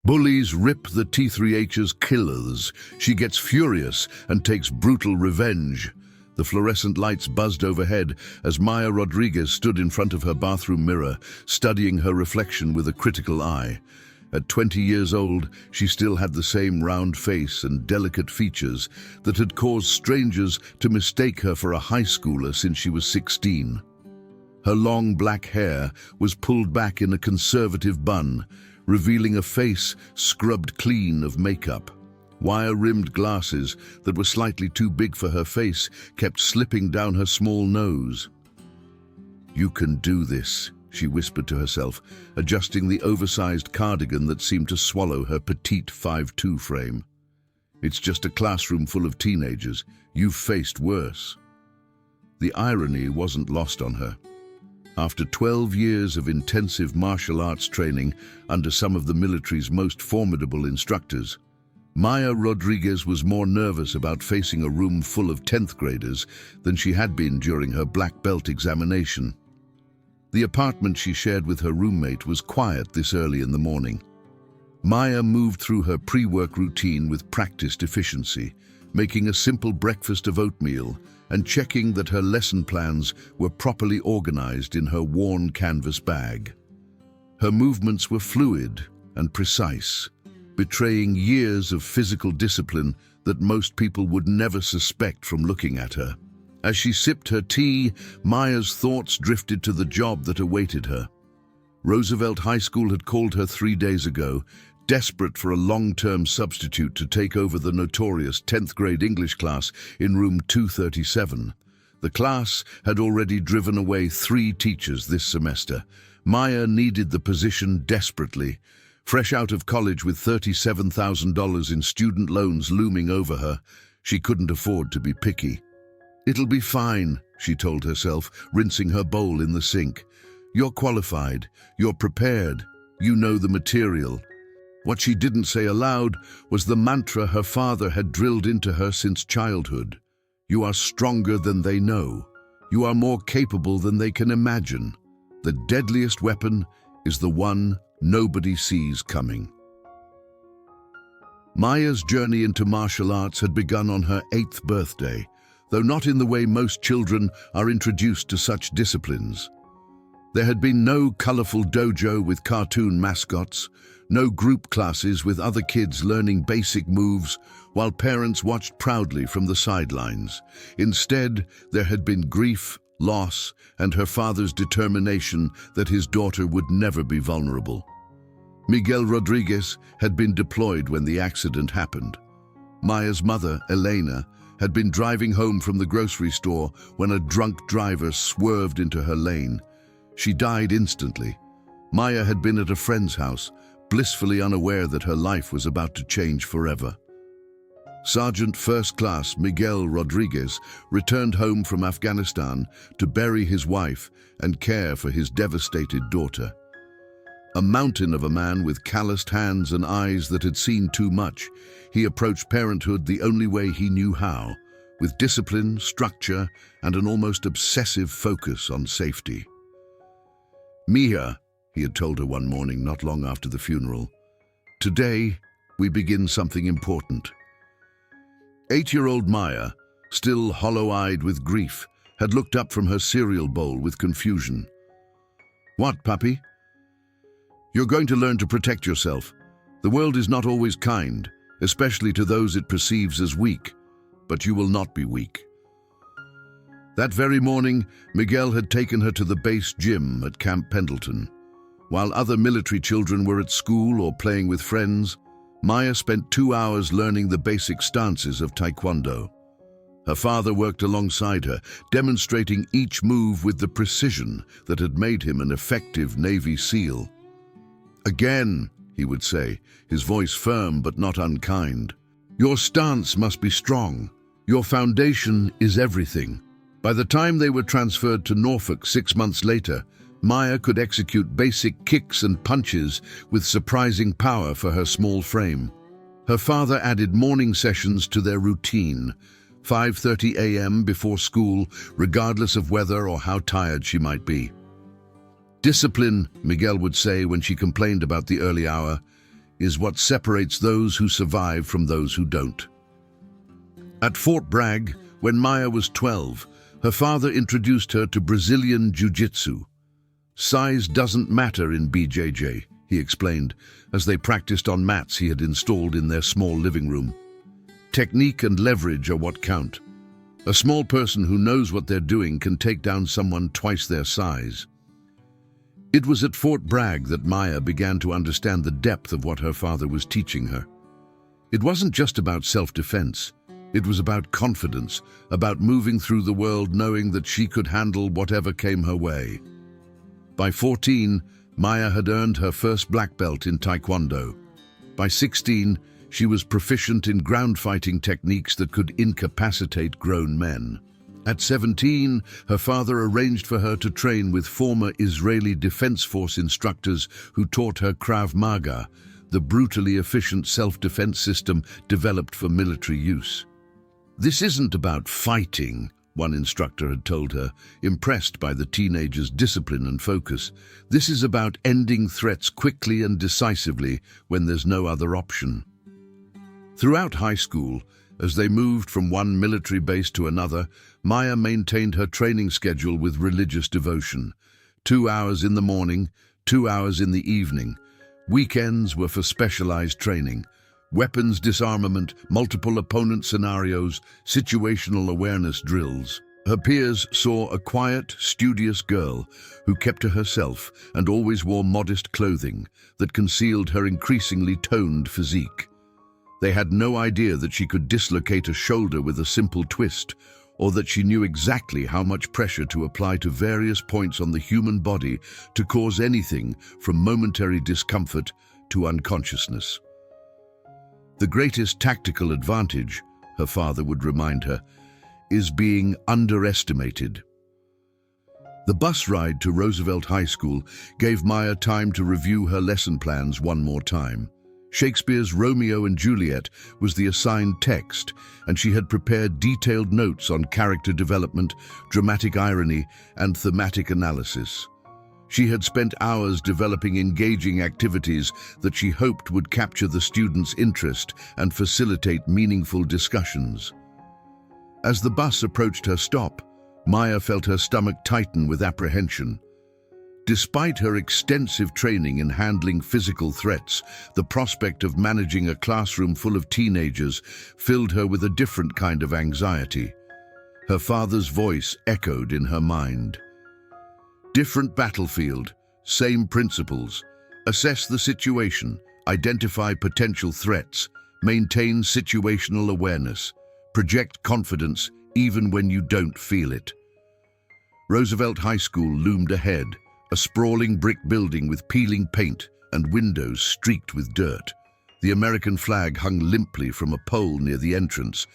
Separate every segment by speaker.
Speaker 1: Bullies rip the T3H's killers. She gets furious and takes brutal revenge. The fluorescent lights buzzed overhead as Maya Rodriguez stood in front of her bathroom mirror, studying her reflection with a critical eye. At 20 years old, she still had the same round face and delicate features that had caused strangers to mistake her for a high schooler since she was 16. Her long black hair was pulled back in a conservative bun, revealing a face scrubbed clean of makeup. Wire-rimmed glasses that were slightly too big for her face kept slipping down her small nose. "You can do this," she whispered to herself, adjusting the oversized cardigan that seemed to swallow her petite 5'2" frame. "It's just a classroom full of teenagers. You've faced worse." The irony wasn't lost on her. After 12 years of intensive martial arts training under some of the military's most formidable instructors, Maya Rodriguez was more nervous about facing a room full of 10th graders than she had been during her black belt examination. The apartment she shared with her roommate was quiet this early in the morning. Maya moved through her pre-work routine with practiced efficiency, making a simple breakfast of oatmeal and checking that her lesson plans were properly organized in her worn canvas bag. Her movements were fluid and precise, betraying years of physical discipline that most people would never suspect from looking at her. As she sipped her tea, Maya's thoughts drifted to the job that awaited her. Roosevelt High School had called her 3 days ago, desperate for a long-term substitute to take over the notorious 10th grade English class in room 237. The class had already driven away 3 teachers this semester. Maya needed the position desperately. Fresh out of college with $37,000 in student loans looming over her, she couldn't afford to be picky. "It'll be fine," she told herself, rinsing her bowl in the sink. "You're qualified, you're prepared, you know the material." What she didn't say aloud was the mantra her father had drilled into her since childhood. "You are stronger than they know. You are more capable than they can imagine. The deadliest weapon is the one nobody sees coming." Maya's journey into martial arts had begun on her 8th birthday, though not in the way most children are introduced to such disciplines. There had been no colorful dojo with cartoon mascots, no group classes with other kids learning basic moves while parents watched proudly from the sidelines. Instead, there had been grief, loss, and her father's determination that his daughter would never be vulnerable. Miguel Rodriguez had been deployed when the accident happened. Maya's mother, Elena, had been driving home from the grocery store when a drunk driver swerved into her lane. She died instantly. Maya had been at a friend's house, blissfully unaware that her life was about to change forever. Sergeant First Class Miguel Rodriguez returned home from Afghanistan to bury his wife and care for his devastated daughter. A mountain of a man with calloused hands and eyes that had seen too much, he approached parenthood the only way he knew how, with discipline, structure, and an almost obsessive focus on safety. "Mia," he had told her one morning not long after the funeral, "today we begin something important." 8-year-old Maya, still hollow-eyed with grief, had looked up from her cereal bowl with confusion. "What, puppy?" "You're going to learn to protect yourself. The world is not always kind, especially to those it perceives as weak, but you will not be weak." That very morning, Miguel had taken her to the base gym at Camp Pendleton. While other military children were at school or playing with friends, Maya spent 2 hours learning the basic stances of Taekwondo. Her father worked alongside her, demonstrating each move with the precision that had made him an effective Navy SEAL. "Again," he would say, his voice firm but not unkind, "your stance must be strong. Your foundation is everything." By the time they were transferred to Norfolk 6 months later, Maya could execute basic kicks and punches with surprising power for her small frame. Her father added morning sessions to their routine, 5:30 a.m. before school, regardless of weather or how tired she might be. "Discipline," Miguel would say when she complained about the early hour, is what separates those who survive from those who don't. At Fort Bragg, when Maya was 12, her father introduced her to Brazilian Jiu-Jitsu. Size doesn't matter in BJJ, he explained, as they practiced on mats he had installed in their small living room. Technique and leverage are what count. A small person who knows what they're doing can take down someone twice their size. It was at Fort Bragg that Maya began to understand the depth of what her father was teaching her. It wasn't just about self-defense. It was about confidence, about moving through the world knowing that she could handle whatever came her way. By 14, Maya had earned her first black belt in Taekwondo. By 16, she was proficient in ground fighting techniques that could incapacitate grown men. At 17, her father arranged for her to train with former Israeli Defense Force instructors who taught her Krav Maga, the brutally efficient self-defense system developed for military use. "This isn't about fighting," one instructor had told her, impressed by the teenager's discipline and focus. "This is about ending threats quickly and decisively when there's no other option." Throughout high school, as they moved from one military base to another, Maya maintained her training schedule with religious devotion. 2 hours in the morning, 2 hours in the evening. Weekends were for specialized training. Weapons disarmament, multiple opponent scenarios, situational awareness drills. Her peers saw a quiet, studious girl who kept to herself and always wore modest clothing that concealed her increasingly toned physique. They had no idea that she could dislocate a shoulder with a simple twist, or that she knew exactly how much pressure to apply to various points on the human body to cause anything from momentary discomfort to unconsciousness. The greatest tactical advantage, her father would remind her, is being underestimated. The bus ride to Roosevelt High School gave Maya time to review her lesson plans one more time. Shakespeare's Romeo and Juliet was the assigned text, and she had prepared detailed notes on character development, dramatic irony, and thematic analysis. She had spent hours developing engaging activities that she hoped would capture the students' interest and facilitate meaningful discussions. As the bus approached her stop, Maya felt her stomach tighten with apprehension. Despite her extensive training in handling physical threats, the prospect of managing a classroom full of teenagers filled her with a different kind of anxiety. Her father's voice echoed in her mind. "Different battlefield, same principles. Assess the situation, identify potential threats, maintain situational awareness, project confidence even when you don't feel it." Roosevelt High School loomed ahead, a sprawling brick building with peeling paint and windows streaked with dirt. The American flag hung limply from a pole near the entrance,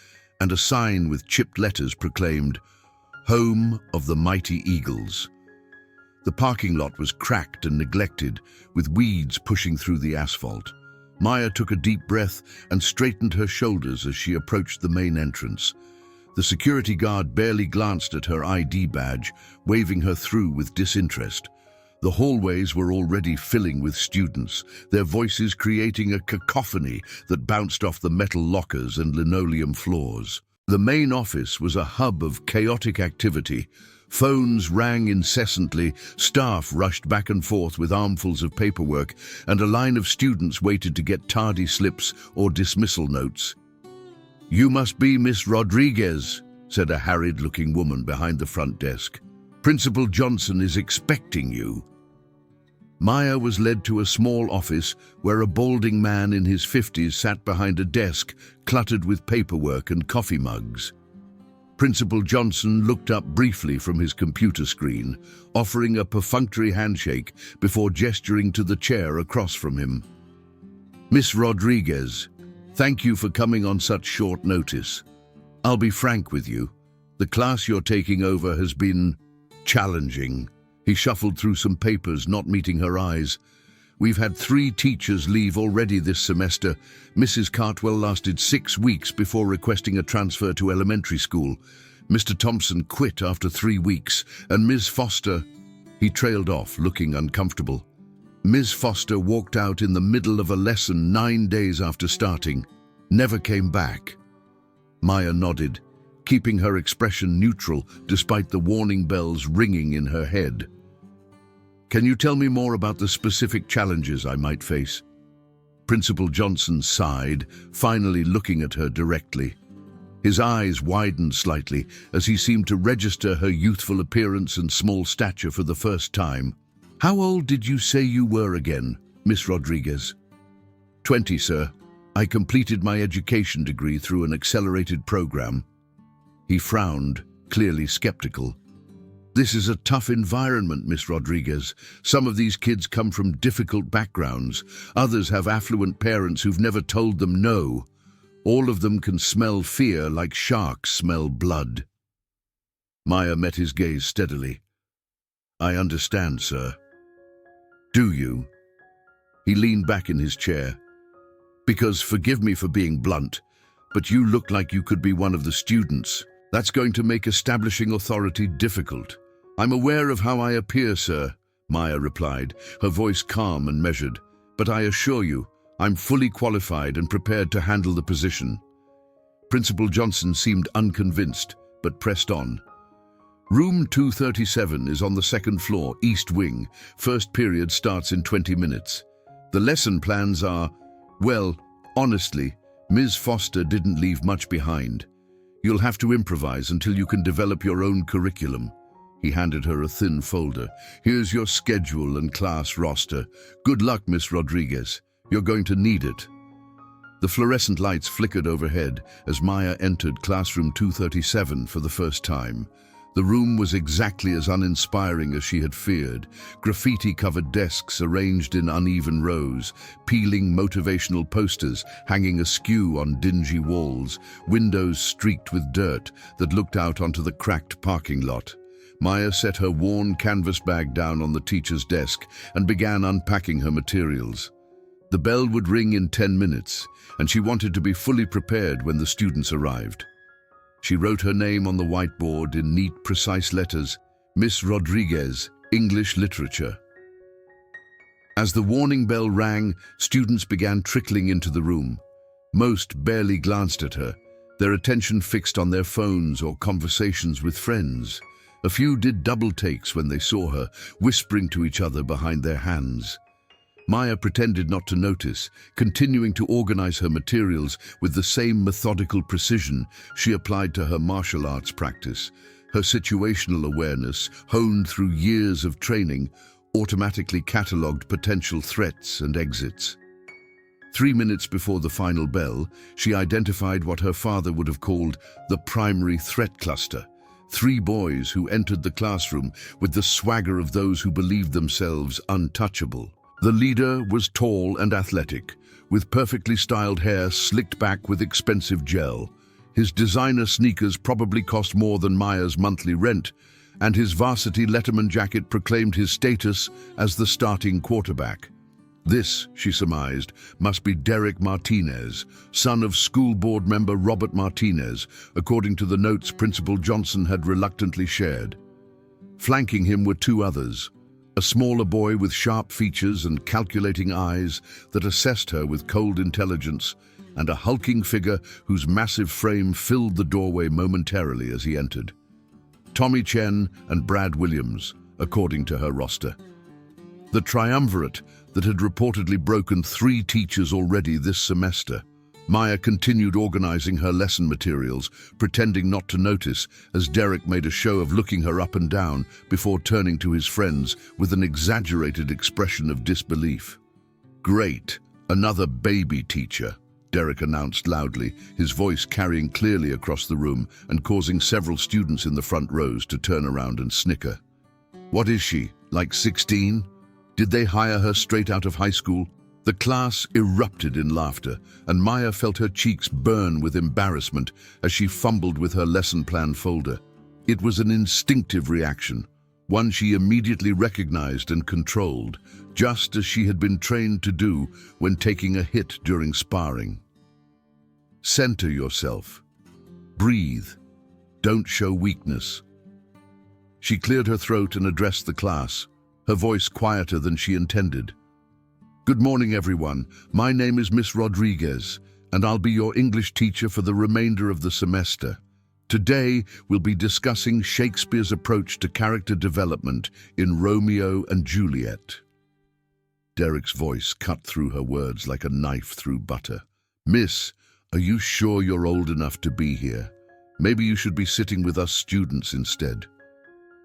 Speaker 1: and a sign with chipped letters proclaimed, "Home of the Mighty Eagles." The parking lot was cracked and neglected, with weeds pushing through the asphalt. Maya took a deep breath and straightened her shoulders as she approached the main entrance. The security guard barely glanced at her ID badge, waving her through with disinterest. The hallways were already filling with students, their voices creating a cacophony that bounced off the metal lockers and linoleum floors. The main office was a hub of chaotic activity. Phones rang incessantly, staff rushed back and forth with armfuls of paperwork, and a line of students waited to get tardy slips or dismissal notes. "You must be Miss Rodriguez," said a harried-looking woman behind the front desk. "Principal Johnson is expecting you." Maya was led to a small office where a balding man in his 50s sat behind a desk cluttered with paperwork and coffee mugs. Principal Johnson looked up briefly from his computer screen, offering a perfunctory handshake before gesturing to the chair across from him. "Miss Rodriguez, thank you for coming on such short notice. I'll be frank with you. The class you're taking over has been challenging." He shuffled through some papers, not meeting her eyes. "We've had 3 teachers leave already this semester. Mrs. Cartwell lasted 6 weeks before requesting a transfer to elementary school. Mr. Thompson quit after 3 weeks, and Ms. Foster..." He trailed off, looking uncomfortable. Ms. Foster walked out in the middle of a lesson 9 days after starting, never came back. Maya nodded, keeping her expression neutral despite the warning bells ringing in her head. Can you tell me more about the specific challenges I might face? Principal Johnson sighed, finally looking at her directly. His eyes widened slightly as he seemed to register her youthful appearance and small stature for the first time. How old did you say you were again, Miss Rodriguez? 20, sir. I completed my education degree through an accelerated program. He frowned, clearly skeptical. This is a tough environment, Miss Rodriguez. Some of these kids come from difficult backgrounds. Others have affluent parents who've never told them no. All of them can smell fear like sharks smell blood. Maya met his gaze steadily. I understand, sir. Do you? He leaned back in his chair. Because, forgive me for being blunt, but you look like you could be one of the students. That's going to make establishing authority difficult. I'm aware of how I appear, sir, Maya replied, her voice calm and measured. But I assure you, I'm fully qualified and prepared to handle the position. Principal Johnson seemed unconvinced, but pressed on. Room 237 is on the second floor, East Wing. First period starts in 20 minutes. The lesson plans are, well, honestly, Ms. Foster didn't leave much behind. You'll have to improvise until you can develop your own curriculum. He handed her a thin folder. Here's your schedule and class roster. Good luck, Miss Rodriguez. You're going to need it. The fluorescent lights flickered overhead as Maya entered classroom 237 for the first time. The room was exactly as uninspiring as she had feared. Graffiti-covered desks arranged in uneven rows, peeling motivational posters hanging askew on dingy walls, windows streaked with dirt that looked out onto the cracked parking lot. Maya set her worn canvas bag down on the teacher's desk and began unpacking her materials. The bell would ring in 10 minutes, and she wanted to be fully prepared when the students arrived. She wrote her name on the whiteboard in neat, precise letters, Miss Rodriguez, English Literature. As the warning bell rang, students began trickling into the room. Most barely glanced at her, their attention fixed on their phones or conversations with friends. A few did double takes when they saw her, whispering to each other behind their hands. Maya pretended not to notice, continuing to organize her materials with the same methodical precision she applied to her martial arts practice. Her situational awareness, honed through years of training, automatically catalogued potential threats and exits. 3 minutes before the final bell, she identified what her father would have called the primary threat cluster. 3 boys who entered the classroom with the swagger of those who believed themselves untouchable. The leader was tall and athletic, with perfectly styled hair slicked back with expensive gel. His designer sneakers probably cost more than Maya's monthly rent, and his varsity Letterman jacket proclaimed his status as the starting quarterback. This, she surmised, must be Derek Martinez, son of school board member Robert Martinez, according to the notes Principal Johnson had reluctantly shared. Flanking him were 2 others, a smaller boy with sharp features and calculating eyes that assessed her with cold intelligence, and a hulking figure whose massive frame filled the doorway momentarily as he entered. Tommy Chen and Brad Williams, according to her roster. The triumvirate that had reportedly broken 3 teachers already this semester. Maya continued organizing her lesson materials, pretending not to notice as Derek made a show of looking her up and down before turning to his friends with an exaggerated expression of disbelief. "Great, another baby teacher," Derek announced loudly, his voice carrying clearly across the room and causing several students in the front rows to turn around and snicker. "What is she, like 16? Did they hire her straight out of high school?" The class erupted in laughter, and Maya felt her cheeks burn with embarrassment as she fumbled with her lesson plan folder. It was an instinctive reaction, one she immediately recognized and controlled, just as she had been trained to do when taking a hit during sparring. Center yourself. Breathe. Don't show weakness. She cleared her throat and addressed the class, her voice quieter than she intended. Good morning, everyone. My name is Miss Rodriguez, and I'll be your English teacher for the remainder of the semester. Today, we'll be discussing Shakespeare's approach to character development in Romeo and Juliet. Derek's voice cut through her words like a knife through butter. Miss, are you sure you're old enough to be here? Maybe you should be sitting with us students instead.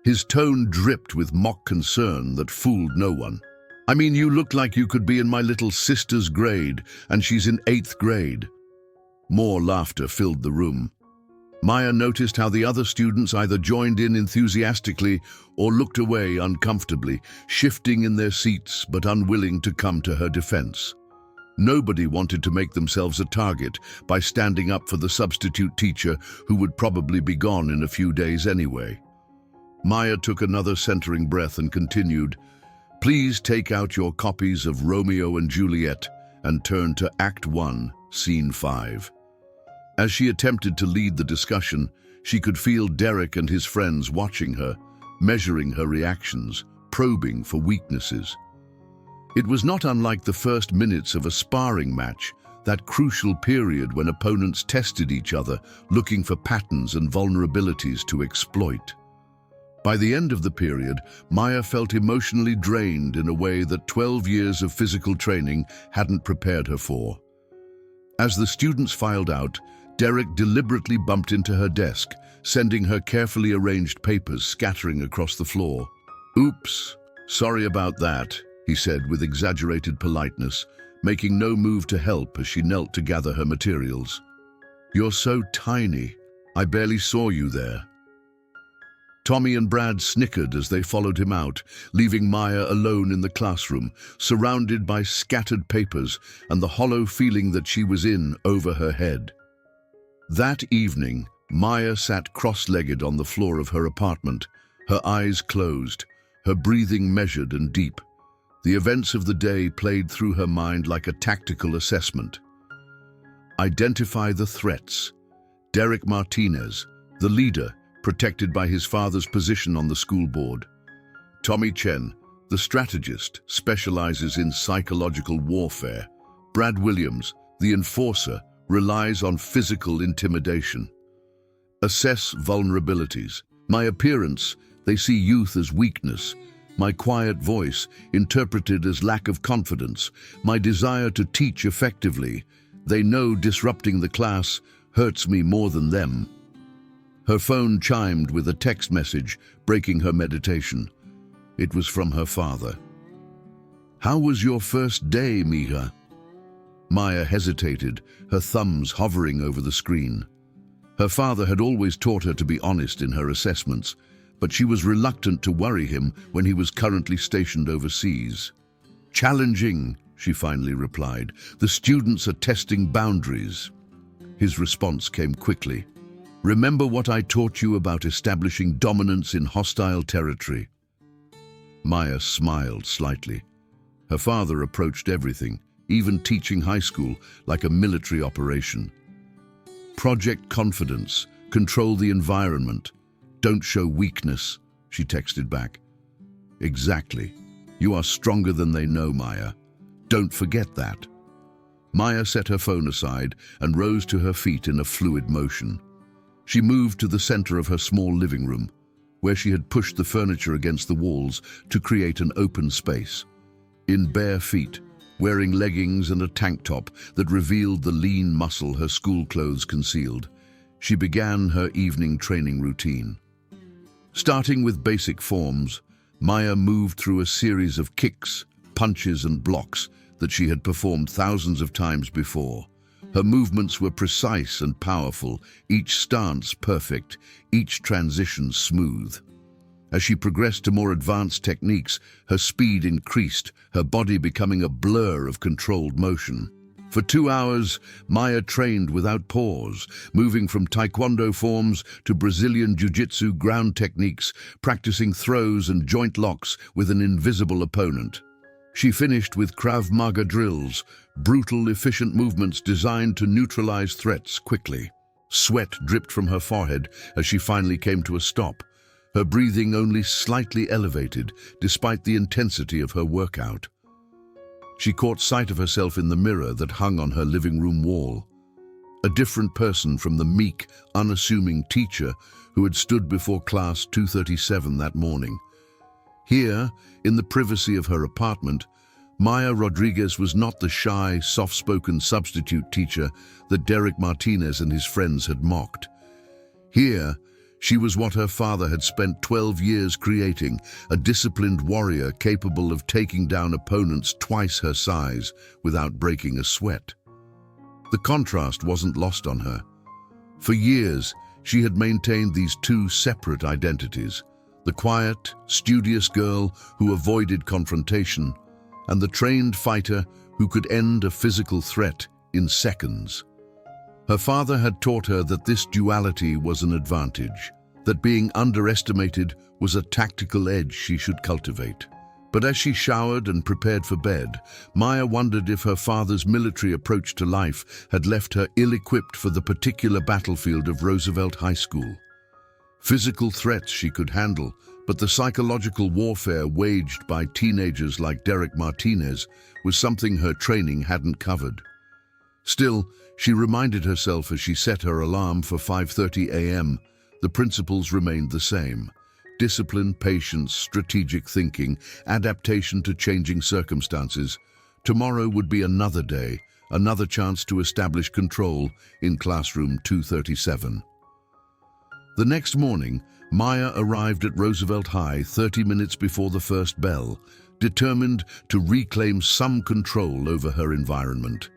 Speaker 1: His tone dripped with mock concern that fooled no one. I mean, you look like you could be in my little sister's grade, and she's in 8th grade. More laughter filled the room. Maya noticed how the other students either joined in enthusiastically or looked away uncomfortably, shifting in their seats but unwilling to come to her defense. Nobody wanted to make themselves a target by standing up for the substitute teacher who would probably be gone in a few days anyway. Maya took another centering breath and continued, Please take out your copies of Romeo and Juliet and turn to Act 1, Scene 5. As she attempted to lead the discussion, she could feel Derek and his friends watching her, measuring her reactions, probing for weaknesses. It was not unlike the first minutes of a sparring match, that crucial period when opponents tested each other, looking for patterns and vulnerabilities to exploit. By the end of the period, Maya felt emotionally drained in a way that 12 years of physical training hadn't prepared her for. As the students filed out, Derek deliberately bumped into her desk, sending her carefully arranged papers scattering across the floor. Oops, sorry about that, he said with exaggerated politeness, making no move to help as she knelt to gather her materials. You're so tiny. I barely saw you there. Tommy and Brad snickered as they followed him out, leaving Maya alone in the classroom, surrounded by scattered papers and the hollow feeling that she was in over her head. That evening, Maya sat cross-legged on the floor of her apartment, her eyes closed, her breathing measured and deep. The events of the day played through her mind like a tactical assessment. Identify the threats. Derek Martinez, the leader, protected by his father's position on the school board. Tommy Chen, the strategist, specializes in psychological warfare. Brad Williams, the enforcer, relies on physical intimidation. Assess vulnerabilities. My appearance, they see youth as weakness. My quiet voice, interpreted as lack of confidence. My desire to teach effectively. They know disrupting the class hurts me more than them. Her phone chimed with a text message, breaking her meditation. It was from her father. How was your first day, Mija? Maya hesitated, her thumbs hovering over the screen. Her father had always taught her to be honest in her assessments, but she was reluctant to worry him when he was currently stationed overseas. Challenging, she finally replied. The students are testing boundaries. His response came quickly. Remember what I taught you about establishing dominance in hostile territory? Maya smiled slightly. Her father approached everything, even teaching high school, like a military operation. Project confidence, control the environment, don't show weakness, she texted back. Exactly. You are stronger than they know, Maya. Don't forget that. Maya set her phone aside and rose to her feet in a fluid motion. She moved to the center of her small living room, where she had pushed the furniture against the walls to create an open space. In bare feet, wearing leggings and a tank top that revealed the lean muscle her school clothes concealed, she began her evening training routine. Starting with basic forms, Maya moved through a series of kicks, punches and blocks that she had performed thousands of times before. Her movements were precise and powerful, each stance perfect, each transition smooth. As she progressed to more advanced techniques, her speed increased, her body becoming a blur of controlled motion. For 2 hours, Maya trained without pause, moving from taekwondo forms to Brazilian jiu-jitsu ground techniques, practicing throws and joint locks with an invisible opponent. She finished with Krav Maga drills, brutal, efficient movements designed to neutralize threats quickly. Sweat dripped from her forehead as she finally came to a stop, her breathing only slightly elevated despite the intensity of her workout. She caught sight of herself in the mirror that hung on her living room wall. A different person from the meek, unassuming teacher who had stood before class 237 that morning. Here, in the privacy of her apartment, Maya Rodriguez was not the shy, soft-spoken substitute teacher that Derek Martinez and his friends had mocked. Here, she was what her father had spent 12 years creating, a disciplined warrior capable of taking down opponents twice her size without breaking a sweat. The contrast wasn't lost on her. For years, she had maintained these two separate identities: the quiet, studious girl who avoided confrontation, and the trained fighter who could end a physical threat in seconds. Her father had taught her that this duality was an advantage, that being underestimated was a tactical edge she should cultivate. But as she showered and prepared for bed, Maya wondered if her father's military approach to life had left her ill-equipped for the particular battlefield of Roosevelt High School. Physical threats she could handle, but the psychological warfare waged by teenagers like Derek Martinez was something her training hadn't covered. Still, she reminded herself as she set her alarm for 5:30 a.m., the principles remained the same: discipline, patience, strategic thinking, adaptation to changing circumstances. Tomorrow would be another day, another chance to establish control in classroom 237. The next morning, Maya arrived at Roosevelt High 30 minutes before the first bell, determined to reclaim some control over her environment.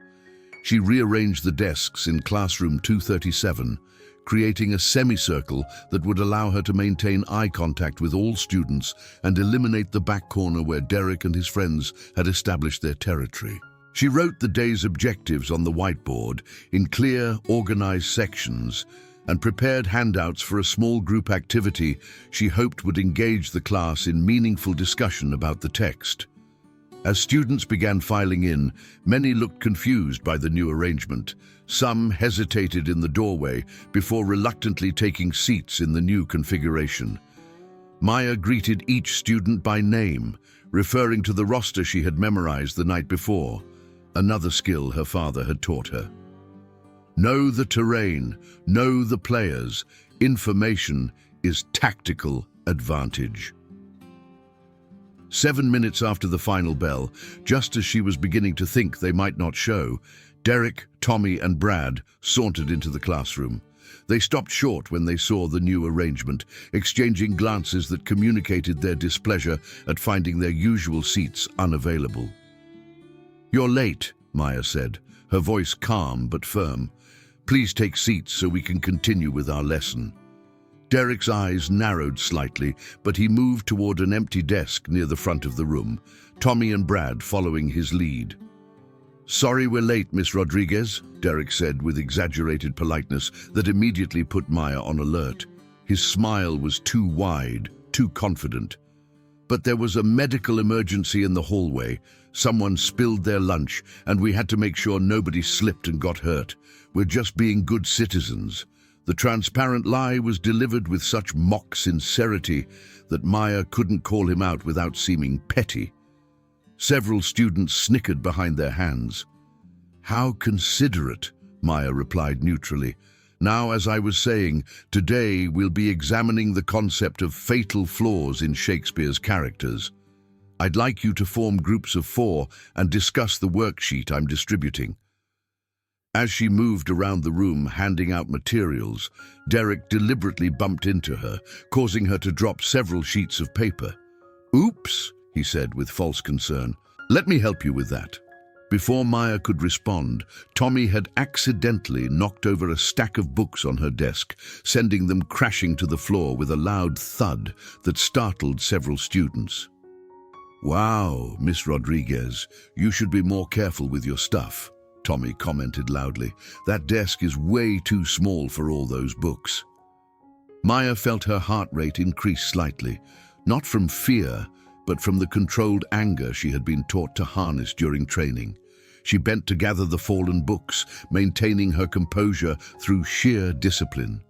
Speaker 1: She rearranged the desks in classroom 237, creating a semicircle that would allow her to maintain eye contact with all students and eliminate the back corner where Derek and his friends had established their territory. She wrote the day's objectives on the whiteboard in clear, organized sections and prepared handouts for a small group activity she hoped would engage the class in meaningful discussion about the text. As students began filing in, many looked confused by the new arrangement. Some hesitated in the doorway before reluctantly taking seats in the new configuration. Maya greeted each student by name, referring to the roster she had memorized the night before, another skill her father had taught her. Know the terrain, know the players. Information is tactical advantage. 7 minutes after the final bell, just as she was beginning to think they might not show, Derek, Tommy, and Brad sauntered into the classroom. They stopped short when they saw the new arrangement, exchanging glances that communicated their displeasure at finding their usual seats unavailable. "You're late," Maya said, her voice calm but firm. "Please take seats so we can continue with our lesson." Derek's eyes narrowed slightly, but he moved toward an empty desk near the front of the room, Tommy and Brad following his lead. "Sorry we're late, Miss Rodriguez," Derek said with exaggerated politeness that immediately put Maya on alert. His smile was too wide, too confident. "But there was a medical emergency in the hallway. Someone spilled their lunch, and we had to make sure nobody slipped and got hurt. We're just being good citizens." The transparent lie was delivered with such mock sincerity that Maya couldn't call him out without seeming petty. Several students snickered behind their hands. "How considerate," Maya replied neutrally. "Now, as I was saying, today we'll be examining the concept of fatal flaws in Shakespeare's characters. I'd like you to form groups of 4 and discuss the worksheet I'm distributing." As she moved around the room handing out materials, Derek deliberately bumped into her, causing her to drop several sheets of paper. "Oops," he said with false concern. "Let me help you with that." Before Maya could respond, Tommy had accidentally knocked over a stack of books on her desk, sending them crashing to the floor with a loud thud that startled several students. "Wow, Miss Rodriguez, you should be more careful with your stuff," Tommy commented loudly. "That desk is way too small for all those books." Maya felt her heart rate increase slightly, not from fear, but from the controlled anger she had been taught to harness during training. She bent to gather the fallen books, maintaining her composure through sheer discipline.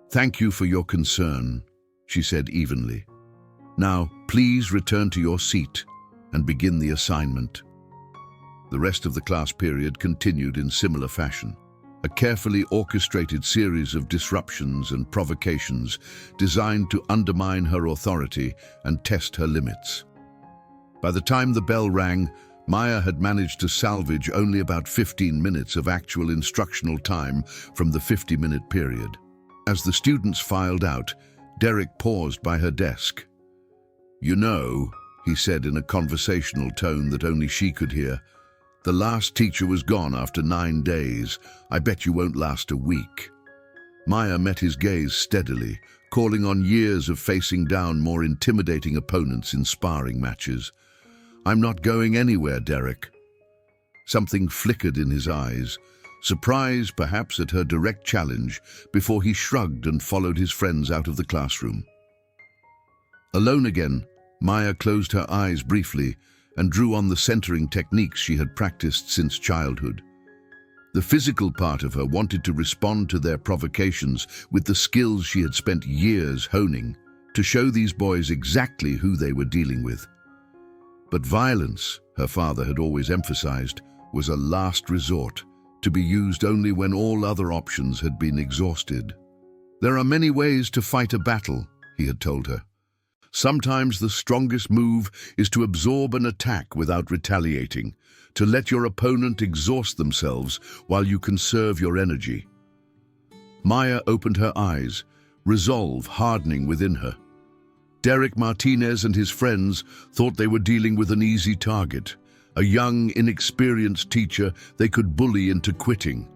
Speaker 1: "Thank you for your concern," she said evenly. "Now, please return to your seat and begin the assignment." The rest of the class period continued in similar fashion. A carefully orchestrated series of disruptions and provocations designed to undermine her authority and test her limits. By the time the bell rang, Maya had managed to salvage only about 15 minutes of actual instructional time from the 50-minute period. As the students filed out, Derek paused by her desk. "You know," he said in a conversational tone that only she could hear, "the last teacher was gone after 9 days. I bet you won't last a week." Maya met his gaze steadily, calling on years of facing down more intimidating opponents in sparring matches. "I'm not going anywhere, Derek." Something flickered in his eyes, surprise perhaps at her direct challenge, before he shrugged and followed his friends out of the classroom. Alone again, Maya closed her eyes briefly and drew on the centering techniques she had practiced since childhood. The physical part of her wanted to respond to their provocations with the skills she had spent years honing, to show these boys exactly who they were dealing with. But violence, her father had always emphasized, was a last resort, to be used only when all other options had been exhausted. "There are many ways to fight a battle," he had told her. "Sometimes the strongest move is to absorb an attack without retaliating, to let your opponent exhaust themselves while you conserve your energy." Maya opened her eyes, resolve hardening within her. Derek Martinez and his friends thought they were dealing with an easy target, a young, inexperienced teacher they could bully into quitting.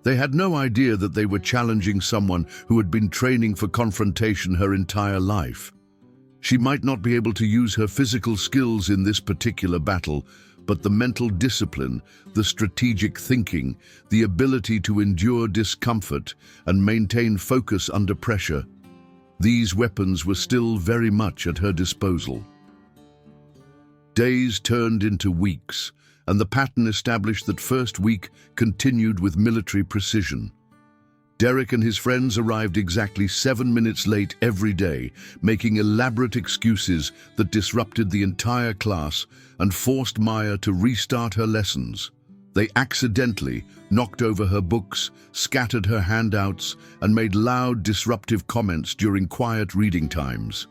Speaker 1: They had no idea that they were challenging someone who had been training for confrontation her entire life. She might not be able to use her physical skills in this particular battle, but the mental discipline, the strategic thinking, the ability to endure discomfort and maintain focus under pressure, these weapons were still very much at her disposal. Days turned into weeks, and the pattern established that first week continued with military precision. Derek and his friends arrived exactly 7 minutes late every day, making elaborate excuses that disrupted the entire class and forced Maya to restart her lessons. They accidentally knocked over her books, scattered her handouts, and made loud, disruptive comments during quiet reading times.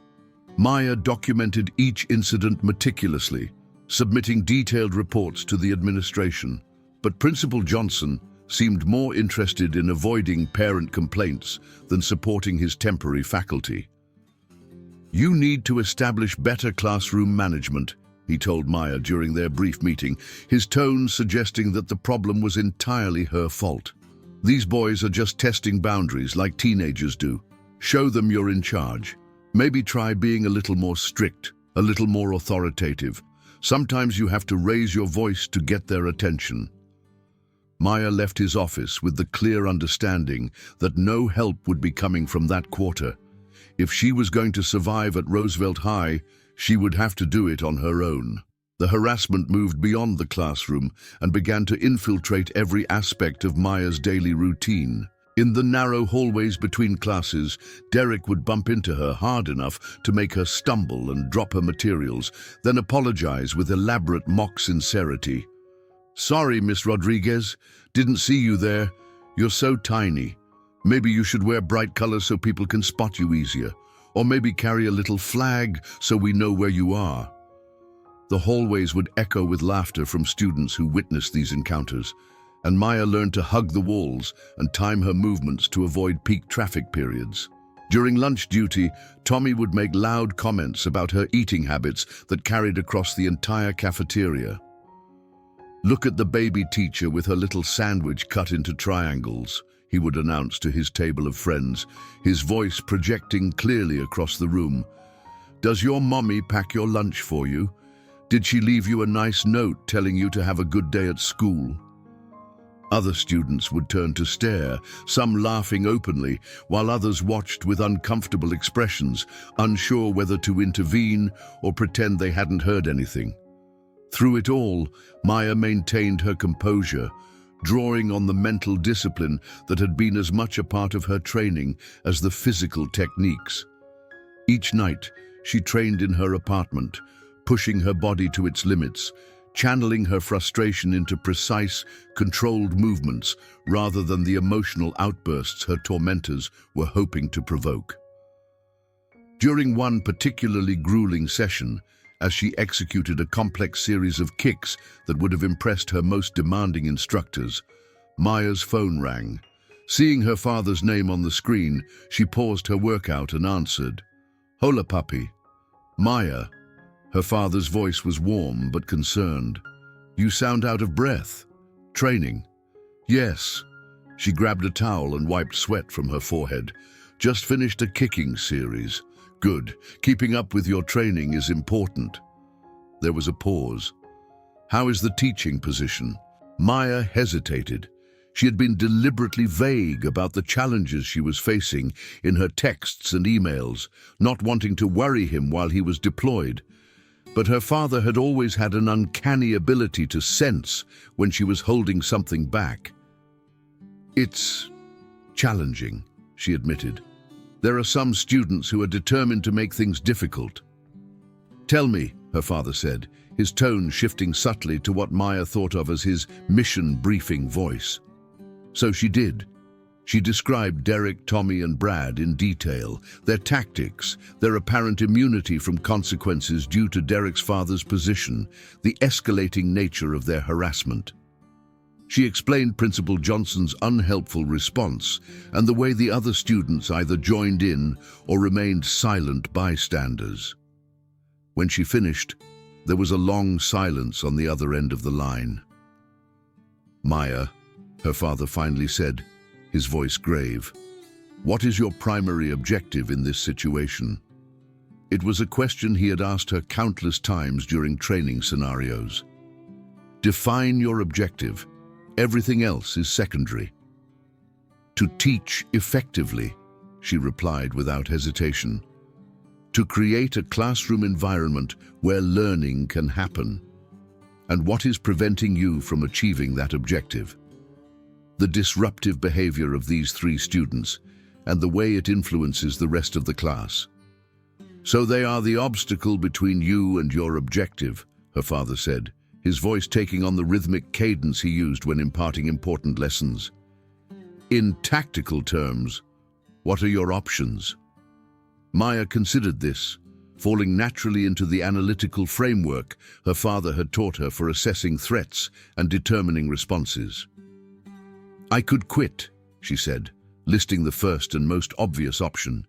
Speaker 1: Maya documented each incident meticulously, submitting detailed reports to the administration. But Principal Johnson seemed more interested in avoiding parent complaints than supporting his temporary faculty. "You need to establish better classroom management," he told Maya during their brief meeting, his tone suggesting that the problem was entirely her fault. "These boys are just testing boundaries like teenagers do. Show them you're in charge. Maybe try being a little more strict, a little more authoritative. Sometimes you have to raise your voice to get their attention." Maya left his office with the clear understanding that no help would be coming from that quarter. If she was going to survive at Roosevelt High, she would have to do it on her own. The harassment moved beyond the classroom and began to infiltrate every aspect of Maya's daily routine. In the narrow hallways between classes, Derek would bump into her hard enough to make her stumble and drop her materials, then apologize with elaborate mock sincerity. "Sorry, Miss Rodriguez. Didn't see you there. You're so tiny. Maybe you should wear bright colors so people can spot you easier. Or maybe carry a little flag so we know where you are." The hallways would echo with laughter from students who witnessed these encounters, and Maya learned to hug the walls and time her movements to avoid peak traffic periods. During lunch duty, Tommy would make loud comments about her eating habits that carried across the entire cafeteria. "Look at the baby teacher with her little sandwich cut into triangles," he would announce to his table of friends, his voice projecting clearly across the room. "Does your mommy pack your lunch for you? Did she leave you a nice note telling you to have a good day at school?" Other students would turn to stare, some laughing openly, while others watched with uncomfortable expressions, unsure whether to intervene or pretend they hadn't heard anything. Through it all, Maya maintained her composure, drawing on the mental discipline that had been as much a part of her training as the physical techniques. Each night, she trained in her apartment, pushing her body to its limits, channeling her frustration into precise, controlled movements rather than the emotional outbursts her tormentors were hoping to provoke. During one particularly grueling session, as she executed a complex series of kicks that would have impressed her most demanding instructors, Maya's phone rang. Seeing her father's name on the screen, she paused her workout and answered, "Hola, papi." "Maya." Her father's voice was warm but concerned. "You sound out of breath. Training?" "Yes." She grabbed a towel and wiped sweat from her forehead. "Just finished a kicking series." "Good. Keeping up with your training is important." There was a pause. "How is the teaching position?" Maya hesitated. She had been deliberately vague about the challenges she was facing in her texts and emails, not wanting to worry him while he was deployed. But her father had always had an uncanny ability to sense when she was holding something back. "It's challenging," she admitted. "There are some students who are determined to make things difficult." "Tell me," her father said, his tone shifting subtly to what Maya thought of as his mission briefing voice. So she did. She described Derek, Tommy, and Brad in detail, their tactics, their apparent immunity from consequences due to Derek's father's position, the escalating nature of their harassment. She explained Principal Johnson's unhelpful response and the way the other students either joined in or remained silent bystanders. When she finished, there was a long silence on the other end of the line. "Maya," her father finally said, his voice grave, "what is your primary objective in this situation?" It was a question he had asked her countless times during training scenarios. "Define your objective. Everything else is secondary." "To teach effectively," she replied without hesitation. "To create a classroom environment where learning can happen." "And what is preventing you from achieving that objective?" "The disruptive behavior of these three students and the way it influences the rest of the class." "So they are the obstacle between you and your objective," her father said, his voice taking on the rhythmic cadence he used when imparting important lessons. "In tactical terms, what are your options?" Maya considered this, falling naturally into the analytical framework her father had taught her for assessing threats and determining responses. "I could quit," she said, listing the first and most obvious option.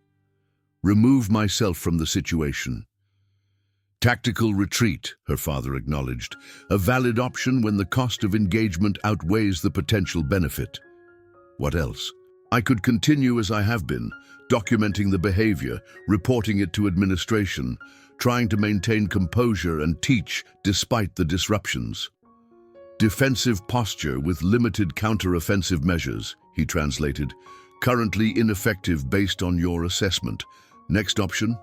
Speaker 1: "Remove myself from the situation." "Tactical retreat," her father acknowledged, "a valid option when the cost of engagement outweighs the potential benefit." "What else?" "I could continue as I have been, documenting the behavior, reporting it to administration, trying to maintain composure and teach despite the disruptions." "Defensive posture with limited counter-offensive measures," he translated, "currently ineffective based on your assessment. Next option?"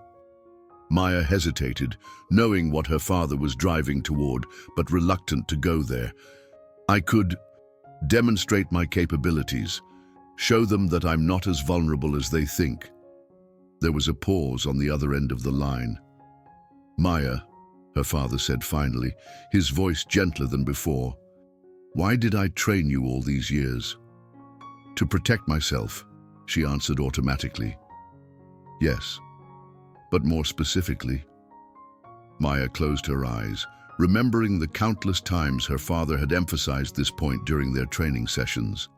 Speaker 1: Maya hesitated, knowing what her father was driving toward, but reluctant to go there. "I could demonstrate my capabilities, show them that I'm not as vulnerable as they think." There was a pause on the other end of the line. "Maya," her father said finally, his voice gentler than before, "why did I train you all these years?" "To protect myself," she answered automatically. "Yes, but more specifically?" Maya closed her eyes, remembering the countless times her father had emphasized this point during their training sessions.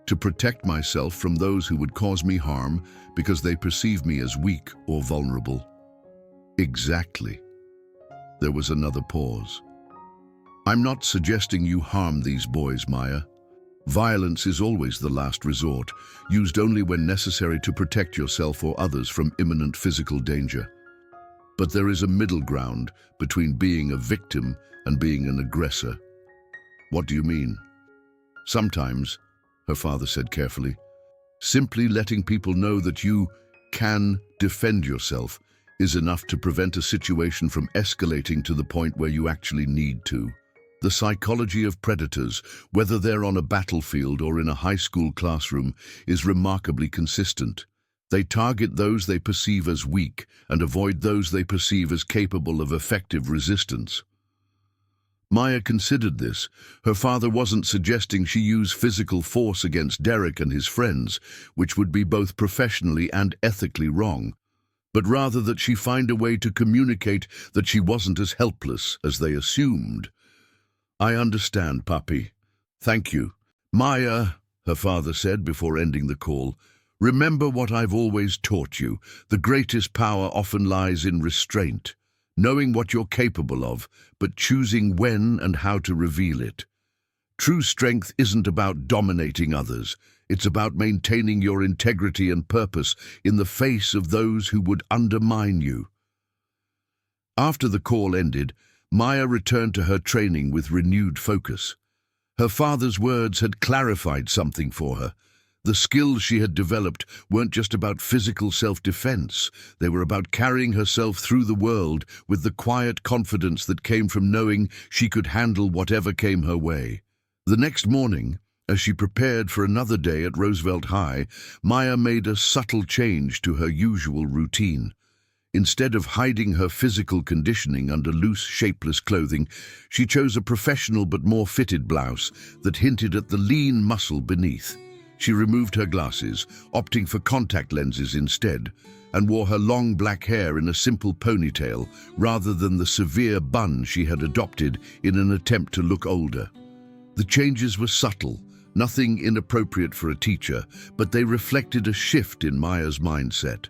Speaker 1: "To protect myself from those who would cause me harm because they perceive me as weak or vulnerable." "Exactly." There was another pause. "I'm not suggesting you harm these boys, Maya. Violence is always the last resort, used only when necessary to protect yourself or others from imminent physical danger. But there is a middle ground between being a victim and being an aggressor." "What do you mean?" "Sometimes," her father said carefully, "simply letting people know that you can defend yourself is enough to prevent a situation from escalating to the point where you actually need to. The psychology of predators, whether they're on a battlefield or in a high school classroom, is remarkably consistent. They target those they perceive as weak and avoid those they perceive as capable of effective resistance." Maya considered this. Her father wasn't suggesting she use physical force against Derek and his friends, which would be both professionally and ethically wrong, but rather that she find a way to communicate that she wasn't as helpless as they assumed. "I understand, Papi. Thank you." "Maya," her father said before ending the call, "remember what I've always taught you. The greatest power often lies in restraint, knowing what you're capable of, but choosing when and how to reveal it. True strength isn't about dominating others. It's about maintaining your integrity and purpose in the face of those who would undermine you." After the call ended, Maya returned to her training with renewed focus. Her father's words had clarified something for her. The skills she had developed weren't just about physical self-defense. They were about carrying herself through the world with the quiet confidence that came from knowing she could handle whatever came her way. The next morning, as she prepared for another day at Roosevelt High, Maya made a subtle change to her usual routine. Instead of hiding her physical conditioning under loose, shapeless clothing, she chose a professional but more fitted blouse that hinted at the lean muscle beneath. She removed her glasses, opting for contact lenses instead, and wore her long black hair in a simple ponytail rather than the severe bun she had adopted in an attempt to look older. The changes were subtle, nothing inappropriate for a teacher, but they reflected a shift in Maya's mindset.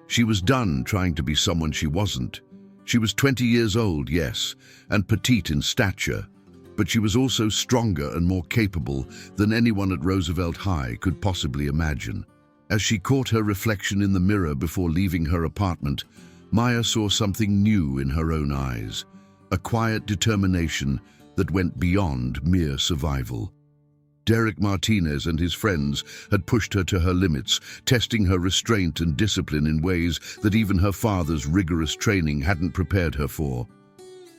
Speaker 1: She was done trying to be someone she wasn't. She was 20 years old, yes, and petite in stature, but she was also stronger and more capable than anyone at Roosevelt High could possibly imagine. As she caught her reflection in the mirror before leaving her apartment, Maya saw something new in her own eyes, a quiet determination that went beyond mere survival. Derek Martinez and his friends had pushed her to her limits, testing her restraint and discipline in ways that even her father's rigorous training hadn't prepared her for.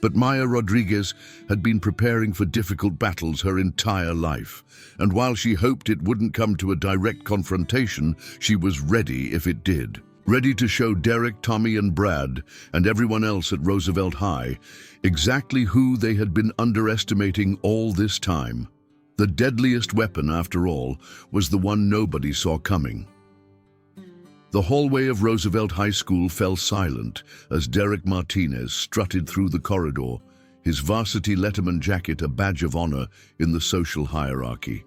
Speaker 1: But Maya Rodriguez had been preparing for difficult battles her entire life, and while she hoped it wouldn't come to a direct confrontation, she was ready if it did. Ready to show Derek, Tommy, and Brad, and everyone else at Roosevelt High, exactly who they had been underestimating all this time. The deadliest weapon, after all, was the one nobody saw coming. The hallway of Roosevelt High School fell silent as Derek Martinez strutted through the corridor, his varsity Letterman jacket a badge of honor in the social hierarchy.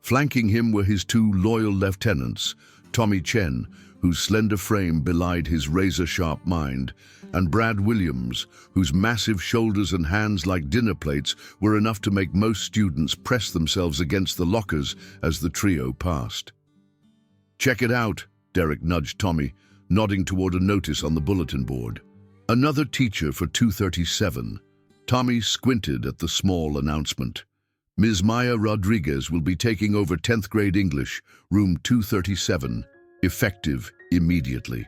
Speaker 1: Flanking him were his two loyal lieutenants, Tommy Chen, whose slender frame belied his razor-sharp mind, and Brad Williams, whose massive shoulders and hands like dinner plates were enough to make most students press themselves against the lockers as the trio passed. "Check it out," Derek nudged Tommy, nodding toward a notice on the bulletin board. "Another teacher for 237. Tommy squinted at the small announcement. "Ms. Maya Rodriguez will be taking over 10th grade English, room 237, effective immediately."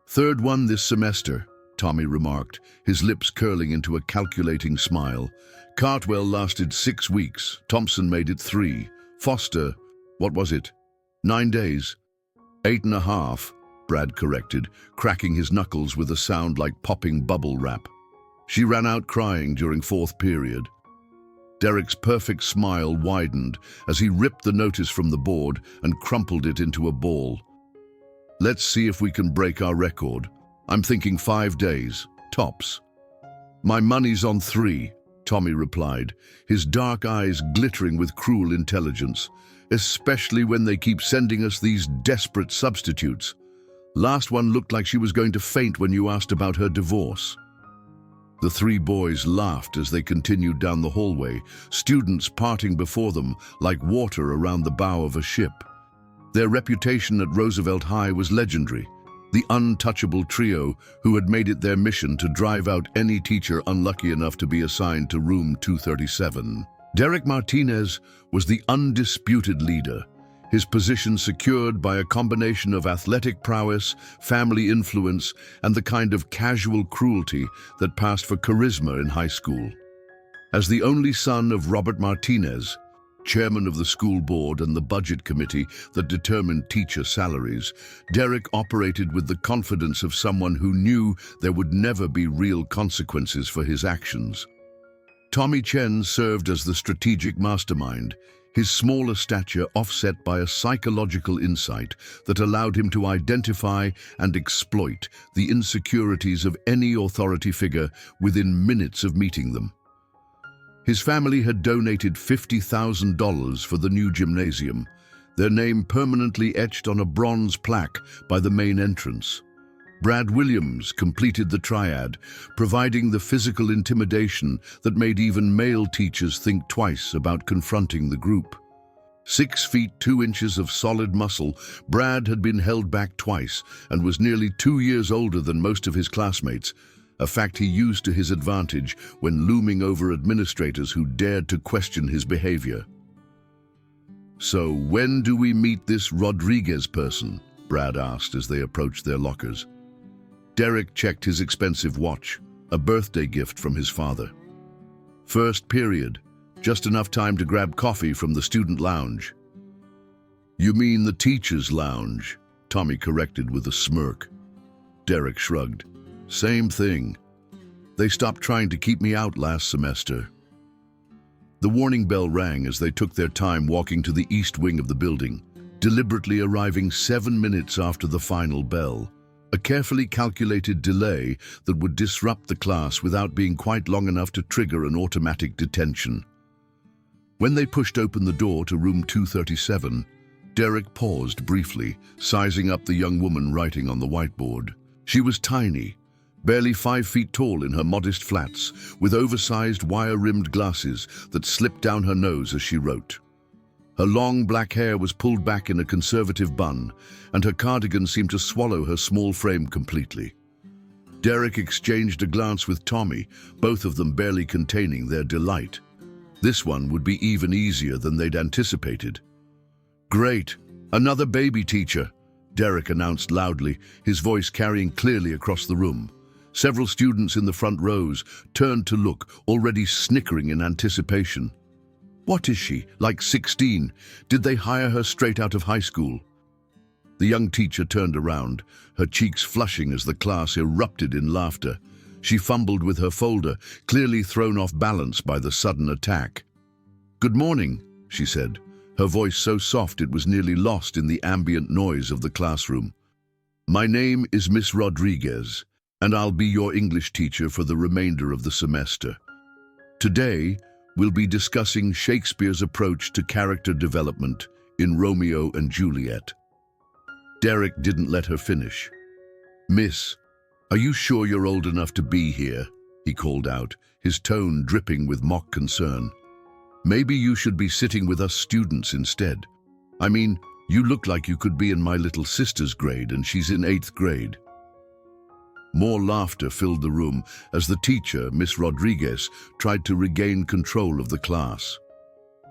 Speaker 1: "Third one this semester," Tommy remarked, his lips curling into a calculating smile. "Cartwell lasted 6 weeks. Thompson made it 3. Foster, what was it? 9 days. 8.5, Brad corrected, cracking his knuckles with a sound like popping bubble wrap. "She ran out crying during 4th period." Derek's perfect smile widened as he ripped the notice from the board and crumpled it into a ball. "Let's see if we can break our record. I'm thinking 5 days, tops." "My money's on 3, Tommy replied, his dark eyes glittering with cruel intelligence. "Especially when they keep sending us these desperate substitutes. Last one looked like she was going to faint when you asked about her divorce." The 3 boys laughed as they continued down the hallway, students parting before them like water around the bow of a ship. Their reputation at Roosevelt High was legendary, the untouchable trio who had made it their mission to drive out any teacher unlucky enough to be assigned to room 237. Derek Martinez was the undisputed leader, his position secured by a combination of athletic prowess, family influence, and the kind of casual cruelty that passed for charisma in high school. As the only son of Robert Martinez, chairman of the school board and the budget committee that determined teacher salaries, Derek operated with the confidence of someone who knew there would never be real consequences for his actions. Tommy Chen served as the strategic mastermind, his smaller stature offset by a psychological insight that allowed him to identify and exploit the insecurities of any authority figure within minutes of meeting them. His family had donated $50,000 for the new gymnasium, their name permanently etched on a bronze plaque by the main entrance. Brad Williams completed the triad, providing the physical intimidation that made even male teachers think twice about confronting the group. 6 feet 2 inches of solid muscle, Brad had been held back twice and was nearly 2 years older than most of his classmates, a fact he used to his advantage when looming over administrators who dared to question his behavior. "So when do we meet this Rodriguez person?" Brad asked as they approached their lockers. Derek checked his expensive watch, a birthday gift from his father. "First period, just enough time to grab coffee from the student lounge." "You mean the teacher's lounge?" Tommy corrected with a smirk. Derek shrugged. "Same thing. They stopped trying to keep me out last semester." The warning bell rang as they took their time walking to the east wing of the building, deliberately arriving 7 minutes after the final bell. A carefully calculated delay that would disrupt the class without being quite long enough to trigger an automatic detention. When they pushed open the door to room 237, Derek paused briefly, sizing up the young woman writing on the whiteboard. She was tiny, barely 5 feet tall in her modest flats, with oversized wire-rimmed glasses that slipped down her nose as she wrote. Her long black hair was pulled back in a conservative bun, and her cardigan seemed to swallow her small frame completely. Derek exchanged a glance with Tommy, both of them barely containing their delight. This one would be even easier than they'd anticipated. "Great, another baby teacher," Derek announced loudly, his voice carrying clearly across the room. Several students in the front rows turned to look, already snickering in anticipation. "What is she, like 16? Did they hire her straight out of high school?" The young teacher turned around, her cheeks flushing as the class erupted in laughter. She fumbled with her folder, clearly thrown off balance by the sudden attack. "Good morning," she said, her voice so soft it was nearly lost in the ambient noise of the classroom. "My name is Miss Rodriguez, and I'll be your English teacher for the remainder of the semester. Today, we'll be discussing Shakespeare's approach to character development in Romeo and Juliet." Derek didn't let her finish. "Miss, are you sure you're old enough to be here?" he called out, his tone dripping with mock concern. "Maybe you should be sitting with us students instead. I mean, you look like you could be in my little sister's grade and she's in 8th grade. More laughter filled the room as the teacher, Miss Rodriguez, tried to regain control of the class.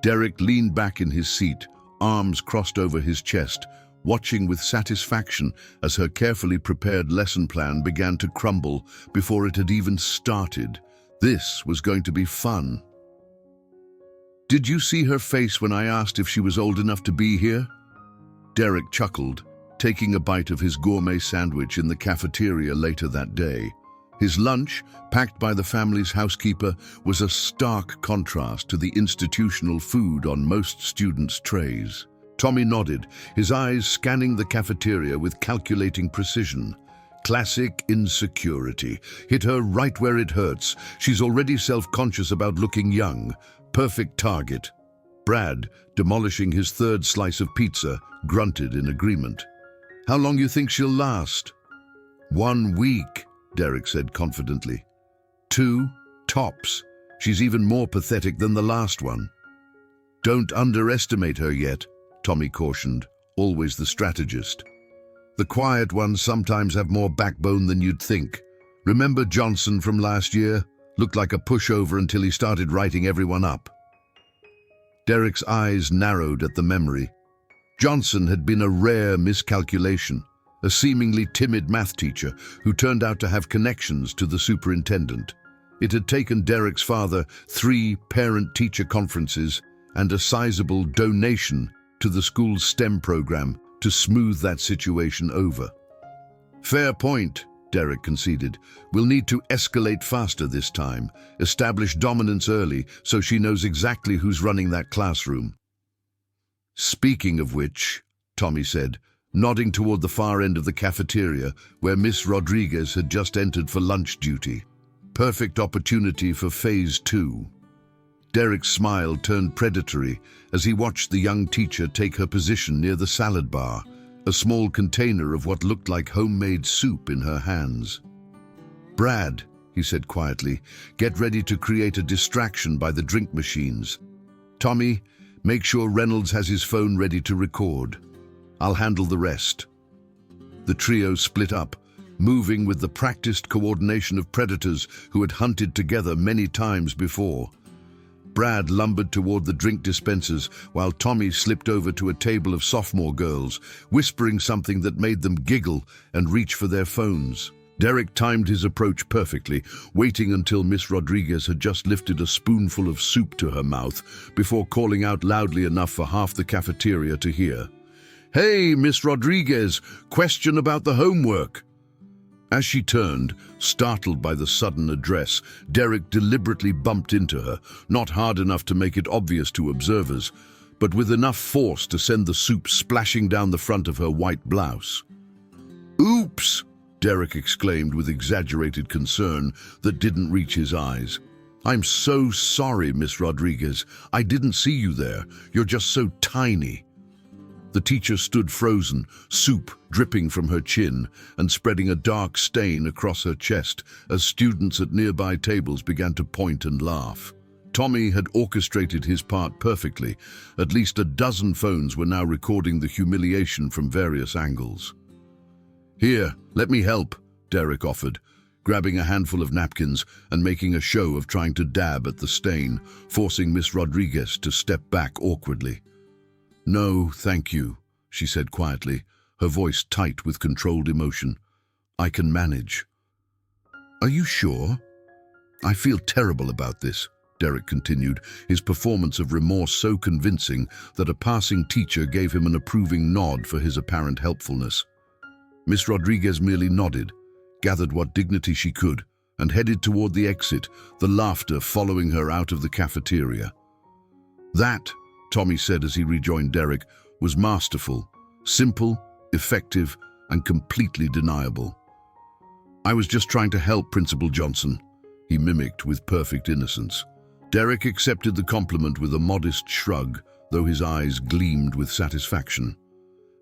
Speaker 1: Derek leaned back in his seat, arms crossed over his chest, watching with satisfaction as her carefully prepared lesson plan began to crumble before it had even started. This was going to be fun. "Did you see her face when I asked if she was old enough to be here?" Derek chuckled, taking a bite of his gourmet sandwich in the cafeteria later that day. His lunch, packed by the family's housekeeper, was a stark contrast to the institutional food on most students' trays. Tommy nodded, his eyes scanning the cafeteria with calculating precision. Classic insecurity. Hit her right where it hurts. She's already self-conscious about looking young. Perfect target. Brad, demolishing his 3rd slice of pizza, grunted in agreement. "How long you think she'll last?" "1 week, Derek said confidently. 2, tops. She's even more pathetic than the last one." "Don't underestimate her yet," Tommy cautioned, always the strategist. "The quiet ones sometimes have more backbone than you'd think. Remember Johnson from last year? Looked like a pushover until he started writing everyone up." Derek's eyes narrowed at the memory. Johnson had been a rare miscalculation, a seemingly timid math teacher who turned out to have connections to the superintendent. It had taken Derek's father 3 parent-teacher conferences and a sizable donation to the school's STEM program to smooth that situation over. "Fair point," Derek conceded. We'll need to escalate faster this time, establish dominance early so she knows exactly who's running that classroom. Speaking of which, Tommy said, nodding toward the far end of the cafeteria where Miss Rodriguez had just entered for lunch duty. Perfect opportunity for Phase 2. Derek's smile turned predatory as he watched the young teacher take her position near the salad bar, a small container of what looked like homemade soup in her hands. "Brad," he said quietly, "get ready to create a distraction by the drink machines. Tommy, make sure Reynolds has his phone ready to record. I'll handle the rest." The trio split up, moving with the practiced coordination of predators who had hunted together many times before. Brad lumbered toward the drink dispensers while Tommy slipped over to a table of sophomore girls, whispering something that made them giggle and reach for their phones. Derek timed his approach perfectly, waiting until Miss Rodriguez had just lifted a spoonful of soup to her mouth before calling out loudly enough for half the cafeteria to hear. "Hey, Miss Rodriguez, question about the homework." As she turned, startled by the sudden address, Derek deliberately bumped into her, not hard enough to make it obvious to observers, but with enough force to send the soup splashing down the front of her white blouse. "Oops!" Derek exclaimed with exaggerated concern that didn't reach his eyes. "I'm so sorry, Miss Rodriguez. I didn't see you there. You're just so tiny." The teacher stood frozen, soup dripping from her chin and spreading a dark stain across her chest as students at nearby tables began to point and laugh. Tommy had orchestrated his part perfectly. At least a dozen phones were now recording the humiliation from various angles. "Here, let me help," Derek offered, grabbing a handful of napkins and making a show of trying to dab at the stain, forcing Miss Rodriguez to step back awkwardly. "No, thank you," she said quietly, her voice tight with controlled emotion. "I can manage." "Are you sure?" "I feel terrible about this," Derek continued, his performance of remorse so convincing that a passing teacher gave him an approving nod for his apparent helpfulness. Miss Rodriguez merely nodded, gathered what dignity she could, and headed toward the exit, the laughter following her out of the cafeteria. "That," Tommy said as he rejoined Derek, "was masterful, simple, effective, and completely deniable." "I was just trying to help, Principal Johnson," he mimicked with perfect innocence. Derek accepted the compliment with a modest shrug, though his eyes gleamed with satisfaction.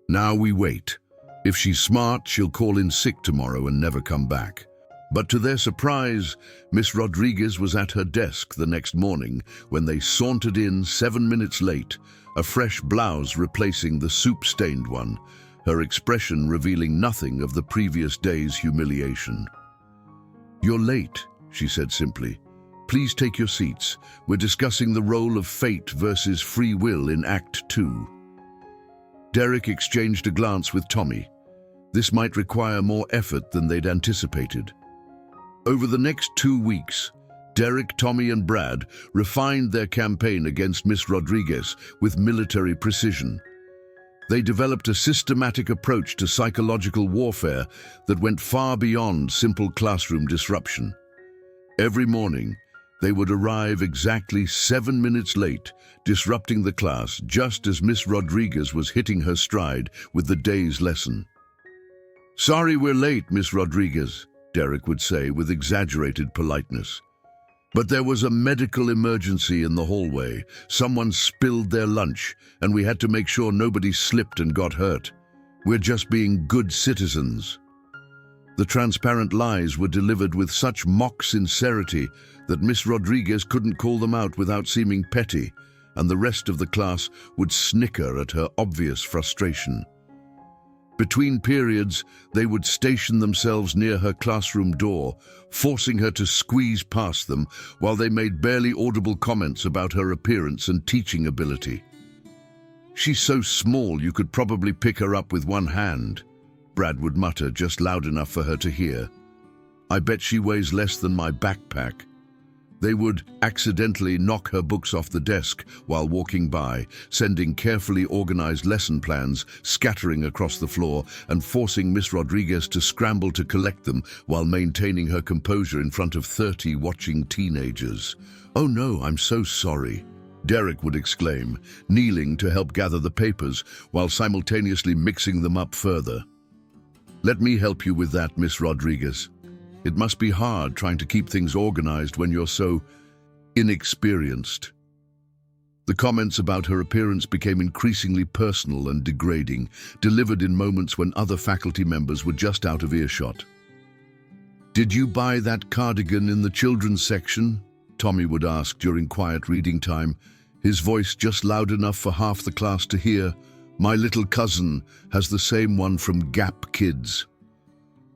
Speaker 1: "Now we wait. If she's smart, she'll call in sick tomorrow and never come back." But to their surprise, Miss Rodriguez was at her desk the next morning when they sauntered in 7 minutes late, a fresh blouse replacing the soup-stained one, her expression revealing nothing of the previous day's humiliation. "You're late," she said simply. "Please take your seats. We're discussing the role of fate versus free will in Act 2. Derek exchanged a glance with Tommy. This might require more effort than they'd anticipated. Over the next 2 weeks, Derek, Tommy, and Brad refined their campaign against Miss Rodriguez with military precision. They developed a systematic approach to psychological warfare that went far beyond simple classroom disruption. Every morning, they would arrive exactly 7 minutes late, disrupting the class just as Miss Rodriguez was hitting her stride with the day's lesson. "Sorry we're late, Miss Rodriguez," Derek would say with exaggerated politeness. "But there was a medical emergency in the hallway. Someone spilled their lunch, and we had to make sure nobody slipped and got hurt. We're just being good citizens." The transparent lies were delivered with such mock sincerity that Miss Rodriguez couldn't call them out without seeming petty, and the rest of the class would snicker at her obvious frustration. Between periods, they would station themselves near her classroom door, forcing her to squeeze past them while they made barely audible comments about her appearance and teaching ability. "She's so small you could probably pick her up with one hand," Brad would mutter just loud enough for her to hear. "I bet she weighs less than my backpack." They would accidentally knock her books off the desk while walking by, sending carefully organized lesson plans scattering across the floor and forcing Miss Rodriguez to scramble to collect them while maintaining her composure in front of 30 watching teenagers. "Oh no, I'm so sorry," Derek would exclaim, kneeling to help gather the papers while simultaneously mixing them up further. "Let me help you with that, Miss Rodriguez. It must be hard trying to keep things organized when you're so inexperienced." The comments about her appearance became increasingly personal and degrading, delivered in moments when other faculty members were just out of earshot. "Did you buy that cardigan in the children's section?" Tommy would ask during quiet reading time, his voice just loud enough for half the class to hear. "My little cousin has the same one from Gap Kids."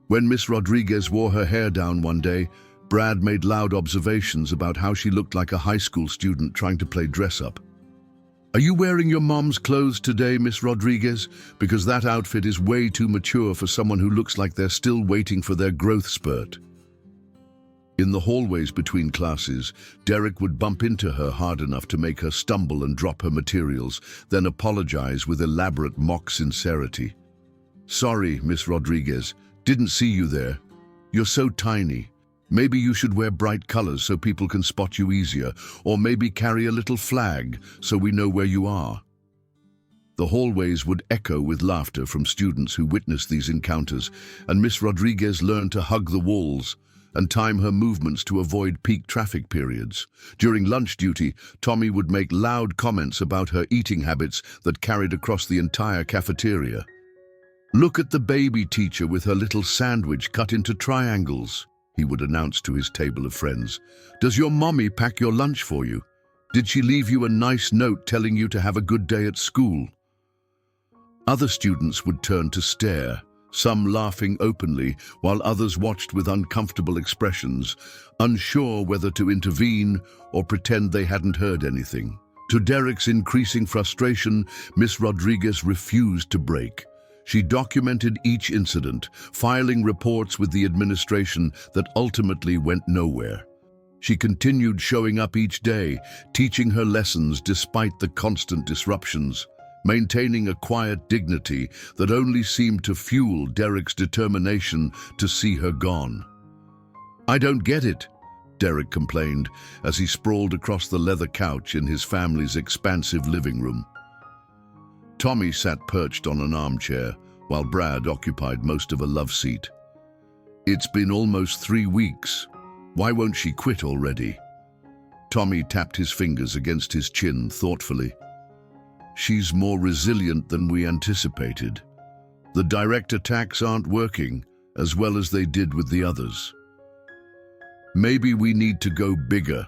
Speaker 1: When Miss Rodriguez wore her hair down one day, Brad made loud observations about how she looked like a high school student trying to play dress-up. "Are you wearing your mom's clothes today, Miss Rodriguez? Because that outfit is way too mature for someone who looks like they're still waiting for their growth spurt." In the hallways between classes, Derek would bump into her hard enough to make her stumble and drop her materials, then apologize with elaborate mock sincerity. "Sorry, Miss Rodriguez. Didn't see you there. You're so tiny. Maybe you should wear bright colors so people can spot you easier, or maybe carry a little flag so we know where you are." The hallways would echo with laughter from students who witnessed these encounters, and Miss Rodriguez learned to hug the walls and time her movements to avoid peak traffic periods. During lunch duty, Tommy would make loud comments about her eating habits that carried across the entire cafeteria. "Look at the baby teacher with her little sandwich cut into triangles," he would announce to his table of friends. "Does your mommy pack your lunch for you? Did she leave you a nice note telling you to have a good day at school?" Other students would turn to stare, some laughing openly, while others watched with uncomfortable expressions, unsure whether to intervene or pretend they hadn't heard anything. To Derek's increasing frustration, Miss Rodriguez refused to break. She documented each incident, filing reports with the administration that ultimately went nowhere. She continued showing up each day, teaching her lessons despite the constant disruptions, maintaining a quiet dignity that only seemed to fuel Derek's determination to see her gone. "I don't get it," Derek complained as he sprawled across the leather couch in his family's expansive living room. Tommy sat perched on an armchair, while Brad occupied most of a love seat. "It's been almost 3 weeks. Why won't she quit already?" Tommy tapped his fingers against his chin thoughtfully. "She's more resilient than we anticipated. The direct attacks aren't working as well as they did with the others." "Maybe we need to go bigger,"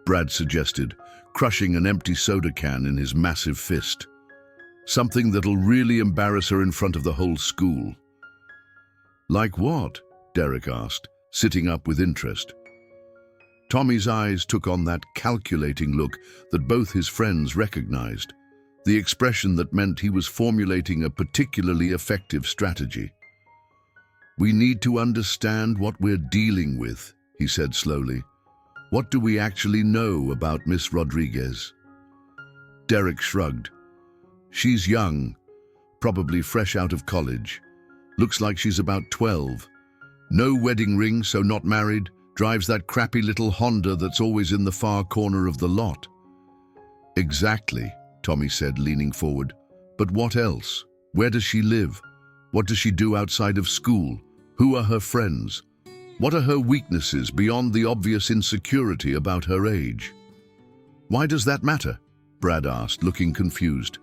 Speaker 1: Brad suggested, crushing an empty soda can in his massive fist. "Something that'll really embarrass her in front of the whole school." "Like what?" Derek asked, sitting up with interest. Tommy's eyes took on that calculating look that both his friends recognized, the expression that meant he was formulating a particularly effective strategy. "We need to understand what we're dealing with," he said slowly. "What do we actually know about Miss Rodriguez?" Derek shrugged. "She's young, probably fresh out of college. Looks like she's about 12. No wedding ring, so not married. Drives that crappy little Honda that's always in the far corner of the lot." "Exactly," Tommy said, leaning forward. "But what else? Where does she live? What does she do outside of school? Who are her friends? What are her weaknesses beyond the obvious insecurity about her age?" "Why does that matter?" Brad asked, looking confused.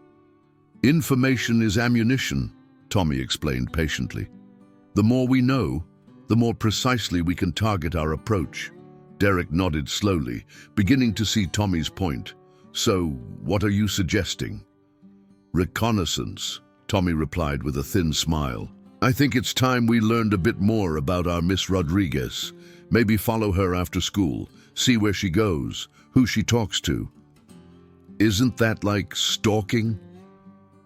Speaker 1: "Information is ammunition," Tommy explained patiently. "The more we know, the more precisely we can target our approach." Derek nodded slowly, beginning to see Tommy's point. "So, what are you suggesting?" "Reconnaissance," Tommy replied with a thin smile. "I think it's time we learned a bit more about our Miss Rodriguez. Maybe follow her after school, see where she goes, who she talks to." "Isn't that like stalking?"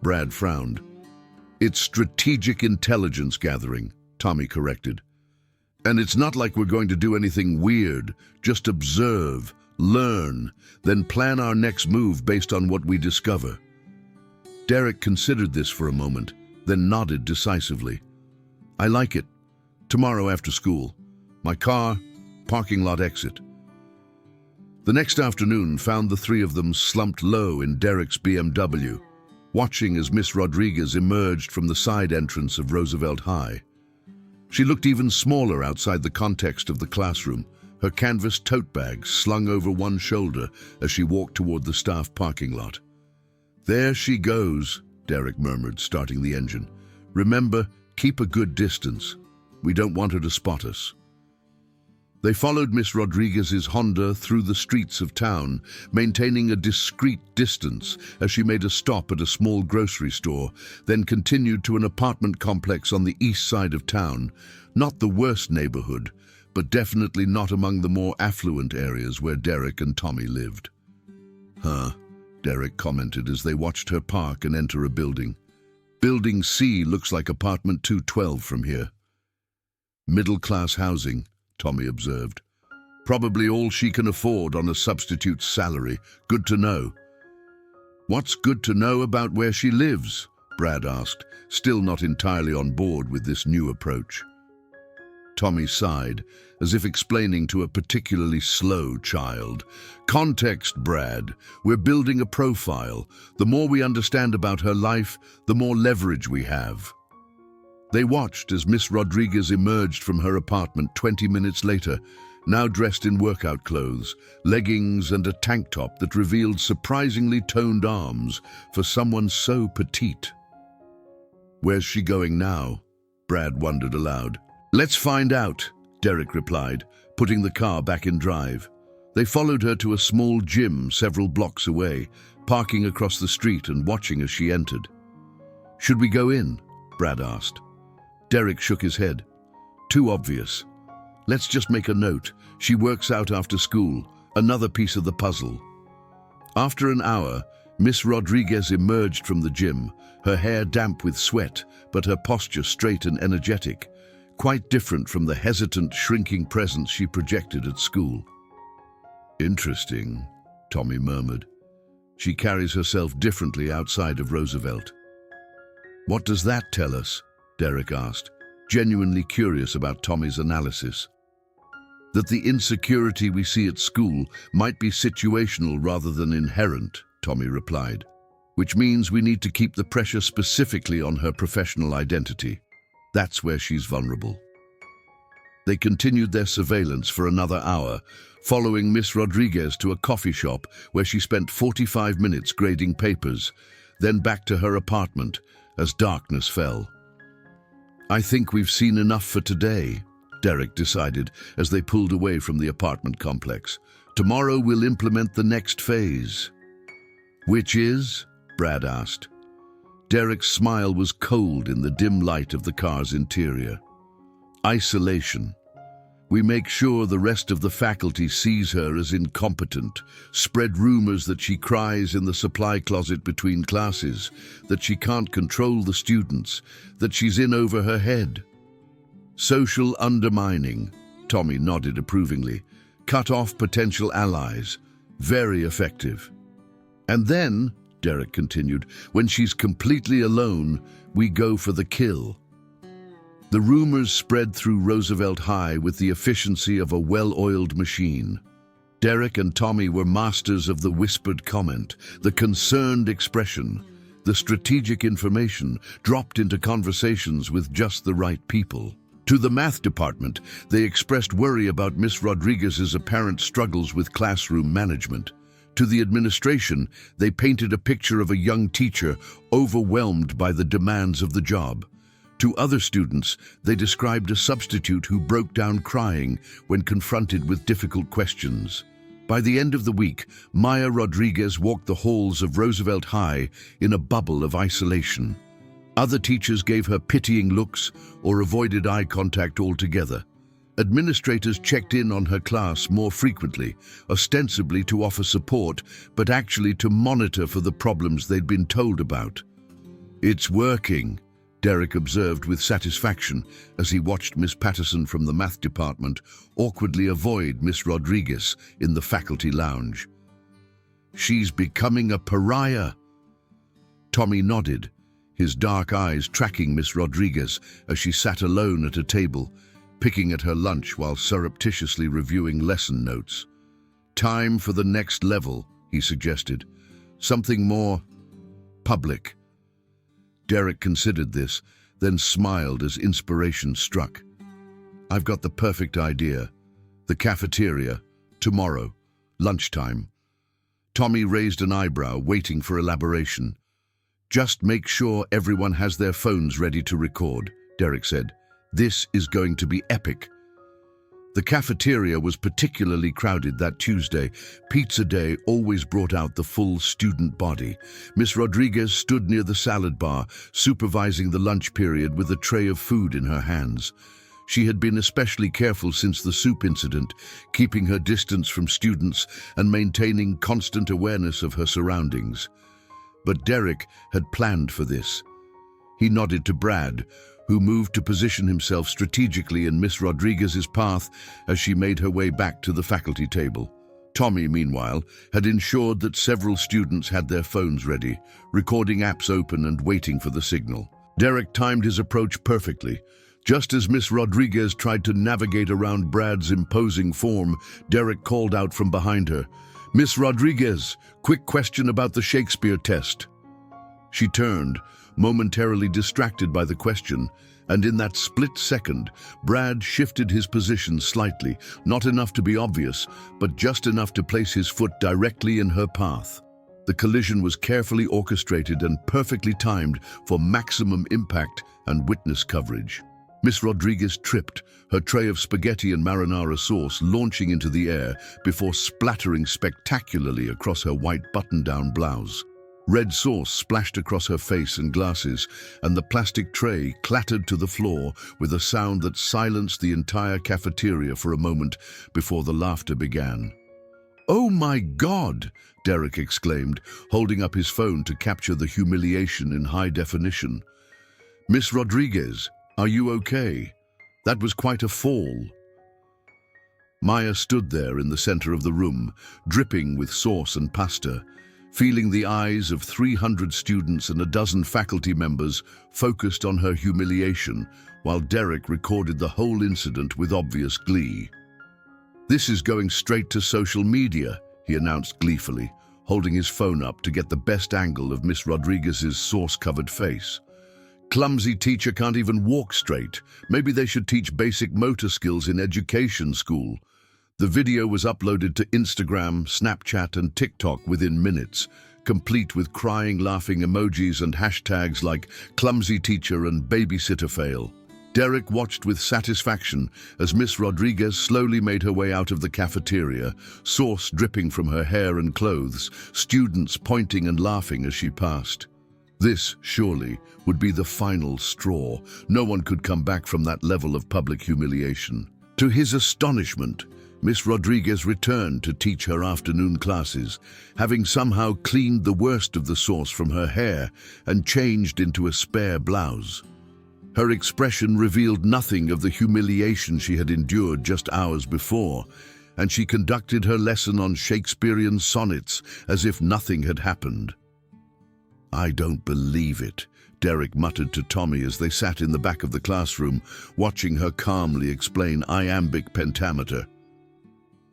Speaker 1: Brad frowned. "It's strategic intelligence gathering," Tommy corrected. And it's not like we're going to do anything weird. Just observe, learn, then plan our next move based on what we discover. Derek considered this for a moment, then nodded decisively. I like it. Tomorrow after school. My car, parking lot exit. The next afternoon found the three of them slumped low in Derek's BMW, watching as Miss Rodriguez emerged from the side entrance of Roosevelt High. She looked even smaller outside the context of the classroom, her canvas tote bag slung over one shoulder as she walked toward the staff parking lot. There she goes, Derek murmured, starting the engine. Remember, keep a good distance. We don't want her to spot us. They followed Miss Rodriguez's Honda through the streets of town, maintaining a discreet distance as she made a stop at a small grocery store, then continued to an apartment complex on the east side of town. Not the worst neighborhood, but definitely not among the more affluent areas where Derek and Tommy lived. Huh, Derek commented as they watched her park and enter a building. Building C looks like apartment 212 from here. Middle-class housing, Tommy observed. Probably all she can afford on a substitute salary. Good to know. What's good to know about where she lives? Brad asked, still not entirely on board with this new approach. Tommy sighed, as if explaining to a particularly slow child. Context, Brad. We're building a profile. The more we understand about her life, the more leverage we have. They watched as Miss Rodriguez emerged from her apartment 20 minutes later, now dressed in workout clothes, leggings and a tank top that revealed surprisingly toned arms for someone so petite. Where's she going now? Brad wondered aloud. Let's find out, Derek replied, putting the car back in drive. They followed her to a small gym several blocks away, parking across the street and watching as she entered. Should we go in? Brad asked. Derek shook his head. Too obvious. Let's just make a note. She works out after school. Another piece of the puzzle. After an hour, Miss Rodriguez emerged from the gym, her hair damp with sweat, but her posture straight and energetic, quite different from the hesitant, shrinking presence she projected at school. Interesting, Tommy murmured. She carries herself differently outside of Roosevelt. What does that tell us? Derek asked, genuinely curious about Tommy's analysis. That the insecurity we see at school might be situational rather than inherent, Tommy replied, which means we need to keep the pressure specifically on her professional identity. That's where she's vulnerable. They continued their surveillance for another hour, following Miss Rodriguez to a coffee shop where she spent 45 minutes grading papers, then back to her apartment as darkness fell. I think we've seen enough for today, Derek decided as they pulled away from the apartment complex. Tomorrow we'll implement the next phase. Which is? Brad asked. Derek's smile was cold in the dim light of the car's interior. Isolation. We make sure the rest of the faculty sees her as incompetent, spread rumors that she cries in the supply closet between classes, that she can't control the students, that she's in over her head. Social undermining, Tommy nodded approvingly. Cut off potential allies. Very effective. And then, Derek continued, when she's completely alone, we go for the kill. The rumors spread through Roosevelt High with the efficiency of a well-oiled machine. Derek and Tommy were masters of the whispered comment, the concerned expression, the strategic information dropped into conversations with just the right people. To the math department, they expressed worry about Miss Rodriguez's apparent struggles with classroom management. To the administration, they painted a picture of a young teacher overwhelmed by the demands of the job. To other students, they described a substitute who broke down crying when confronted with difficult questions. By the end of the week, Maya Rodriguez walked the halls of Roosevelt High in a bubble of isolation. Other teachers gave her pitying looks or avoided eye contact altogether. Administrators checked in on her class more frequently, ostensibly to offer support, but actually to monitor for the problems they'd been told about. It's working, Derek observed with satisfaction as he watched Miss Patterson from the math department awkwardly avoid Miss Rodriguez in the faculty lounge. "She's becoming a pariah." Tommy nodded, his dark eyes tracking Miss Rodriguez as she sat alone at a table, picking at her lunch while surreptitiously reviewing lesson notes. "Time for the next level," he suggested. "Something more public." Derek considered this, then smiled as inspiration struck. "I've got the perfect idea. The cafeteria, tomorrow, lunchtime." Tommy raised an eyebrow, waiting for elaboration. "Just make sure everyone has their phones ready to record," Derek said. "This is going to be epic." The cafeteria was particularly crowded that Tuesday. Pizza Day always brought out the full student body. Miss Rodriguez stood near the salad bar, supervising the lunch period with a tray of food in her hands. She had been especially careful since the soup incident, keeping her distance from students and maintaining constant awareness of her surroundings. But Derek had planned for this. He nodded to Brad, who moved to position himself strategically in Miss Rodriguez's path as she made her way back to the faculty table. Tommy, meanwhile, had ensured that several students had their phones ready, recording apps open and waiting for the signal. Derek timed his approach perfectly. Just as Miss Rodriguez tried to navigate around Brad's imposing form, Derek called out from behind her, "Miss Rodriguez, quick question about the Shakespeare test." She turned, momentarily distracted by the question, and in that split second, Brad shifted his position slightly, not enough to be obvious, but just enough to place his foot directly in her path. The collision was carefully orchestrated and perfectly timed for maximum impact and witness coverage. Miss Rodriguez tripped, her tray of spaghetti and marinara sauce launching into the air before splattering spectacularly across her white button-down blouse. Red sauce splashed across her face and glasses, and the plastic tray clattered to the floor with a sound that silenced the entire cafeteria for a moment before the laughter began. "Oh my God!" Derek exclaimed, holding up his phone to capture the humiliation in high definition. "Miss Rodriguez, are you okay? That was quite a fall." Maya stood there in the center of the room, dripping with sauce and pasta, feeling the eyes of 300 students and a dozen faculty members focused on her humiliation, while Derek recorded the whole incident with obvious glee. "This is going straight to social media," he announced gleefully, holding his phone up to get the best angle of Miss Rodriguez's sauce-covered face. "Clumsy teacher can't even walk straight. Maybe they should teach basic motor skills in education school." The video was uploaded to Instagram, Snapchat, and TikTok within minutes, complete with crying, laughing emojis and hashtags like clumsy teacher and babysitter fail. Derek watched with satisfaction as Miss Rodriguez slowly made her way out of the cafeteria, sauce dripping from her hair and clothes, students pointing and laughing as she passed. This, surely, would be the final straw. No one could come back from that level of public humiliation. To his astonishment, Miss Rodriguez returned to teach her afternoon classes, having somehow cleaned the worst of the sauce from her hair and changed into a spare blouse. Her expression revealed nothing of the humiliation she had endured just hours before, and she conducted her lesson on Shakespearean sonnets as if nothing had happened. "I don't believe it," Derek muttered to Tommy as they sat in the back of the classroom, watching her calmly explain iambic pentameter.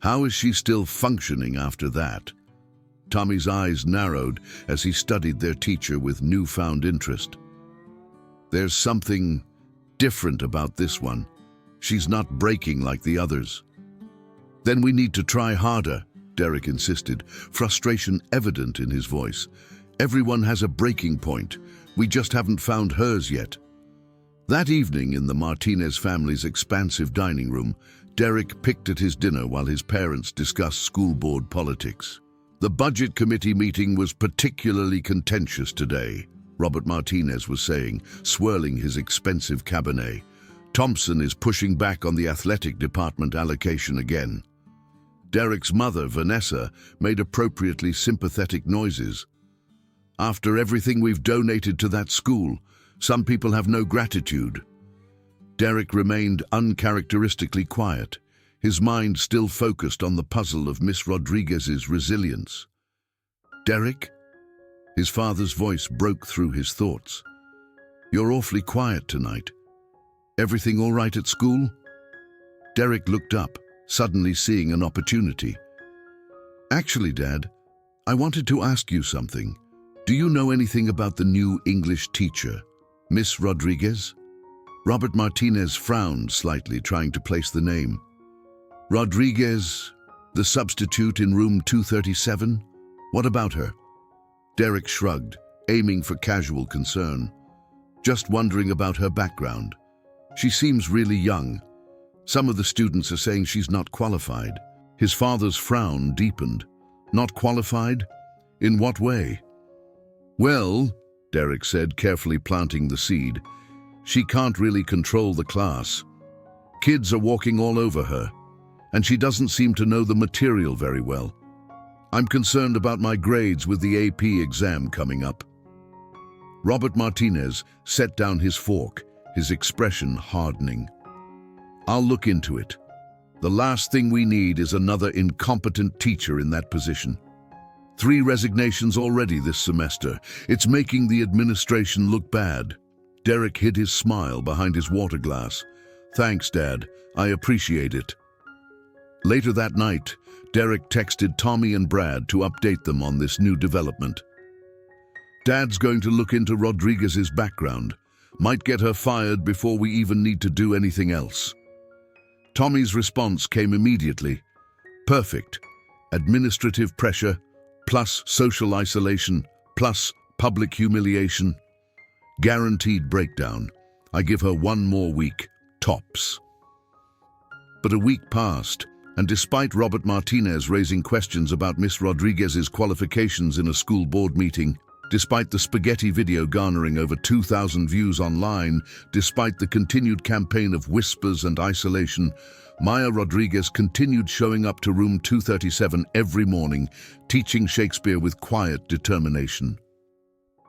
Speaker 1: "How is she still functioning after that?" Tommy's eyes narrowed as he studied their teacher with newfound interest. "There's something different about this one. She's not breaking like the others." "Then we need to try harder," Derek insisted, frustration evident in his voice. "Everyone has a breaking point. We just haven't found hers yet." That evening in the Martinez family's expansive dining room, Derek picked at his dinner while his parents discussed school board politics. "The budget committee meeting was particularly contentious today," Robert Martinez was saying, swirling his expensive Cabernet. "Thompson is pushing back on the athletic department allocation again." Derek's mother, Vanessa, made appropriately sympathetic noises. "After everything we've donated to that school, Some people have no gratitude. Derek remained uncharacteristically quiet, his mind still focused on the puzzle of Miss Rodriguez's resilience. "Derek?" His father's voice broke through his thoughts. "You're awfully quiet tonight. Everything all right at school?" Derek looked up, suddenly seeing an opportunity. "Actually, Dad, I wanted to ask you something. Do you know anything about the new English teacher, Miss Rodriguez?" Robert Martinez frowned slightly, trying to place the name. "Rodriguez, the substitute in room 237? What about her?" Derek shrugged, aiming for casual concern. "Just wondering about her background. She seems really young. Some of the students are saying she's not qualified." His father's frown deepened. "Not qualified? In what way?" "Well," Derek said, carefully planting the seed, "she can't really control the class. Kids are walking all over her, and she doesn't seem to know the material very well. I'm concerned about my grades with the AP exam coming up." Robert Martinez set down his fork, his expression hardening. "I'll look into it. The last thing we need is another incompetent teacher in that position. 3 resignations already this semester. It's making the administration look bad." Derek hid his smile behind his water glass. "Thanks, Dad. I appreciate it." Later that night, Derek texted Tommy and Brad to update them on this new development. "Dad's going to look into Rodriguez's background. Might get her fired before we even need to do anything else." Tommy's response came immediately. "Perfect. Administrative pressure, plus social isolation, plus public humiliation. Guaranteed breakdown. I give her 1 more week, tops." But a week passed, and despite Robert Martinez raising questions about Miss Rodriguez's qualifications in a school board meeting, despite the spaghetti video garnering over 2,000 views online, despite the continued campaign of whispers and isolation, Maya Rodriguez continued showing up to room 237 every morning, teaching Shakespeare with quiet determination.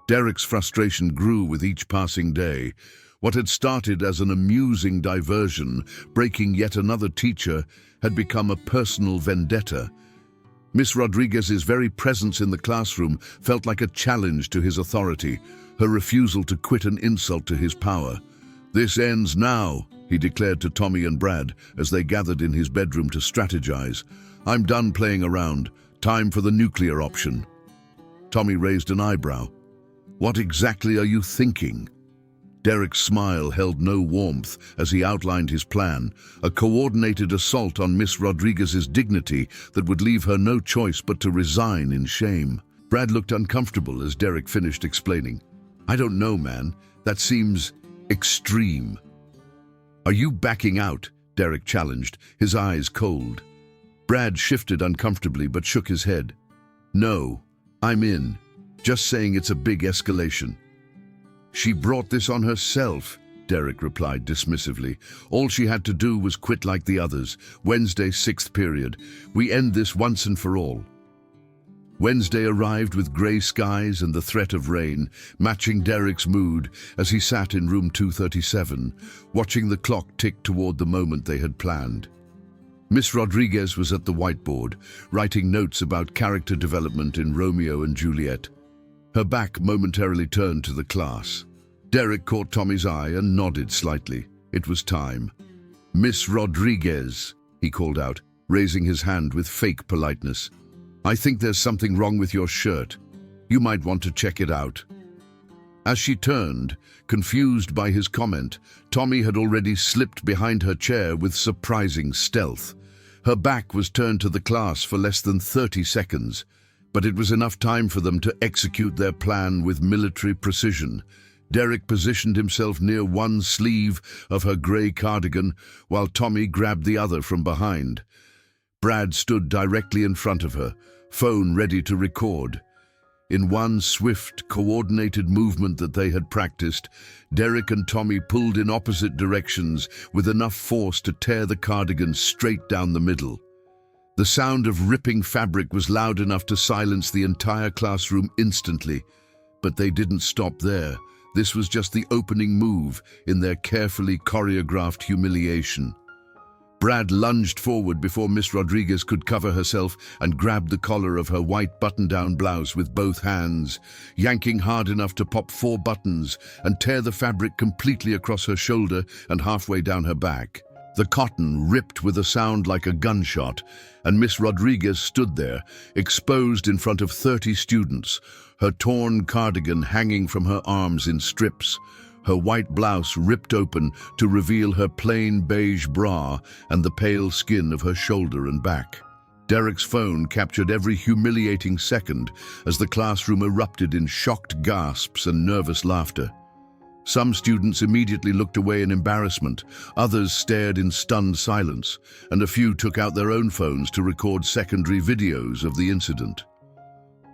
Speaker 1: Derek's frustration grew with each passing day. What had started as an amusing diversion, breaking yet another teacher, had become a personal vendetta. Miss Rodriguez's very presence in the classroom felt like a challenge to his authority, her refusal to quit an insult to his power. "This ends now," he declared to Tommy and Brad as they gathered in his bedroom to strategize. "I'm done playing around. Time for the nuclear option." Tommy raised an eyebrow. "What exactly are you thinking?" Derek's smile held no warmth as he outlined his plan, a coordinated assault on Miss Rodriguez's dignity that would leave her no choice but to resign in shame. Brad looked uncomfortable as Derek finished explaining. "I don't know, man. That seems extreme." "Are you backing out?" Derek challenged, his eyes cold. Brad shifted uncomfortably but shook his head. "No, I'm in. Just saying it's a big escalation." "She brought this on herself," Derek replied dismissively. "All she had to do was quit like the others. Wednesday, 6th period. We end this once and for all." Wednesday arrived with grey skies and the threat of rain, matching Derek's mood as he sat in room 237, watching the clock tick toward the moment they had planned. Miss Rodriguez was at the whiteboard, writing notes about character development in Romeo and Juliet. Her back momentarily turned to the class. Derek caught Tommy's eye and nodded slightly. It was time. "Miss Rodriguez," he called out, raising his hand with fake politeness. "I think there's something wrong with your shirt. You might want to check it out." As she turned, confused by his comment, Tommy had already slipped behind her chair with surprising stealth. Her back was turned to the class for less than 30 seconds, but it was enough time for them to execute their plan with military precision. Derek positioned himself near one sleeve of her grey cardigan, while Tommy grabbed the other from behind. Brad stood directly in front of her, phone ready to record. In one swift, coordinated movement that they had practiced, Derek and Tommy pulled in opposite directions with enough force to tear the cardigan straight down the middle. The sound of ripping fabric was loud enough to silence the entire classroom instantly, but they didn't stop there. This was just the opening move in their carefully choreographed humiliation. Brad lunged forward before Miss Rodriguez could cover herself and grabbed the collar of her white button-down blouse with both hands, yanking hard enough to pop 4 buttons and tear the fabric completely across her shoulder and halfway down her back. The cotton ripped with a sound like a gunshot, and Miss Rodriguez stood there, exposed in front of 30 students, her torn cardigan hanging from her arms in strips, her white blouse ripped open to reveal her plain beige bra and the pale skin of her shoulder and back. Derek's phone captured every humiliating second as the classroom erupted in shocked gasps and nervous laughter. Some students immediately looked away in embarrassment, others stared in stunned silence, and a few took out their own phones to record secondary videos of the incident.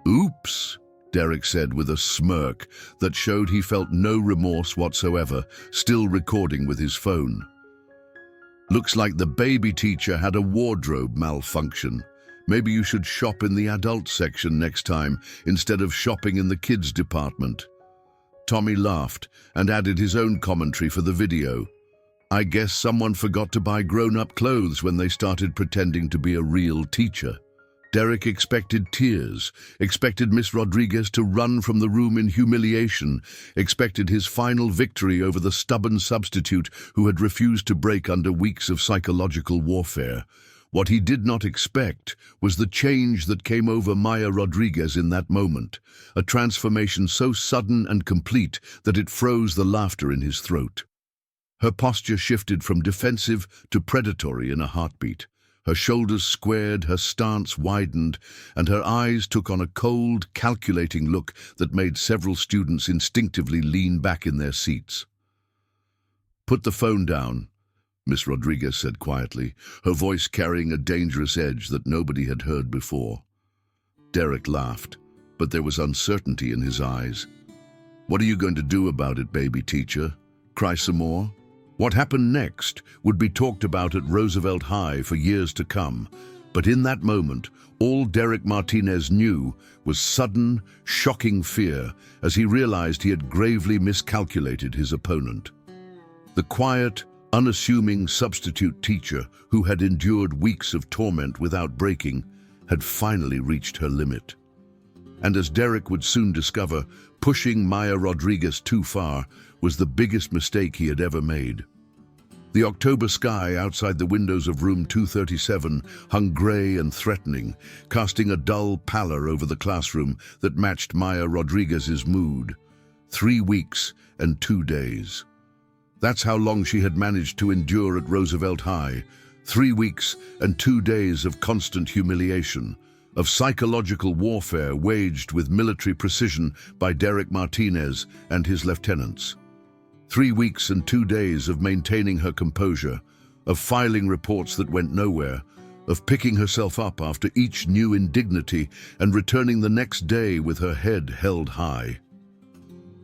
Speaker 1: "Oops," Derek said with a smirk that showed he felt no remorse whatsoever, still recording with his phone. "Looks like the baby teacher had a wardrobe malfunction. Maybe you should shop in the adult section next time instead of shopping in the kids department." Tommy laughed and added his own commentary for the video. "I guess someone forgot to buy grown-up clothes when they started pretending to be a real teacher." Derek expected tears, expected Miss Rodriguez to run from the room in humiliation, expected his final victory over the stubborn substitute who had refused to break under weeks of psychological warfare. What he did not expect was the change that came over Maya Rodriguez in that moment, a transformation so sudden and complete that it froze the laughter in his throat. Her posture shifted from defensive to predatory in a heartbeat. Her shoulders squared, her stance widened, and her eyes took on a cold, calculating look that made several students instinctively lean back in their seats. "Put the phone down," Miss Rodriguez said quietly, her voice carrying a dangerous edge that nobody had heard before. Derek laughed, but there was uncertainty in his eyes. "What are you going to do about it, baby teacher? Cry some more?" What happened next would be talked about at Roosevelt High for years to come, but in that moment, all Derek Martinez knew was sudden, shocking fear as he realized he had gravely miscalculated his opponent. The quiet, unassuming substitute teacher who had endured weeks of torment without breaking had finally reached her limit. And as Derek would soon discover, pushing Maya Rodriguez too far was the biggest mistake he had ever made. The October sky outside the windows of room 237 hung grey and threatening, casting a dull pallor over the classroom that matched Maya Rodriguez's mood. 3 weeks and 2 days. That's how long she had managed to endure at Roosevelt High. 3 weeks and 2 days of constant humiliation, of psychological warfare waged with military precision by Derek Martinez and his lieutenants. 3 weeks and 2 days of maintaining her composure, of filing reports that went nowhere, of picking herself up after each new indignity and returning the next day with her head held high.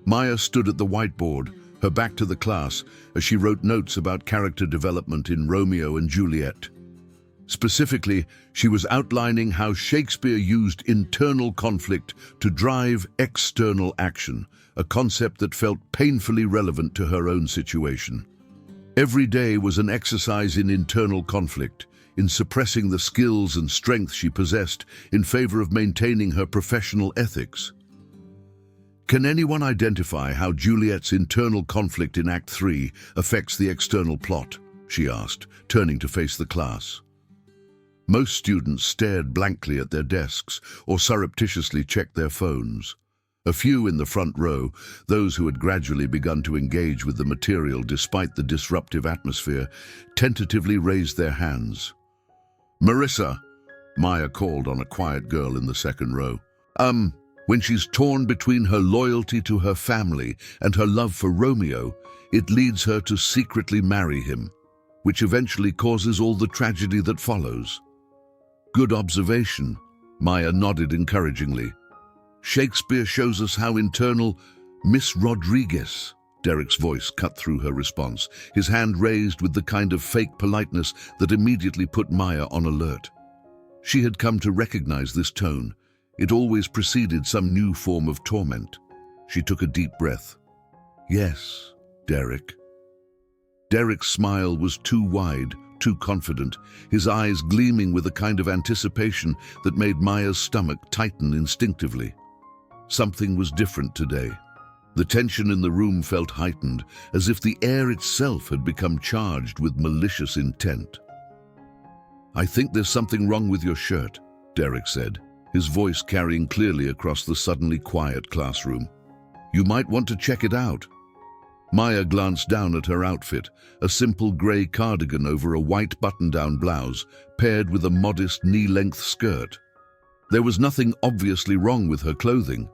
Speaker 1: Maya stood at the whiteboard, her back to the class, as she wrote notes about character development in Romeo and Juliet. Specifically, she was outlining how Shakespeare used internal conflict to drive external action, a concept that felt painfully relevant to her own situation. Every day was an exercise in internal conflict, in suppressing the skills and strength she possessed in favor of maintaining her professional ethics. Can anyone identify how Juliet's internal conflict in Act 3 affects the external plot? She asked, turning to face the class. Most students stared blankly at their desks or surreptitiously checked their phones. A few in the front row, those who had gradually begun to engage with the material despite the disruptive atmosphere, tentatively raised their hands. "Marissa," Maya called on a quiet girl in the second row. When she's torn between her loyalty to her family and her love for Romeo, it leads her to secretly marry him, which eventually causes all the tragedy that follows." "Good observation," Maya nodded encouragingly. "Shakespeare shows us how internal—" "Miss Rodriguez," Derek's voice cut through her response, his hand raised with the kind of fake politeness that immediately put Maya on alert. She had come to recognize this tone. It always preceded some new form of torment. She took a deep breath. Yes, Derek. Derek's smile was too wide, too confident, his eyes gleaming with a kind of anticipation that made Maya's stomach tighten instinctively. Something was different today. The tension in the room felt heightened, as if the air itself had become charged with malicious intent. "I think there's something wrong with your shirt," Derek said, his voice carrying clearly across the suddenly quiet classroom. "You might want to check it out." Maya glanced down at her outfit, a simple grey cardigan over a white button-down blouse, paired with a modest knee-length skirt. There was nothing obviously wrong with her clothing.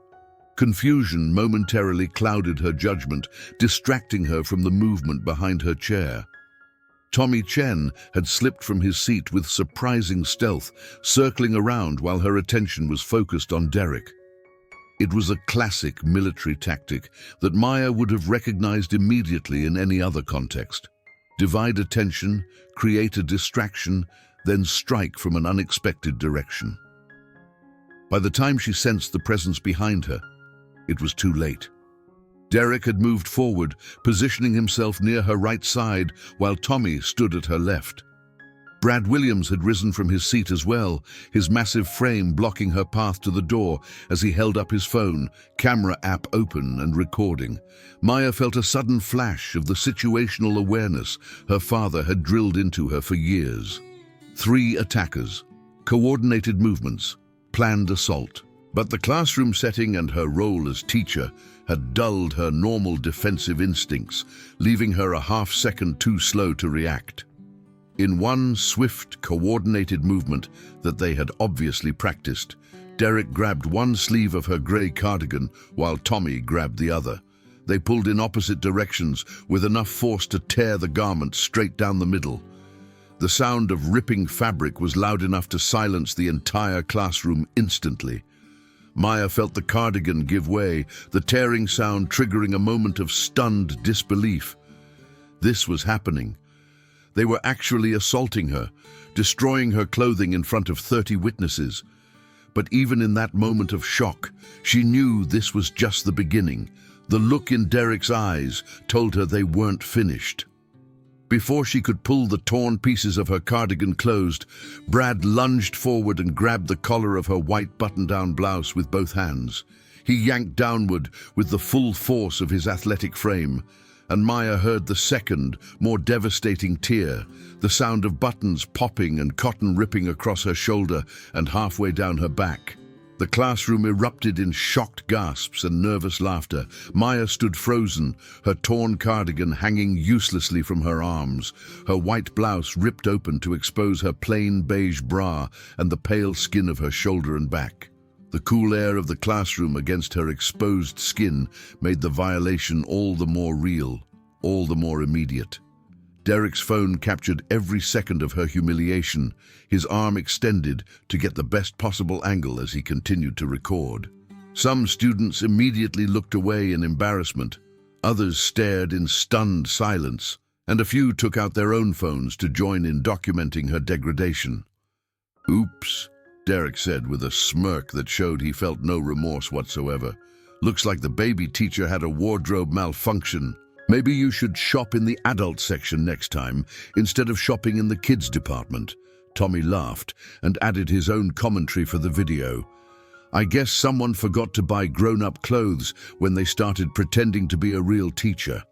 Speaker 1: Confusion momentarily clouded her judgment, distracting her from the movement behind her chair. Tommy Chen had slipped from his seat with surprising stealth, circling around while her attention was focused on Derek. It was a classic military tactic that Maya would have recognized immediately in any other context. Divide attention, create a distraction, then strike from an unexpected direction. By the time she sensed the presence behind her, it was too late. Derek had moved forward, positioning himself near her right side, while Tommy stood at her left. Brad Williams had risen from his seat as well, his massive frame blocking her path to the door as he held up his phone, camera app open and recording. Maya felt a sudden flash of the situational awareness her father had drilled into her for years. 3 attackers, coordinated movements, planned assault. But the classroom setting and her role as teacher had dulled her normal defensive instincts, leaving her a half-second too slow to react. In one swift, coordinated movement that they had obviously practiced, Derek grabbed one sleeve of her grey cardigan while Tommy grabbed the other. They pulled in opposite directions with enough force to tear the garment straight down the middle. The sound of ripping fabric was loud enough to silence the entire classroom instantly. Maya felt the cardigan give way, the tearing sound triggering a moment of stunned disbelief. This was happening. They were actually assaulting her, destroying her clothing in front of 30 witnesses. But even in that moment of shock, she knew this was just the beginning. The look in Derek's eyes told her they weren't finished. Before she could pull the torn pieces of her cardigan closed, Brad lunged forward and grabbed the collar of her white button-down blouse with both hands. He yanked downward with the full force of his athletic frame, and Maya heard the second, more devastating tear, the sound of buttons popping and cotton ripping across her shoulder and halfway down her back. The classroom erupted in shocked gasps and nervous laughter. Maya stood frozen, her torn cardigan hanging uselessly from her arms, her white blouse ripped open to expose her plain beige bra and the pale skin of her shoulder and back. The cool air of the classroom against her exposed skin made the violation all the more real, all the more immediate. Derek's phone captured every second of her humiliation, his arm extended to get the best possible angle as he continued to record. Some students immediately looked away in embarrassment, others stared in stunned silence, and a few took out their own phones to join in documenting her degradation. "Oops," Derek said with a smirk that showed he felt no remorse whatsoever. "Looks like the baby teacher had a wardrobe malfunction. Maybe you should shop in the adult section next time, instead of shopping in the kids department." Tommy laughed and added his own commentary for the video. "I guess someone forgot to buy grown-up clothes when they started pretending to be a real teacher."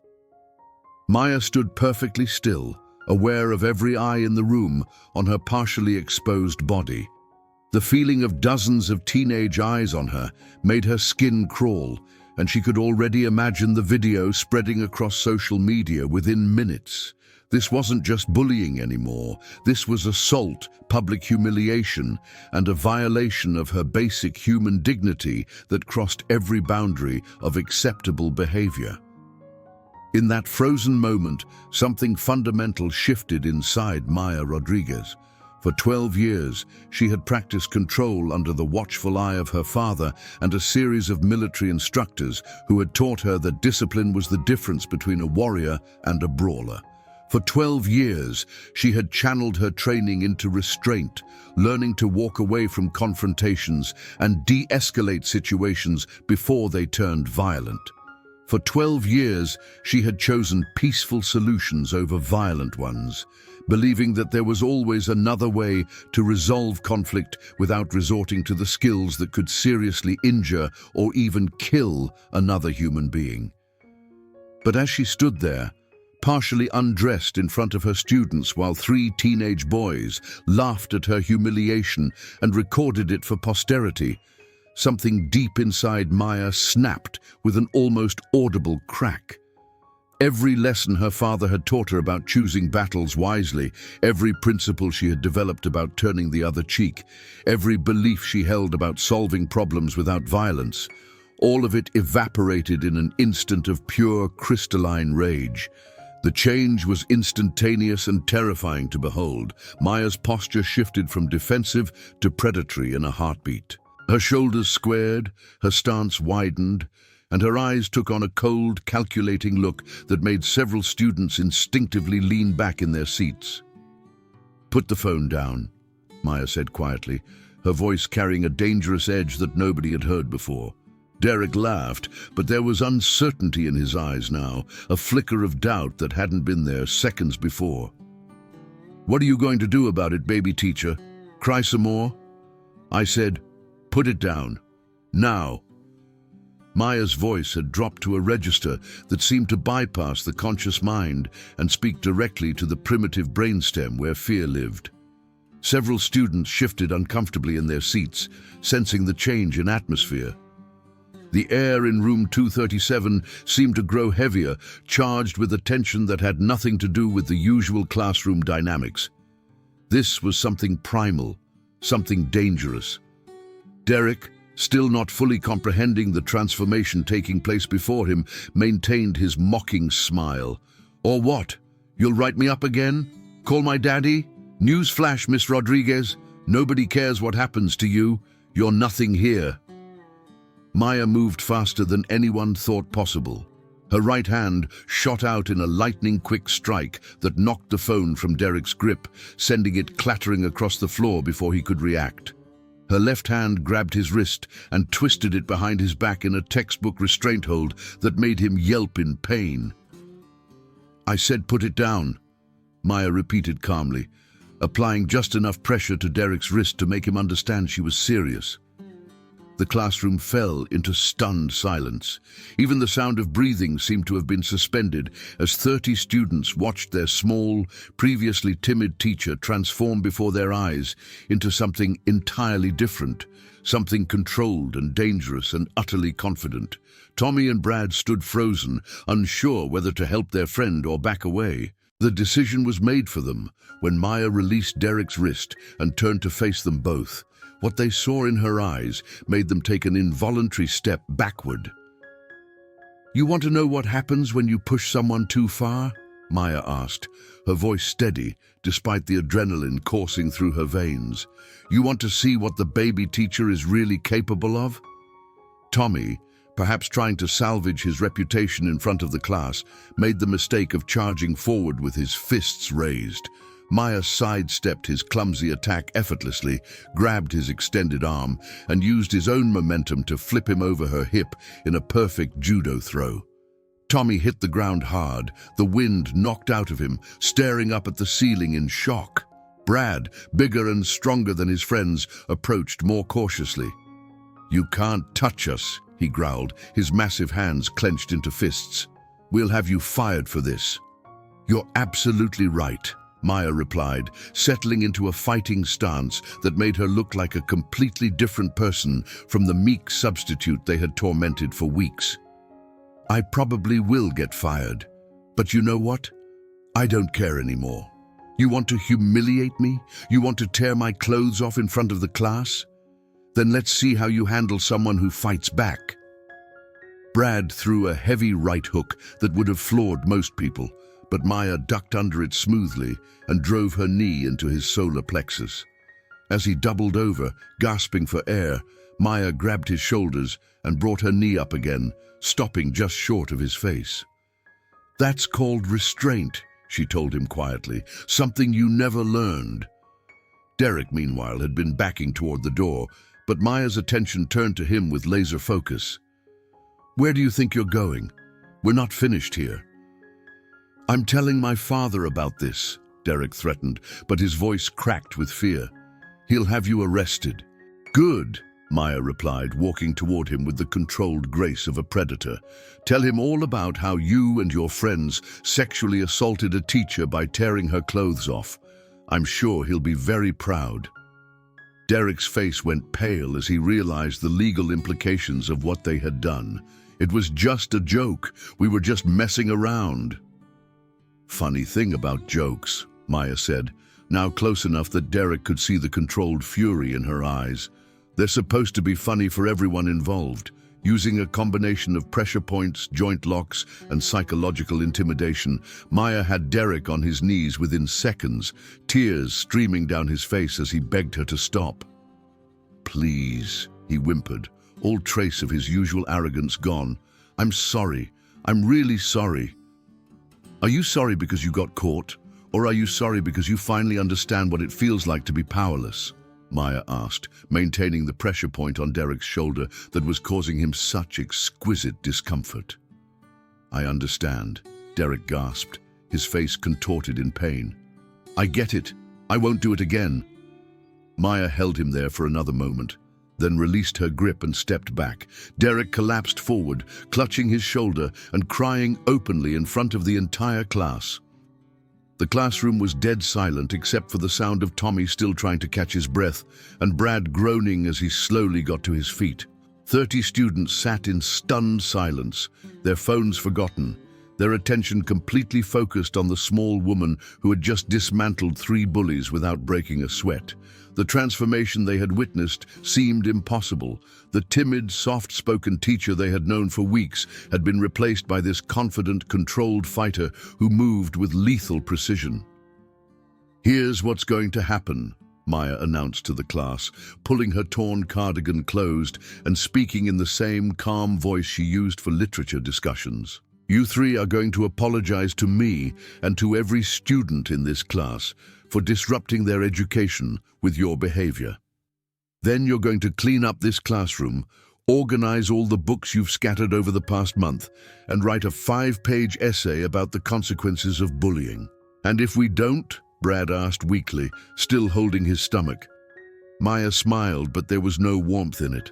Speaker 1: Maya stood perfectly still, aware of every eye in the room on her partially exposed body. The feeling of dozens of teenage eyes on her made her skin crawl, and she could already imagine the video spreading across social media within minutes. This wasn't just bullying anymore. This was assault, public humiliation, and a violation of her basic human dignity that crossed every boundary of acceptable behavior. In that frozen moment, something fundamental shifted inside Maya Rodriguez. For 12 years, she had practiced control under the watchful eye of her father and a series of military instructors who had taught her that discipline was the difference between a warrior and a brawler. For 12 years, she had channeled her training into restraint, learning to walk away from confrontations and de-escalate situations before they turned violent. For 12 years, she had chosen peaceful solutions over violent ones, believing that there was always another way to resolve conflict without resorting to the skills that could seriously injure or even kill another human being. But as she stood there, partially undressed in front of her students while 3 teenage boys laughed at her humiliation and recorded it for posterity, something deep inside Maya snapped with an almost audible crack. Every lesson her father had taught her about choosing battles wisely, every principle she had developed about turning the other cheek, every belief she held about solving problems without violence, all of it evaporated in an instant of pure crystalline rage. The change was instantaneous and terrifying to behold. Maya's posture shifted from defensive to predatory in a heartbeat. Her shoulders squared, her stance widened, and her eyes took on a cold, calculating look that made several students instinctively lean back in their seats. "Put the phone down," Maya said quietly, her voice carrying a dangerous edge that nobody had heard before. Derek laughed, but there was uncertainty in his eyes now, a flicker of doubt that hadn't been there seconds before. "What are you going to do about it, baby teacher? Cry some more?" I said, "Put it down. Now." Maya's voice had dropped to a register that seemed to bypass the conscious mind and speak directly to the primitive brainstem where fear lived. Several students shifted uncomfortably in their seats, sensing the change in atmosphere. The air in room 237 seemed to grow heavier, charged with a tension that had nothing to do with the usual classroom dynamics. This was something primal, something dangerous. Derek, still not fully comprehending the transformation taking place before him, maintained his mocking smile. "Or what? You'll write me up again? Call my daddy? Newsflash, Miss Rodriguez. Nobody cares what happens to you. You're nothing here." Maya moved faster than anyone thought possible. Her right hand shot out in a lightning-quick strike that knocked the phone from Derek's grip, sending it clattering across the floor before he could react. Her left hand grabbed his wrist and twisted it behind his back in a textbook restraint hold that made him yelp in pain. "I said put it down," Maya repeated calmly, applying just enough pressure to Derek's wrist to make him understand she was serious. The classroom fell into stunned silence. Even the sound of breathing seemed to have been suspended as 30 students watched their small, previously timid teacher transform before their eyes into something entirely different, something controlled and dangerous and utterly confident. Tommy and Brad stood frozen, unsure whether to help their friend or back away. The decision was made for them when Maya released Derek's wrist and turned to face them both. What they saw in her eyes made them take an involuntary step backward. "You want to know what happens when you push someone too far?" Maya asked, her voice steady despite the adrenaline coursing through her veins. "You want to see what the baby teacher is really capable of?" Tommy, perhaps trying to salvage his reputation in front of the class, made the mistake of charging forward with his fists raised. Maya sidestepped his clumsy attack effortlessly, grabbed his extended arm, and used his own momentum to flip him over her hip in a perfect judo throw. Tommy hit the ground hard, the wind knocked out of him, staring up at the ceiling in shock. Brad, bigger and stronger than his friends, approached more cautiously. "You can't touch us," he growled, his massive hands clenched into fists. "We'll have you fired for this." "You're absolutely right," Maya replied, settling into a fighting stance that made her look like a completely different person from the meek substitute they had tormented for weeks. "I probably will get fired, but you know what? I don't care anymore. You want to humiliate me? You want to tear my clothes off in front of the class? Then let's see how you handle someone who fights back." Brad threw a heavy right hook that would have floored most people, but Maya ducked under it smoothly and drove her knee into his solar plexus. As he doubled over, gasping for air, Maya grabbed his shoulders and brought her knee up again, stopping just short of his face. "That's called restraint," she told him quietly, "something you never learned." Derek, meanwhile, had been backing toward the door, but Maya's attention turned to him with laser focus. "Where do you think you're going? We're not finished here. I'm telling my father about this, Derek threatened, but his voice cracked with fear. He'll have you arrested. Good, Maya replied, walking toward him with the controlled grace of a predator. Tell him all about how you and your friends sexually assaulted a teacher by tearing her clothes off. I'm sure he'll be very proud. Derek's face went pale as he realized the legal implications of what they had done. It was just a joke. We were just messing around. Funny thing about jokes, Maya said, now close enough that Derek could see the controlled fury in her eyes. They're supposed to be funny for everyone involved. Using a combination of pressure points, joint locks, and psychological intimidation, Maya had Derek on his knees within seconds, tears streaming down his face as he begged her to stop. Please, he whimpered, all trace of his usual arrogance gone. I'm sorry. I'm really sorry. Are you sorry because you got caught? Or are you sorry because you finally understand what it feels like to be powerless? Maya asked, maintaining the pressure point on Derek's shoulder that was causing him such exquisite discomfort. I understand, Derek gasped, his face contorted in pain. I get it. I won't do it again. Maya held him there for another moment, then released her grip and stepped back. Derek collapsed forward, clutching his shoulder and crying openly in front of the entire class. The classroom was dead silent except for the sound of Tommy still trying to catch his breath and Brad groaning as he slowly got to his feet. 30 students sat in stunned silence, their phones forgotten, their attention completely focused on the small woman who had just dismantled 3 bullies without breaking a sweat. The transformation they had witnessed seemed impossible. The timid, soft-spoken teacher they had known for weeks had been replaced by this confident, controlled fighter who moved with lethal precision. Here's what's going to happen, Maya announced to the class, pulling her torn cardigan closed and speaking in the same calm voice she used for literature discussions. You 3 are going to apologize to me and to every student in this class for disrupting their education with your behavior. Then you're going to clean up this classroom, organize all the books you've scattered over the past month, and write a 5-page essay about the consequences of bullying. And if we don't? Brad asked weakly, still holding his stomach. Maya smiled, but there was no warmth in it.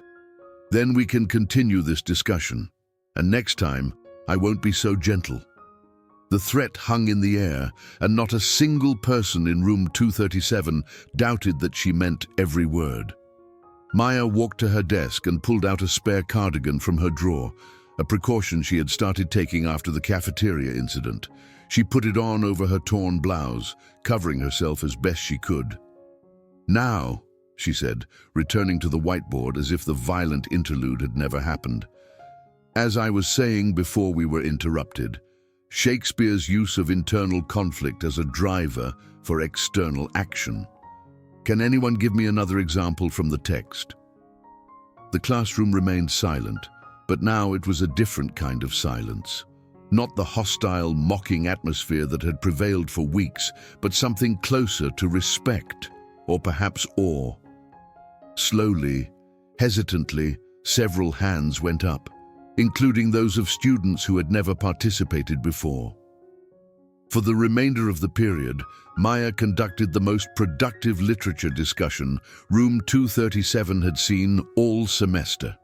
Speaker 1: Then we can continue this discussion. And next time, I won't be so gentle. The threat hung in the air, and not a single person in room 237 doubted that she meant every word. Maya walked to her desk and pulled out a spare cardigan from her drawer, a precaution she had started taking after the cafeteria incident. She put it on over her torn blouse, covering herself as best she could. Now, she said, returning to the whiteboard as if the violent interlude had never happened. As I was saying before we were interrupted, Shakespeare's use of internal conflict as a driver for external action. Can anyone give me another example from the text? The classroom remained silent, but now it was a different kind of silence. Not the hostile, mocking atmosphere that had prevailed for weeks, but something closer to respect, or perhaps awe. Slowly, hesitantly, several hands went up, including those of students who had never participated before. For the remainder of the period, Maya conducted the most productive literature discussion room 237 had seen all semester.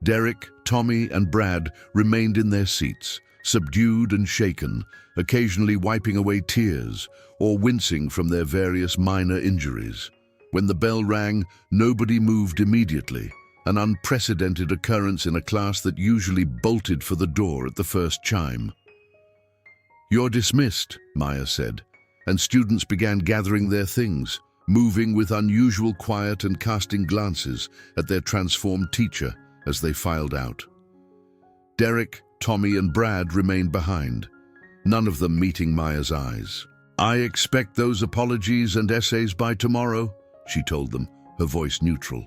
Speaker 1: Derek, Tommy, and Brad remained in their seats, subdued and shaken, occasionally wiping away tears or wincing from their various minor injuries. When the bell rang, nobody moved immediately, an unprecedented occurrence in a class that usually bolted for the door at the first chime. You're dismissed, Maya said, and students began gathering their things, moving with unusual quiet and casting glances at their transformed teacher as they filed out. Derek, Tommy, and Brad remained behind, none of them meeting Maya's eyes. I expect those apologies and essays by tomorrow, she told them, her voice neutral.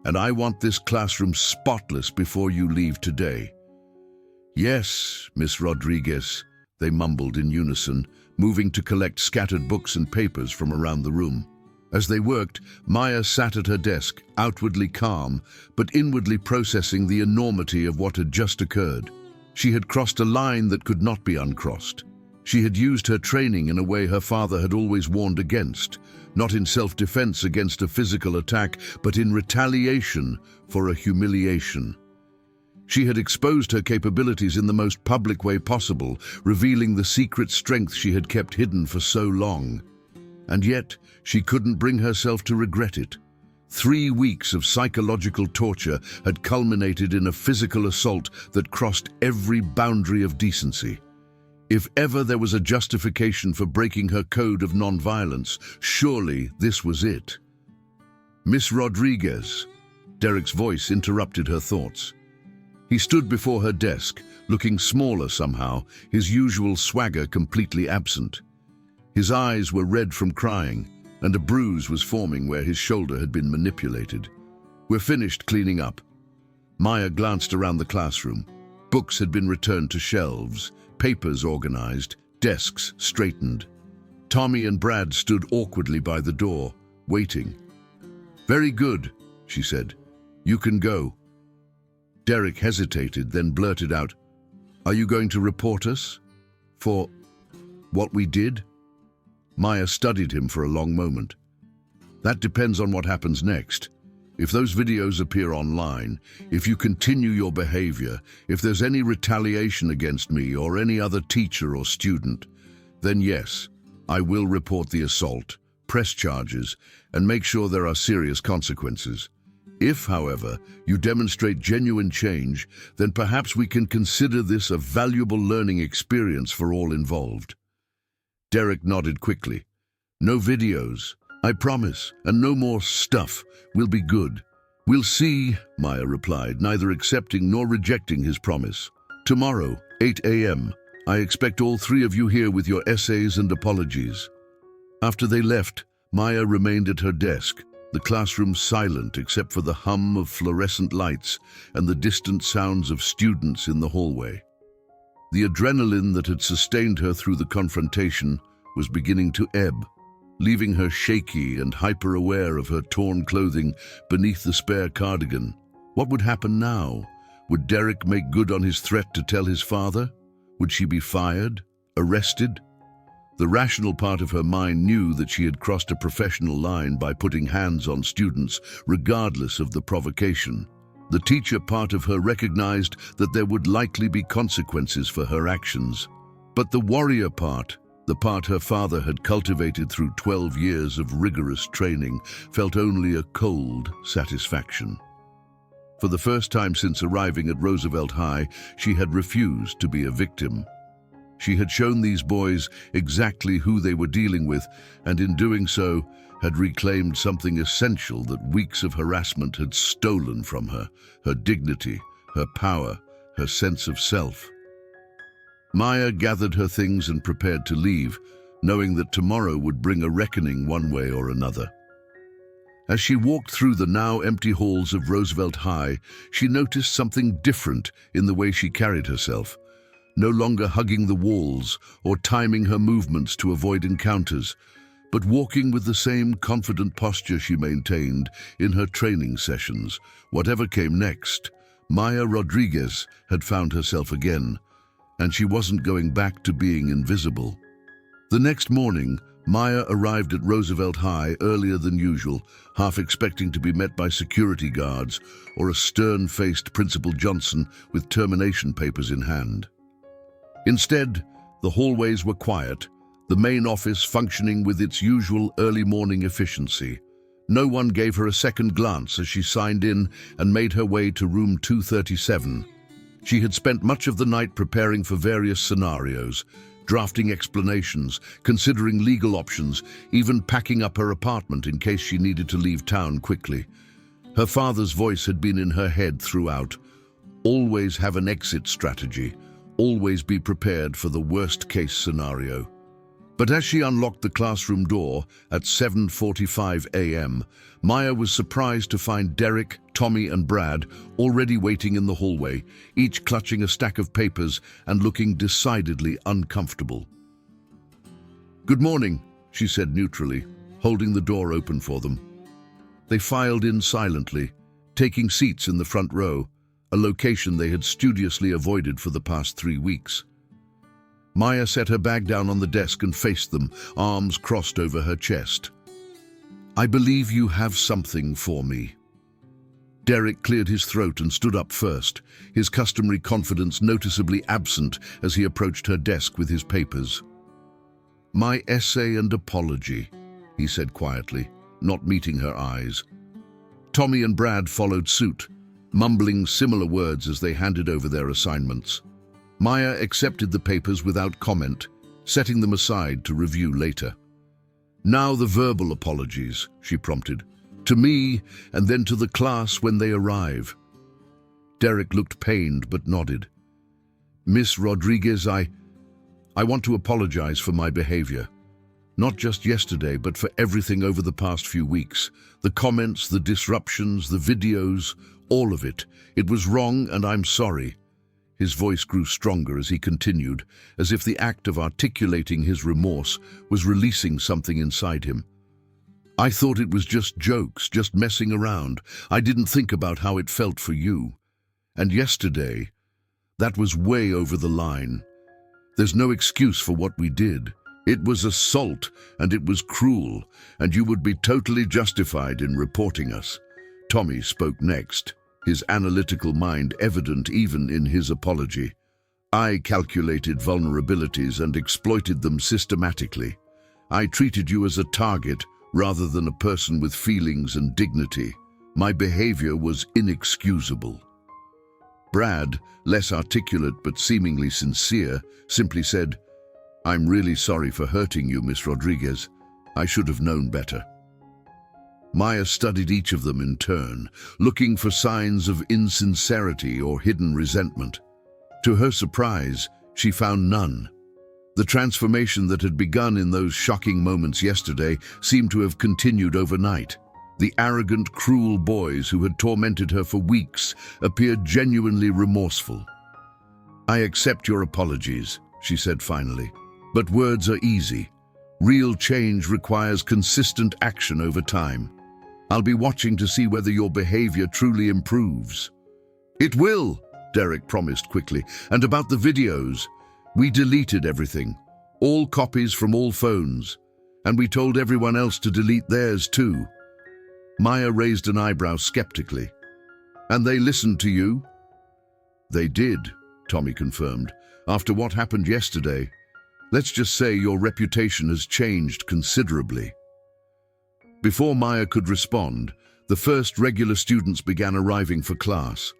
Speaker 1: And I want this classroom spotless before you leave today. Yes, Miss Rodriguez, they mumbled in unison, moving to collect scattered books and papers from around the room. As they worked, Maya sat at her desk, outwardly calm, but inwardly processing the enormity of what had just occurred. She had crossed a line that could not be uncrossed. She had used her training in a way her father had always warned against, not in self-defense against a physical attack, but in retaliation for a humiliation. She had exposed her capabilities in the most public way possible, revealing the secret strength she had kept hidden for so long. And yet, she couldn't bring herself to regret it. 3 weeks of psychological torture had culminated in a physical assault that crossed every boundary of decency. If ever there was a justification for breaking her code of nonviolence, surely this was it. "Miss Rodriguez," Derek's voice interrupted her thoughts. He stood before her desk, looking smaller somehow, his usual swagger completely absent. His eyes were red from crying, and a bruise was forming where his shoulder had been manipulated. "We're finished cleaning up." Maya glanced around the classroom. Books had been returned to shelves, papers organized, desks straightened. Tommy and Brad stood awkwardly by the door, waiting. "Very good," she said. "You can go." Derek hesitated, then blurted out, "Are you going to report us? For what we did?" Maya studied him for a long moment. "That depends on what happens next. If those videos appear online, if you continue your behavior, if there's any retaliation against me or any other teacher or student, then yes, I will report the assault, press charges, and make sure there are serious consequences. If, however, you demonstrate genuine change, then perhaps we can consider this a valuable learning experience for all involved." Derek nodded quickly. "No videos, I promise, and no more stuff. We'll be good." "We'll see," Maya replied, neither accepting nor rejecting his promise. "Tomorrow, 8 a.m., I expect all 3 of you here with your essays and apologies." After they left, Maya remained at her desk, the classroom silent except for the hum of fluorescent lights and the distant sounds of students in the hallway. The adrenaline that had sustained her through the confrontation was beginning to ebb, leaving her shaky and hyper-aware of her torn clothing beneath the spare cardigan. What would happen now? Would Derek make good on his threat to tell his father? Would she be fired? Arrested? The rational part of her mind knew that she had crossed a professional line by putting hands on students, regardless of the provocation. The teacher part of her recognized that there would likely be consequences for her actions. But the warrior part, the part her father had cultivated through 12 years of rigorous training, felt only a cold satisfaction. For the first time since arriving at Roosevelt High, she had refused to be a victim. She had shown these boys exactly who they were dealing with, and in doing so, had reclaimed something essential that weeks of harassment had stolen from her: her dignity, her power, her sense of self. Maya gathered her things and prepared to leave, knowing that tomorrow would bring a reckoning one way or another. As she walked through the now empty halls of Roosevelt High, she noticed something different in the way she carried herself. No longer hugging the walls or timing her movements to avoid encounters, but walking with the same confident posture she maintained in her training sessions. Whatever came next, Maya Rodriguez had found herself again, and she wasn't going back to being invisible. The next morning, Maya arrived at Roosevelt High earlier than usual, half expecting to be met by security guards or a stern-faced Principal Johnson with termination papers in hand. Instead, the hallways were quiet, the main office functioning with its usual early morning efficiency. No one gave her a second glance as she signed in and made her way to room 237. She had spent much of the night preparing for various scenarios, drafting explanations, considering legal options, even packing up her apartment in case she needed to leave town quickly. Her father's voice had been in her head throughout. Always have an exit strategy. Always be prepared for the worst-case scenario. But as she unlocked the classroom door at 7:45 a.m., Maya was surprised to find Derek, Tommy, and Brad already waiting in the hallway, each clutching a stack of papers and looking decidedly uncomfortable. "Good morning," she said neutrally, holding the door open for them. They filed in silently, taking seats in the front row, a location they had studiously avoided for the past 3 weeks. Maya set her bag down on the desk and faced them, arms crossed over her chest. "I believe you have something for me." Derek cleared his throat and stood up first, his customary confidence noticeably absent as he approached her desk with his papers. "My essay and apology," he said quietly, not meeting her eyes. Tommy and Brad followed suit, mumbling similar words as they handed over their assignments. Maya accepted the papers without comment, setting them aside to review later. "Now the verbal apologies," she prompted. "To me, and then to the class when they arrive." Derek looked pained but nodded. "Miss Rodriguez, I want to apologize for my behavior. Not just yesterday, but for everything over the past few weeks. The comments, the disruptions, the videos, all of it. It was wrong and I'm sorry." His voice grew stronger as he continued, as if the act of articulating his remorse was releasing something inside him. "I thought it was just jokes, just messing around. I didn't think about how it felt for you. And yesterday, that was way over the line. There's no excuse for what we did. It was assault, and it was cruel, and you would be totally justified in reporting us." Tommy spoke next, his analytical mind evident even in his apology. "I calculated vulnerabilities and exploited them systematically. I treated you as a target rather than a person with feelings and dignity. My behavior was inexcusable." Brad, less articulate but seemingly sincere, simply said, "I'm really sorry for hurting you, Miss Rodriguez. I should have known better." Maya studied each of them in turn, looking for signs of insincerity or hidden resentment. To her surprise, she found none. The transformation that had begun in those shocking moments yesterday seemed to have continued overnight. The arrogant, cruel boys who had tormented her for weeks appeared genuinely remorseful. "I accept your apologies," she said finally. "But words are easy. Real change requires consistent action over time. I'll be watching to see whether your behavior truly improves." "It will," Derek promised quickly. "And about the videos, we deleted everything, all copies from all phones, and we told everyone else to delete theirs too." Maya raised an eyebrow skeptically. "And they listened to you?" "They did," Tommy confirmed. "After what happened yesterday, let's just say your reputation has changed considerably." Before Maya could respond, the first regular students began arriving for class.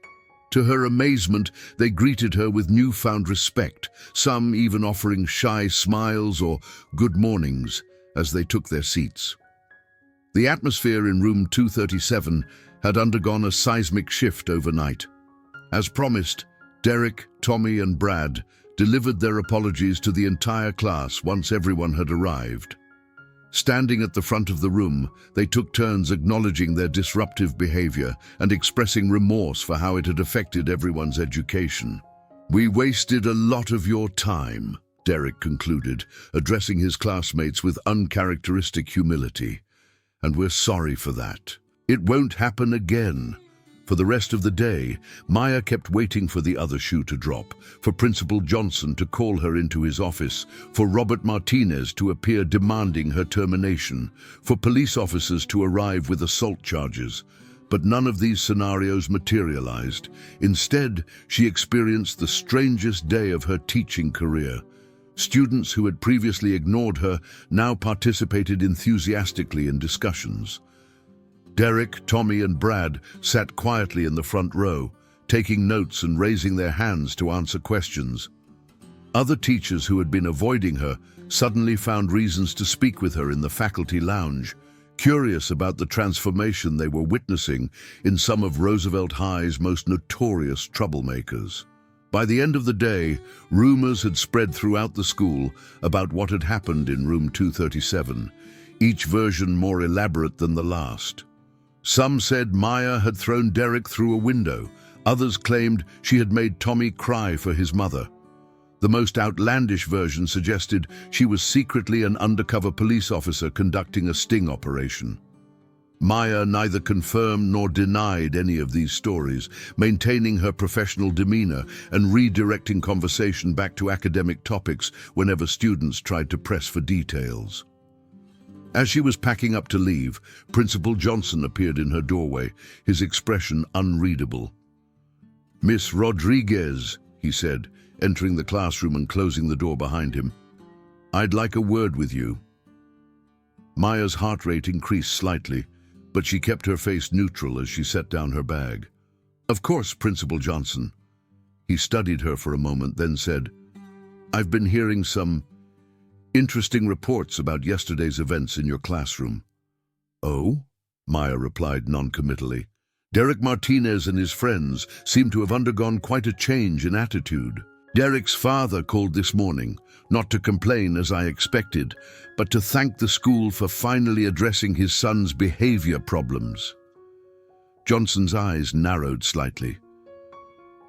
Speaker 1: To her amazement, they greeted her with newfound respect, some even offering shy smiles or good mornings as they took their seats. The atmosphere in room 237 had undergone a seismic shift overnight. As promised, Derek, Tommy, and Brad delivered their apologies to the entire class once everyone had arrived. Standing at the front of the room, they took turns acknowledging their disruptive behavior and expressing remorse for how it had affected everyone's education. "We wasted a lot of your time," Derek concluded, addressing his classmates with uncharacteristic humility. "And we're sorry for that. It won't happen again." For the rest of the day, Maya kept waiting for the other shoe to drop, for Principal Johnson to call her into his office, for Robert Martinez to appear demanding her termination, for police officers to arrive with assault charges. But none of these scenarios materialized. Instead, she experienced the strangest day of her teaching career. Students who had previously ignored her now participated enthusiastically in discussions. Derek, Tommy, and Brad sat quietly in the front row, taking notes and raising their hands to answer questions. Other teachers who had been avoiding her suddenly found reasons to speak with her in the faculty lounge, curious about the transformation they were witnessing in some of Roosevelt High's most notorious troublemakers. By the end of the day, rumors had spread throughout the school about what had happened in room 237, each version more elaborate than the last. Some said Maya had thrown Derek through a window. Others claimed she had made Tommy cry for his mother. The most outlandish version suggested she was secretly an undercover police officer conducting a sting operation. Maya neither confirmed nor denied any of these stories, maintaining her professional demeanor and redirecting conversation back to academic topics whenever students tried to press for details. As she was packing up to leave, Principal Johnson appeared in her doorway, his expression unreadable. "Miss Rodriguez," he said, entering the classroom and closing the door behind him. "I'd like a word with you." Maya's heart rate increased slightly, but she kept her face neutral as she set down her bag. "Of course, Principal Johnson." He studied her for a moment, then said, "I've been hearing some interesting reports about yesterday's events in your classroom." "Oh?" Maya replied noncommittally. "Derek Martinez and his friends seem to have undergone quite a change in attitude. Derek's father called this morning, not to complain as I expected, but to thank the school for finally addressing his son's behavior problems." Johnson's eyes narrowed slightly.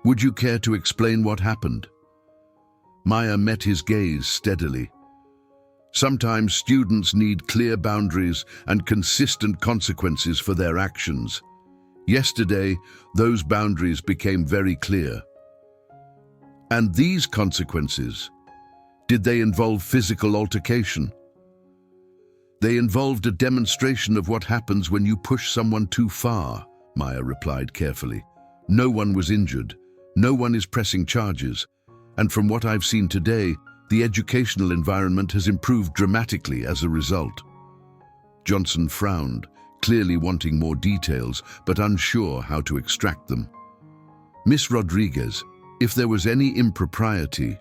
Speaker 1: "Would you care to explain what happened?" Maya met his gaze steadily. "Sometimes students need clear boundaries and consistent consequences for their actions. Yesterday, those boundaries became very clear." "And these consequences, did they involve physical altercation?" "They involved a demonstration of what happens when you push someone too far," Maya replied carefully. "No one was injured, no one is pressing charges, and from what I've seen today, the educational environment has improved dramatically as a result." Johnson frowned, clearly wanting more details, but unsure how to extract them. "Miss Rodriguez, if there was any impropriety—"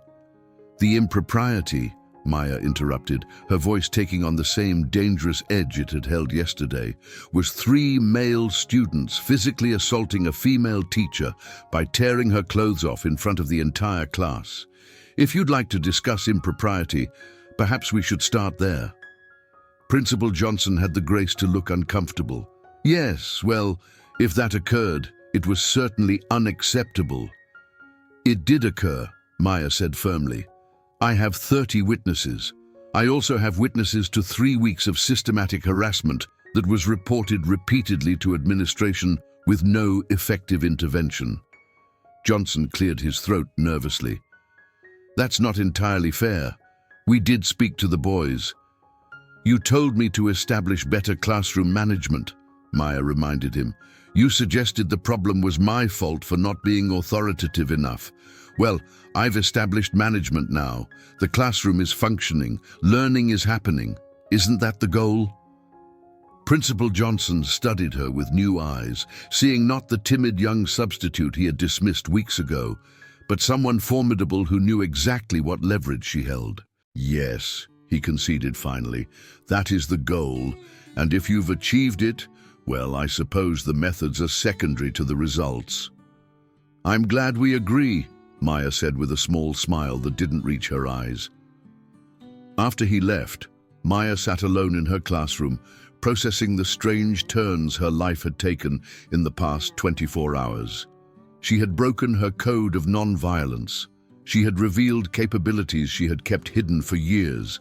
Speaker 1: "The impropriety," Maya interrupted, her voice taking on the same dangerous edge it had held yesterday, "was 3 male students physically assaulting a female teacher by tearing her clothes off in front of the entire class. If you'd like to discuss impropriety, perhaps we should start there." Principal Johnson had the grace to look uncomfortable. "Yes, well, if that occurred, it was certainly unacceptable." "It did occur," Maya said firmly. "I have 30 witnesses. I also have witnesses to 3 weeks of systematic harassment that was reported repeatedly to administration with no effective intervention." Johnson cleared his throat nervously. "That's not entirely fair. We did speak to the boys." "You told me to establish better classroom management," Maya reminded him. "You suggested the problem was my fault for not being authoritative enough. Well, I've established management now. The classroom is functioning. Learning is happening. Isn't that the goal?" Principal Johnson studied her with new eyes, seeing not the timid young substitute he had dismissed weeks ago, but someone formidable who knew exactly what leverage she held. "Yes," he conceded finally, "that is the goal, and if you've achieved it, well, I suppose the methods are secondary to the results." "I'm glad we agree," Maya said with a small smile that didn't reach her eyes. After he left, Maya sat alone in her classroom, processing the strange turns her life had taken in the past 24 hours. She had broken her code of non-violence. She had revealed capabilities she had kept hidden for years.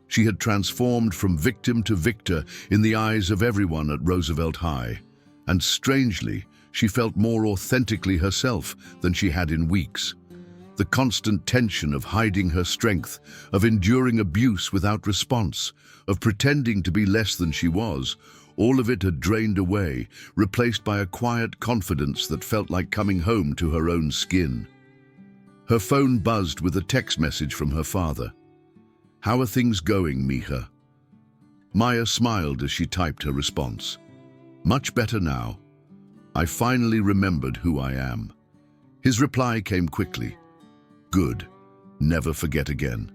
Speaker 1: She had transformed from victim to victor in the eyes of everyone at Roosevelt High. And strangely, she felt more authentically herself than she had in weeks. The constant tension of hiding her strength, of enduring abuse without response, of pretending to be less than she was, all of it had drained away, replaced by a quiet confidence that felt like coming home to her own skin. Her phone buzzed with a text message from her father. "How are things going, Mija?" Maya smiled as she typed her response. "Much better now. I finally remembered who I am." His reply came quickly. "Good. Never forget again."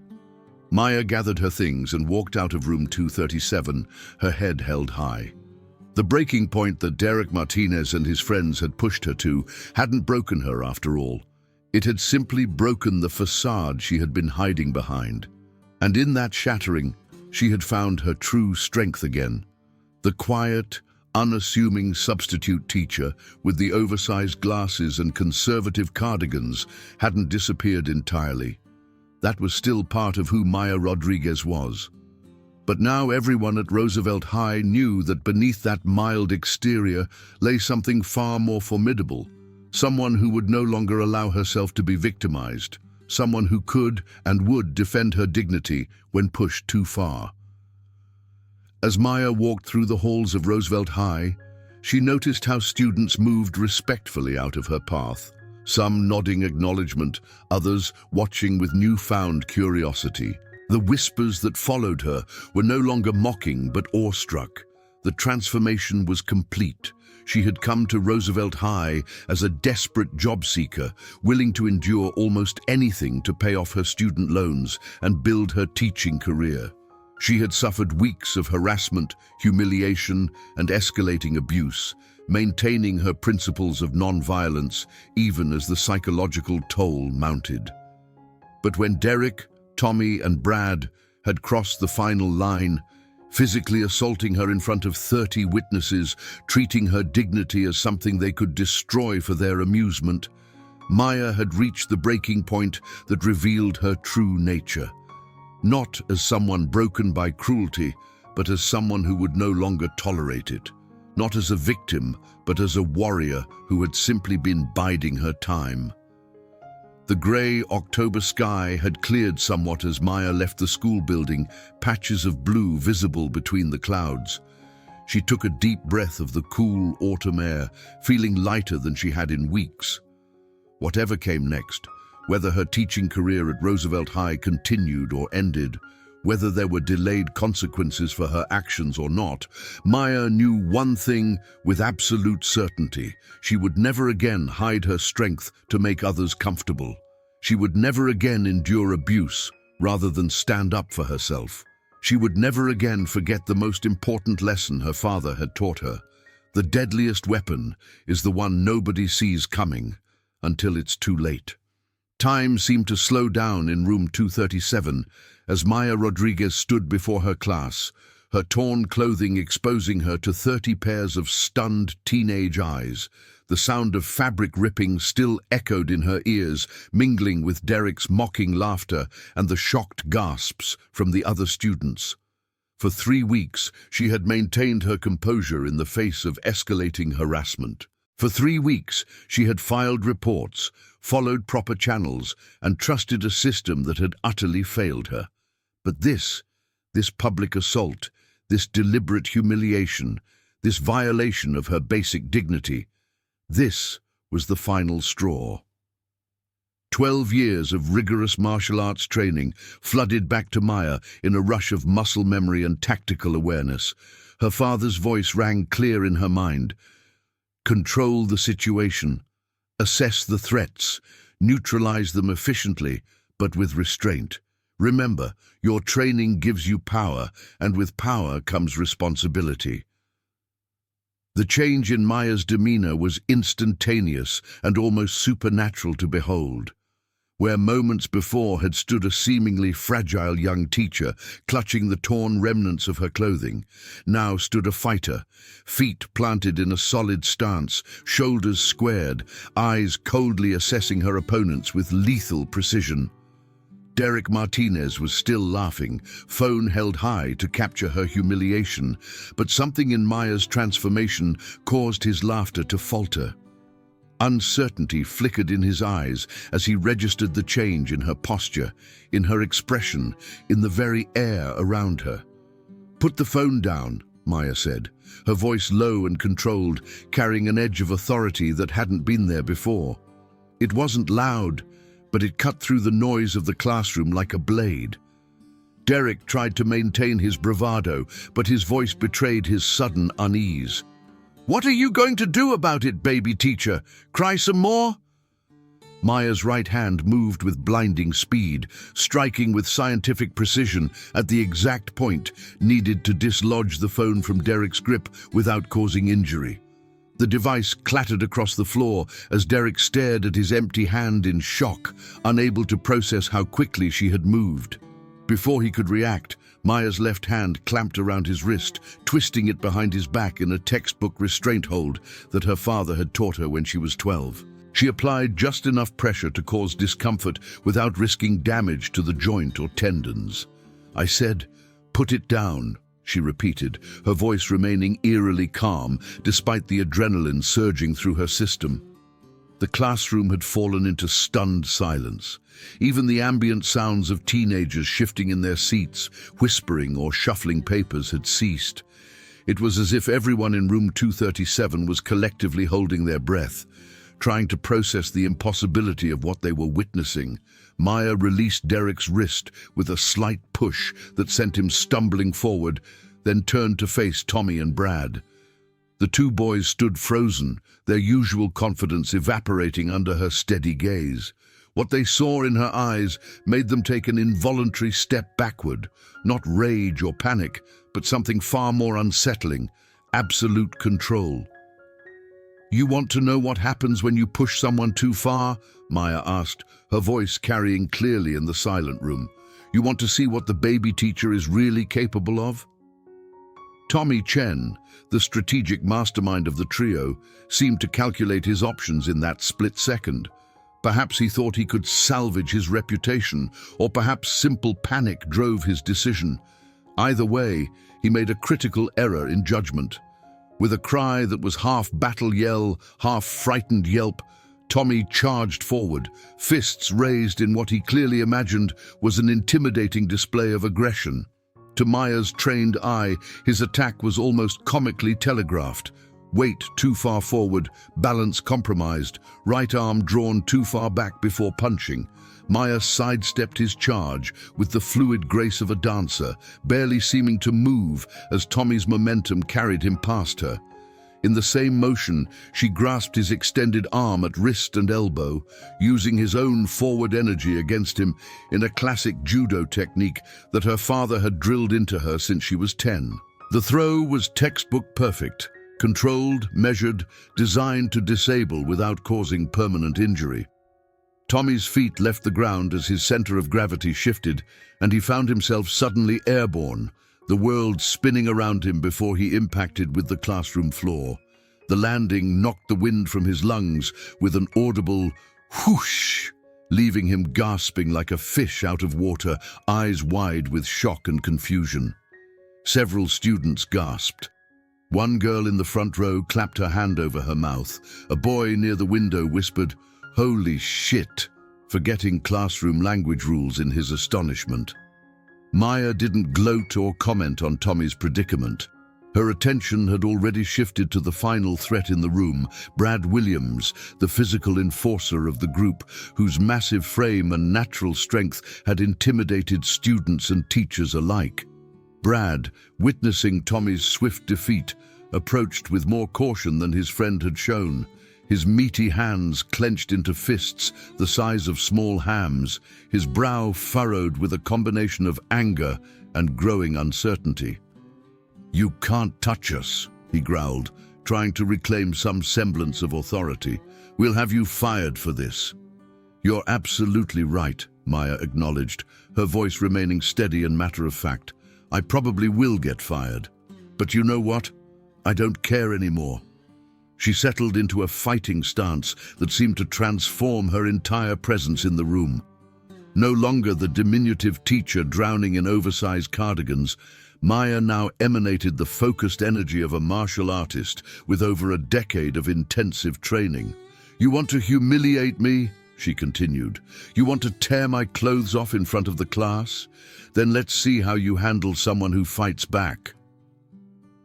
Speaker 1: Maya gathered her things and walked out of room 237, her head held high. The breaking point that Derek Martinez and his friends had pushed her to hadn't broken her after all. It had simply broken the facade she had been hiding behind. And in that shattering, she had found her true strength again. The quiet, unassuming substitute teacher with the oversized glasses and conservative cardigans hadn't disappeared entirely. That was still part of who Maya Rodriguez was. But now everyone at Roosevelt High knew that beneath that mild exterior lay something far more formidable, someone who would no longer allow herself to be victimized, someone who could and would defend her dignity when pushed too far. As Maya walked through the halls of Roosevelt High, she noticed how students moved respectfully out of her path, some nodding acknowledgement, others watching with newfound curiosity. The whispers that followed her were no longer mocking but awestruck. The transformation was complete. She had come to Roosevelt High as a desperate job seeker, willing to endure almost anything to pay off her student loans and build her teaching career. She had suffered weeks of harassment, humiliation, and escalating abuse, maintaining her principles of non-violence even as the psychological toll mounted. But when Derek, Tommy, and Brad had crossed the final line, physically assaulting her in front of 30 witnesses, treating her dignity as something they could destroy for their amusement, Maya had reached the breaking point that revealed her true nature. Not as someone broken by cruelty, but as someone who would no longer tolerate it. Not as a victim, but as a warrior who had simply been biding her time. The grey October sky had cleared somewhat as Maya left the school building, patches of blue visible between the clouds. She took a deep breath of the cool autumn air, feeling lighter than she had in weeks. Whatever came next, whether her teaching career at Roosevelt High continued or ended, whether there were delayed consequences for her actions or not, Maya knew one thing with absolute certainty. She would never again hide her strength to make others comfortable. She would never again endure abuse rather than stand up for herself. She would never again forget the most important lesson her father had taught her. The deadliest weapon is the one nobody sees coming until it's too late. Time seemed to slow down in room 237 as Maya Rodriguez stood before her class, her torn clothing exposing her to 30 pairs of stunned teenage eyes. The sound of fabric ripping still echoed in her ears, mingling with Derek's mocking laughter and the shocked gasps from the other students. For 3 weeks, she had maintained her composure in the face of escalating harassment. For 3 weeks, she had filed reports, followed proper channels, and trusted a system that had utterly failed her. But this public assault, this deliberate humiliation, this violation of her basic dignity, this was the final straw. 12 years of rigorous martial arts training flooded back to Maya in a rush of muscle memory and tactical awareness. Her father's voice rang clear in her mind. Control the situation, assess the threats, neutralize them efficiently, but with restraint. Remember, your training gives you power, and with power comes responsibility. The change in Maya's demeanor was instantaneous and almost supernatural to behold. Where moments before had stood a seemingly fragile young teacher, clutching the torn remnants of her clothing, now stood a fighter, feet planted in a solid stance, shoulders squared, eyes coldly assessing her opponents with lethal precision. Derek Martinez was still laughing, phone held high to capture her humiliation, but something in Maya's transformation caused his laughter to falter. Uncertainty flickered in his eyes as he registered the change in her posture, in her expression, in the very air around her. "Put the phone down," Maya said, her voice low and controlled, carrying an edge of authority that hadn't been there before. It wasn't loud, but it cut through the noise of the classroom like a blade. Derek tried to maintain his bravado, but his voice betrayed his sudden unease. "What are you going to do about it, baby teacher? Cry some more?" Maya's right hand moved with blinding speed, striking with scientific precision at the exact point needed to dislodge the phone from Derek's grip without causing injury. The device clattered across the floor as Derek stared at his empty hand in shock, unable to process how quickly she had moved. Before he could react, Maya's left hand clamped around his wrist, twisting it behind his back in a textbook restraint hold that her father had taught her when she was 12. She applied just enough pressure to cause discomfort without risking damage to the joint or tendons. "I said, "Put it down," she repeated, her voice remaining eerily calm despite the adrenaline surging through her system. The classroom had fallen into stunned silence. Even the ambient sounds of teenagers shifting in their seats, whispering or shuffling papers had ceased. It was as if everyone in room 237 was collectively holding their breath, trying to process the impossibility of what they were witnessing. Maya released Derek's wrist with a slight push that sent him stumbling forward, then turned to face Tommy and Brad. The two boys stood frozen, their usual confidence evaporating under her steady gaze. What they saw in her eyes made them take an involuntary step backward, not rage or panic, but something far more unsettling: absolute control. "You want to know what happens when you push someone too far?" Maya asked, her voice carrying clearly in the silent room. "You want to see what the baby teacher is really capable of?" Tommy Chen, the strategic mastermind of the trio, seemed to calculate his options in that split second. Perhaps he thought he could salvage his reputation, or perhaps simple panic drove his decision. Either way, he made a critical error in judgment. With a cry that was half battle yell, half frightened yelp, Tommy charged forward, fists raised in what he clearly imagined was an intimidating display of aggression. To Maya's trained eye, his attack was almost comically telegraphed. Weight too far forward, balance compromised, right arm drawn too far back before punching. Maya sidestepped his charge with the fluid grace of a dancer, barely seeming to move as Tommy's momentum carried him past her. In the same motion, she grasped his extended arm at wrist and elbow, using his own forward energy against him in a classic judo technique that her father had drilled into her since she was 10. The throw was textbook perfect, controlled, measured, designed to disable without causing permanent injury. Tommy's feet left the ground as his center of gravity shifted, and he found himself suddenly airborne, the world spinning around him before he impacted with the classroom floor. The landing knocked the wind from his lungs with an audible whoosh, leaving him gasping like a fish out of water, eyes wide with shock and confusion. Several students gasped. One girl in the front row clapped her hand over her mouth. A boy near the window whispered, "Holy shit," forgetting classroom language rules in his astonishment. Maya didn't gloat or comment on Tommy's predicament. Her attention had already shifted to the final threat in the room, Brad Williams, the physical enforcer of the group, whose massive frame and natural strength had intimidated students and teachers alike. Brad, witnessing Tommy's swift defeat, approached with more caution than his friend had shown. His meaty hands clenched into fists the size of small hams, his brow furrowed with a combination of anger and growing uncertainty. "You can't touch us," he growled, trying to reclaim some semblance of authority. "We'll have you fired for this." "You're absolutely right," Maya acknowledged, her voice remaining steady and matter-of-fact. "I probably will get fired. But you know what? I don't care anymore." She settled into a fighting stance that seemed to transform her entire presence in the room. No longer the diminutive teacher drowning in oversized cardigans, Maya now emanated the focused energy of a martial artist with over a decade of intensive training. "You want to humiliate me?" she continued. "You want to tear my clothes off in front of the class? Then let's see how you handle someone who fights back."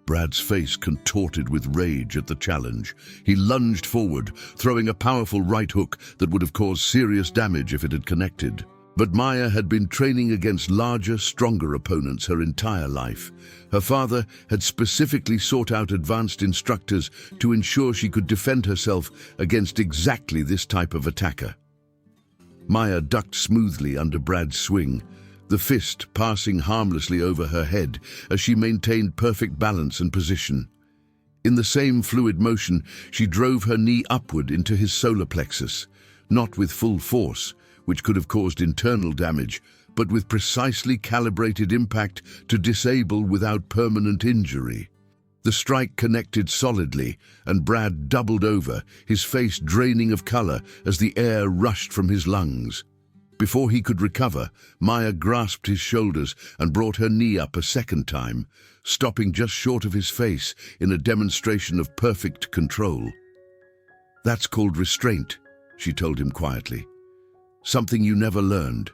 Speaker 1: Brad's face contorted with rage at the challenge. He lunged forward, throwing a powerful right hook that would have caused serious damage if it had connected. But Maya had been training against larger, stronger opponents her entire life. Her father had specifically sought out advanced instructors to ensure she could defend herself against exactly this type of attacker. Maya ducked smoothly under Brad's swing, the fist passing harmlessly over her head as she maintained perfect balance and position. In the same fluid motion, she drove her knee upward into his solar plexus, not with full force, which could have caused internal damage, but with precisely calibrated impact to disable without permanent injury. The strike connected solidly, and Brad doubled over, his face draining of color as the air rushed from his lungs. Before he could recover, Maya grasped his shoulders and brought her knee up a second time, stopping just short of his face in a demonstration of perfect control. "That's called restraint," she told him quietly. "Something you never learned."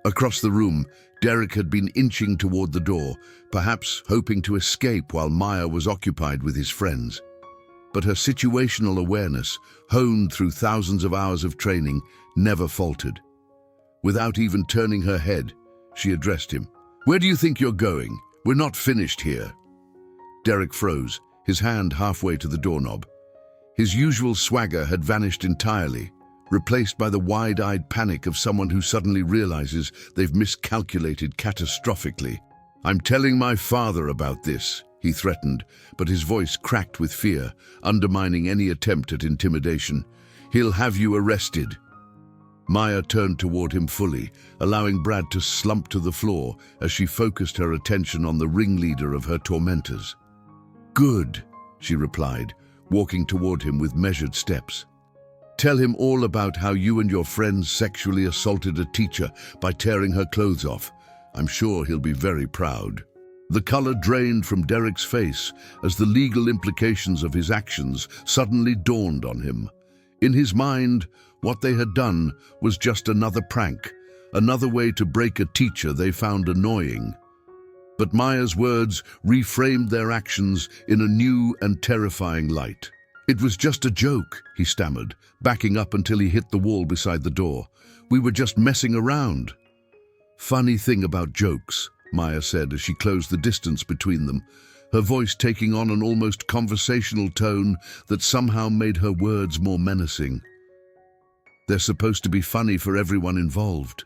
Speaker 1: Across the room, Derek had been inching toward the door, perhaps hoping to escape while Maya was occupied with his friends. But her situational awareness, honed through thousands of hours of training, never faltered. Without even turning her head, she addressed him. "Where do you think you're going? We're not finished here." Derek froze, his hand halfway to the doorknob. His usual swagger had vanished entirely, replaced by the wide-eyed panic of someone who suddenly realizes they've miscalculated catastrophically. "I'm telling my father about this," he threatened, but his voice cracked with fear, undermining any attempt at intimidation. "He'll have you arrested." Maya turned toward him fully, allowing Brad to slump to the floor as she focused her attention on the ringleader of her tormentors. "Good," she replied, walking toward him with measured steps. "Tell him all about how you and your friends sexually assaulted a teacher by tearing her clothes off. I'm sure he'll be very proud." The color drained from Derek's face as the legal implications of his actions suddenly dawned on him. In his mind, what they had done was just another prank, another way to break a teacher they found annoying. But Maya's words reframed their actions in a new and terrifying light. "It was just a joke," he stammered, backing up until he hit the wall beside the door. "We were just messing around." "Funny thing about jokes," Maya said as she closed the distance between them, her voice taking on an almost conversational tone that somehow made her words more menacing. "They're supposed to be funny for everyone involved."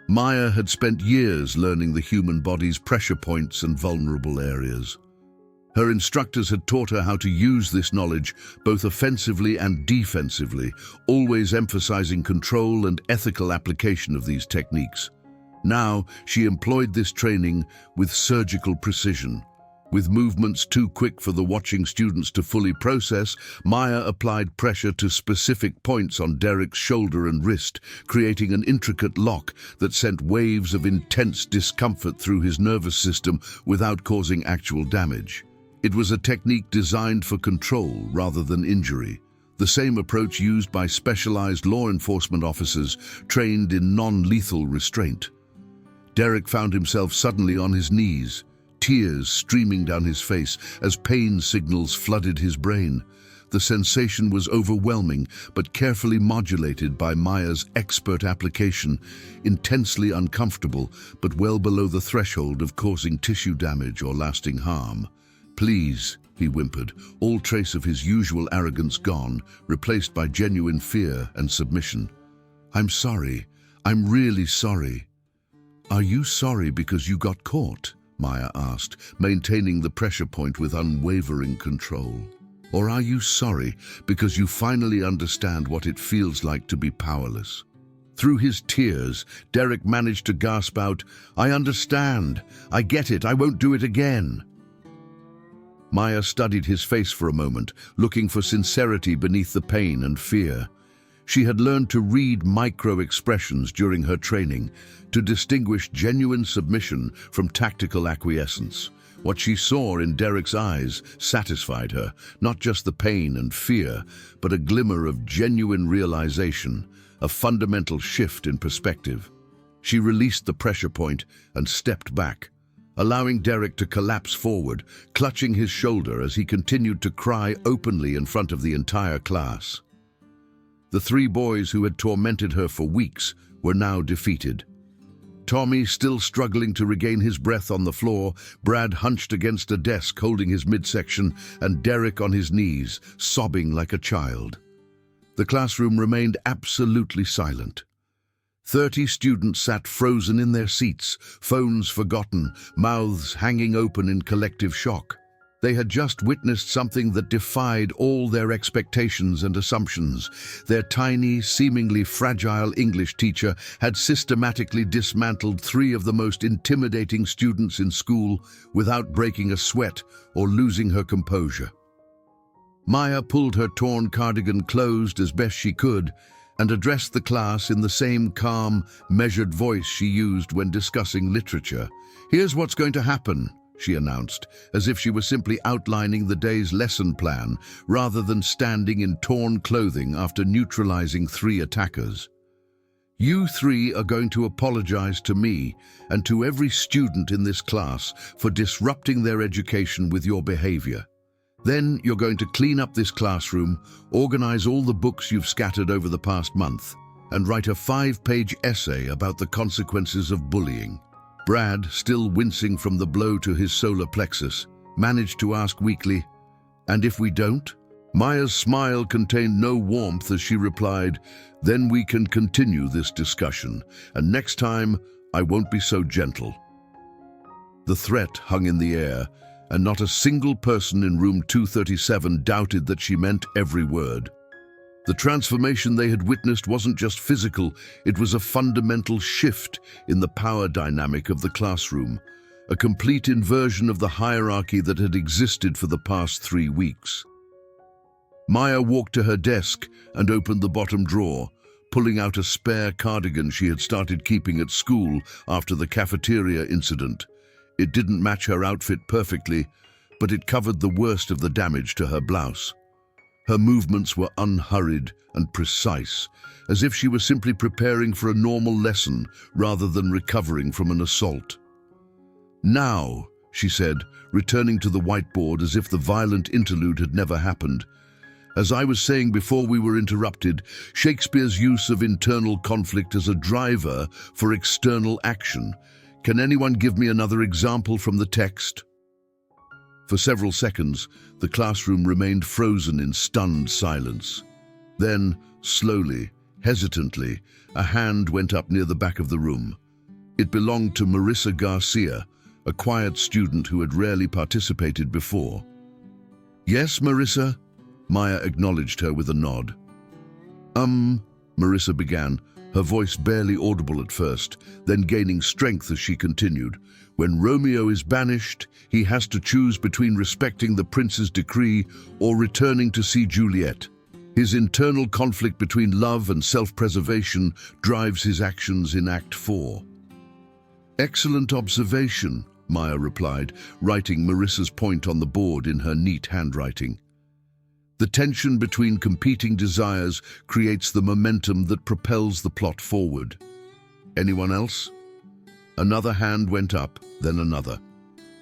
Speaker 1: Maya had spent years learning the human body's pressure points and vulnerable areas. Her instructors had taught her how to use this knowledge both offensively and defensively, always emphasizing control and ethical application of these techniques. Now, she employed this training with surgical precision. With movements too quick for the watching students to fully process, Maya applied pressure to specific points on Derek's shoulder and wrist, creating an intricate lock that sent waves of intense discomfort through his nervous system without causing actual damage. It was a technique designed for control rather than injury, the same approach used by specialized law enforcement officers trained in non-lethal restraint. Derek found himself suddenly on his knees, tears streaming down his face as pain signals flooded his brain. The sensation was overwhelming, but carefully modulated by Maya's expert application, intensely uncomfortable, but well below the threshold of causing tissue damage or lasting harm. "Please," he whimpered, all trace of his usual arrogance gone, replaced by genuine fear and submission. "I'm sorry. I'm really sorry." "Are you sorry because you got caught?" Maya asked, maintaining the pressure point with unwavering control. "Or are you sorry because you finally understand what it feels like to be powerless?" Through his tears, Derek managed to gasp out, "I understand. I get it. I won't do it again." Maya studied his face for a moment, looking for sincerity beneath the pain and fear. She had learned to read micro-expressions during her training, to distinguish genuine submission from tactical acquiescence. What she saw in Derek's eyes satisfied her, not just the pain and fear, but a glimmer of genuine realization, a fundamental shift in perspective. She released the pressure point and stepped back, allowing Derek to collapse forward, clutching his shoulder as he continued to cry openly in front of the entire class. The three boys who had tormented her for weeks were now defeated. Tommy still struggling to regain his breath on the floor, Brad hunched against a desk holding his midsection, and Derek on his knees, sobbing like a child. The classroom remained absolutely silent. 30 students sat frozen in their seats, phones forgotten, mouths hanging open in collective shock. They had just witnessed something that defied all their expectations and assumptions. Their tiny, seemingly fragile English teacher had systematically dismantled 3 of the most intimidating students in school without breaking a sweat or losing her composure. Maya pulled her torn cardigan closed as best she could and addressed the class in the same calm, measured voice she used when discussing literature. "Here's what's going to happen," she announced, as if she were simply outlining the day's lesson plan rather than standing in torn clothing after neutralizing 3 attackers. "You 3 are going to apologize to me and to every student in this class for disrupting their education with your behavior. Then you're going to clean up this classroom, organize all the books you've scattered over the past month, and write a 5-page essay about the consequences of bullying." Brad, still wincing from the blow to his solar plexus, managed to ask weakly, "And if we don't?" Maya's smile contained no warmth as she replied, "Then we can continue this discussion, and next time I won't be so gentle." The threat hung in the air, and not a single person in room 237 doubted that she meant every word. The transformation they had witnessed wasn't just physical, it was a fundamental shift in the power dynamic of the classroom, a complete inversion of the hierarchy that had existed for the past 3 weeks. Maya walked to her desk and opened the bottom drawer, pulling out a spare cardigan she had started keeping at school after the cafeteria incident. It didn't match her outfit perfectly, but it covered the worst of the damage to her blouse. Her movements were unhurried and precise, as if she was simply preparing for a normal lesson rather than recovering from an assault. "Now," she said, returning to the whiteboard as if the violent interlude had never happened, "as I was saying before we were interrupted, Shakespeare's use of internal conflict as a driver for external action. Can anyone give me another example from the text?" For several seconds, the classroom remained frozen in stunned silence. Then, slowly, hesitantly, a hand went up near the back of the room. It belonged to Marissa Garcia, a quiet student who had rarely participated before. "Yes, Marissa?" Maya acknowledged her with a nod. Marissa began, her voice barely audible at first, then gaining strength as she continued. "When Romeo is banished, he has to choose between respecting the prince's decree or returning to see Juliet. His internal conflict between love and self-preservation drives his actions in Act 4. "Excellent observation," Maya replied, writing Marissa's point on the board in her neat handwriting. "The tension between competing desires creates the momentum that propels the plot forward." Anyone else? Another hand went up, then another.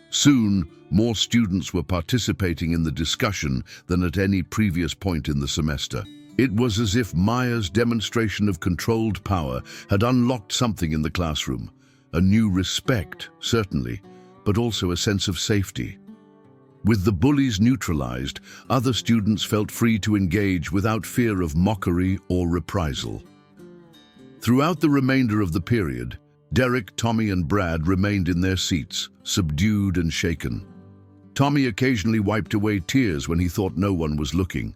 Speaker 1: Soon, more students were participating in the discussion than at any previous point in the semester. It was as if Maya's demonstration of controlled power had unlocked something in the classroom. A new respect, certainly, but also a sense of safety. With the bullies neutralized, other students felt free to engage without fear of mockery or reprisal. Throughout the remainder of the period, Derek, Tommy, and Brad remained in their seats, subdued and shaken. Tommy occasionally wiped away tears when he thought no one was looking.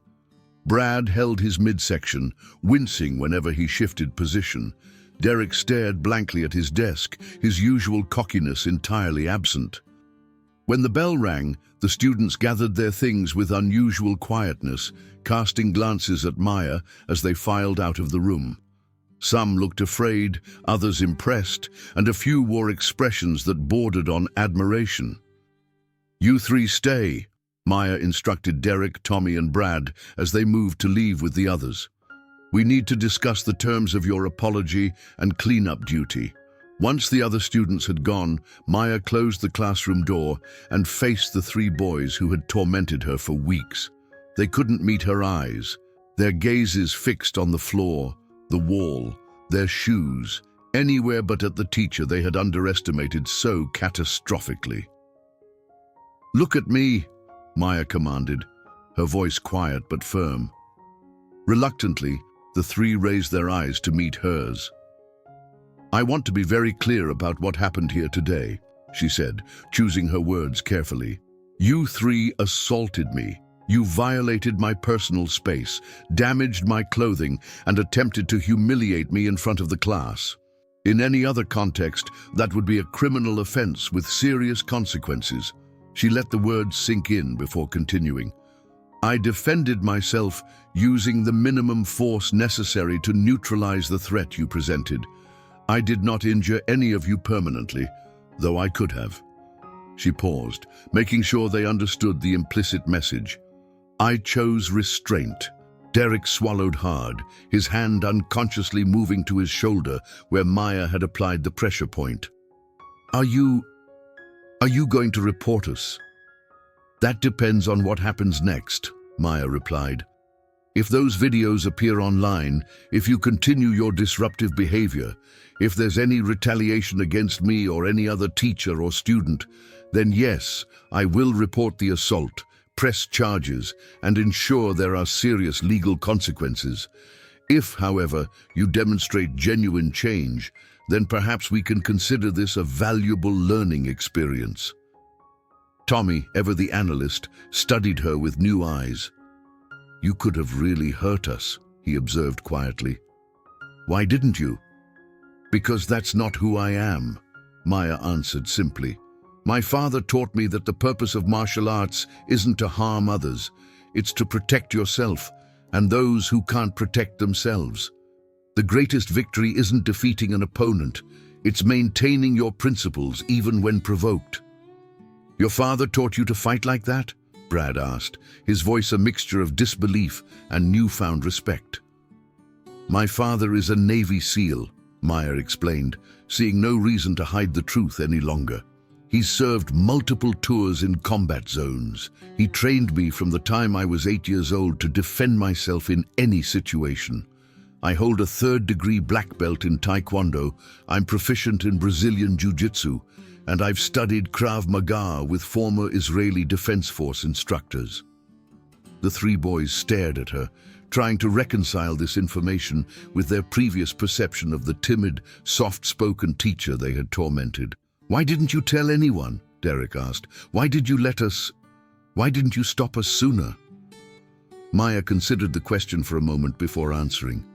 Speaker 1: Brad held his midsection, wincing whenever he shifted position. Derek stared blankly at his desk, his usual cockiness entirely absent. When the bell rang, the students gathered their things with unusual quietness, casting glances at Maya as they filed out of the room. Some looked afraid, others impressed, and a few wore expressions that bordered on admiration. "You 3 stay," Maya instructed Derek, Tommy, and Brad as they moved to leave with the others. "We need to discuss the terms of your apology and cleanup duty." Once the other students had gone, Maya closed the classroom door and faced the 3 boys who had tormented her for weeks. They couldn't meet her eyes, their gazes fixed on the floor, the wall, their shoes, anywhere but at the teacher they had underestimated so catastrophically. "Look at me," Maya commanded, her voice quiet but firm. Reluctantly, the 3 raised their eyes to meet hers. "I want to be very clear about what happened here today," she said, choosing her words carefully. "You 3 assaulted me. You violated my personal space, damaged my clothing, and attempted to humiliate me in front of the class. In any other context, that would be a criminal offense with serious consequences." She let the words sink in before continuing. I defended myself using the minimum force necessary to neutralize the threat you presented. I did not injure any of you permanently, though I could have." She paused, making sure they understood the implicit message. "I chose restraint." Derek swallowed hard, his hand unconsciously moving to his shoulder where Maya had applied the pressure point. Are you going to report us?" "That depends on what happens next," Maya replied. "If those videos appear online, if you continue your disruptive behavior, if there's any retaliation against me or any other teacher or student, then yes, I will report the assault, press charges, and ensure there are serious legal consequences. If, however, you demonstrate genuine change, then perhaps we can consider this a valuable learning experience." Tommy, ever the analyst, studied her with new eyes. "You could have really hurt us," he observed quietly. "Why didn't you?" "Because that's not who I am," Maya answered simply. "My father taught me that the purpose of martial arts isn't to harm others, it's to protect yourself and those who can't protect themselves. The greatest victory isn't defeating an opponent, it's maintaining your principles even when provoked." "Your father taught you to fight like that?" Brad asked, his voice a mixture of disbelief and newfound respect. "My father is a Navy SEAL," Maya explained, seeing no reason to hide the truth any longer. "He's served multiple tours in combat zones. He trained me from the time I was 8 years old to defend myself in any situation. I hold a 3rd-degree black belt in Taekwondo, I'm proficient in Brazilian Jiu-Jitsu, and I've studied Krav Maga with former Israeli Defense Force instructors." The three boys stared at her, trying to reconcile this information with their previous perception of the timid, soft-spoken teacher they had tormented. "Why didn't you tell anyone?" Derek asked. Why didn't you stop us sooner?" Maya considered the question for a moment before answering.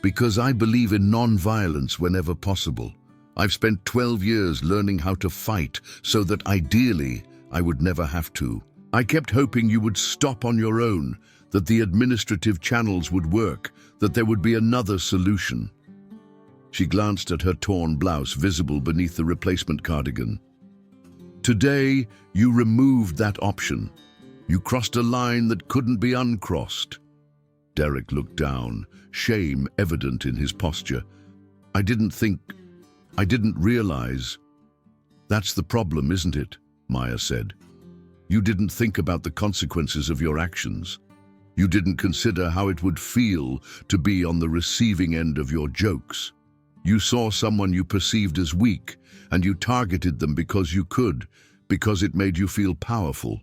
Speaker 1: "Because I believe in non-violence whenever possible. I've spent 12 years learning how to fight so that ideally I would never have to. I kept hoping you would stop on your own, that the administrative channels would work, that there would be another solution." She glanced at her torn blouse visible beneath the replacement cardigan. "Today, you removed that option. You crossed a line that couldn't be uncrossed." Derek looked down, shame evident in his posture. I didn't realize." "That's the problem, isn't it?" Maya said. "You didn't think about the consequences of your actions. You didn't consider how it would feel to be on the receiving end of your jokes. You saw someone you perceived as weak, and you targeted them because you could, because it made you feel powerful."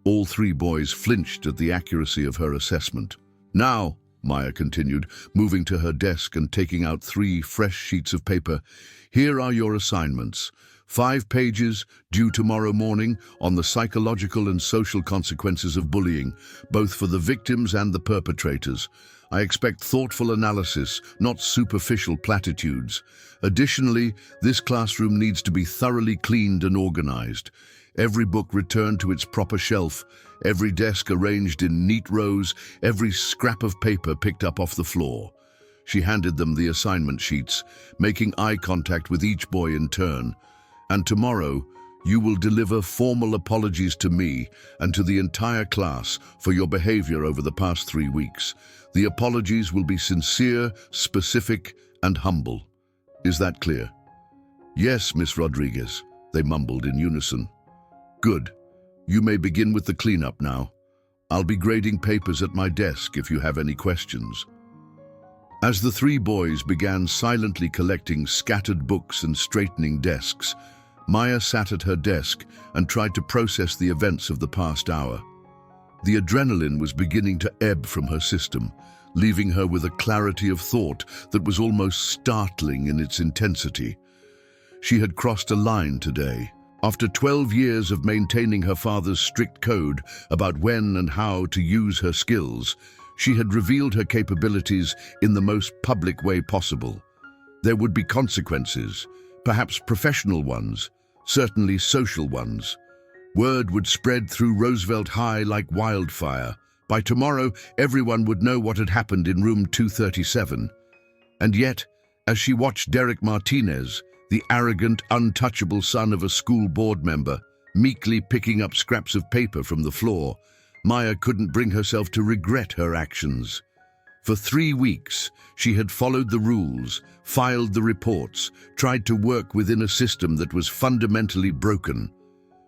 Speaker 1: All three boys flinched at the accuracy of her assessment. "Now," Maya continued, moving to her desk and taking out 3 fresh sheets of paper, "here are your assignments. 5 pages, due tomorrow morning, on the psychological and social consequences of bullying, both for the victims and the perpetrators. I expect thoughtful analysis, not superficial platitudes. Additionally, this classroom needs to be thoroughly cleaned and organized. Every book returned to its proper shelf, every desk arranged in neat rows, every scrap of paper picked up off the floor." She handed them the assignment sheets, making eye contact with each boy in turn. "And tomorrow, you will deliver formal apologies to me and to the entire class for your behavior over the past 3 weeks. The apologies will be sincere, specific, and humble. Is that clear?" "Yes, Miss Rodriguez," they mumbled in unison. "Good. You may begin with the cleanup now. I'll be grading papers at my desk if you have any questions." As the 3 boys began silently collecting scattered books and straightening desks, Maya sat at her desk and tried to process the events of the past hour. The adrenaline was beginning to ebb from her system, leaving her with a clarity of thought that was almost startling in its intensity. She had crossed a line today. After 12 years of maintaining her father's strict code about when and how to use her skills, she had revealed her capabilities in the most public way possible. There would be consequences, perhaps professional ones, certainly social ones. Word would spread through Roosevelt High like wildfire. By tomorrow, everyone would know what had happened in room 237. And yet, as she watched Derek Martinez, the arrogant, untouchable son of a school board member, meekly picking up scraps of paper from the floor, Maya couldn't bring herself to regret her actions. For 3 weeks, she had followed the rules, filed the reports, tried to work within a system that was fundamentally broken.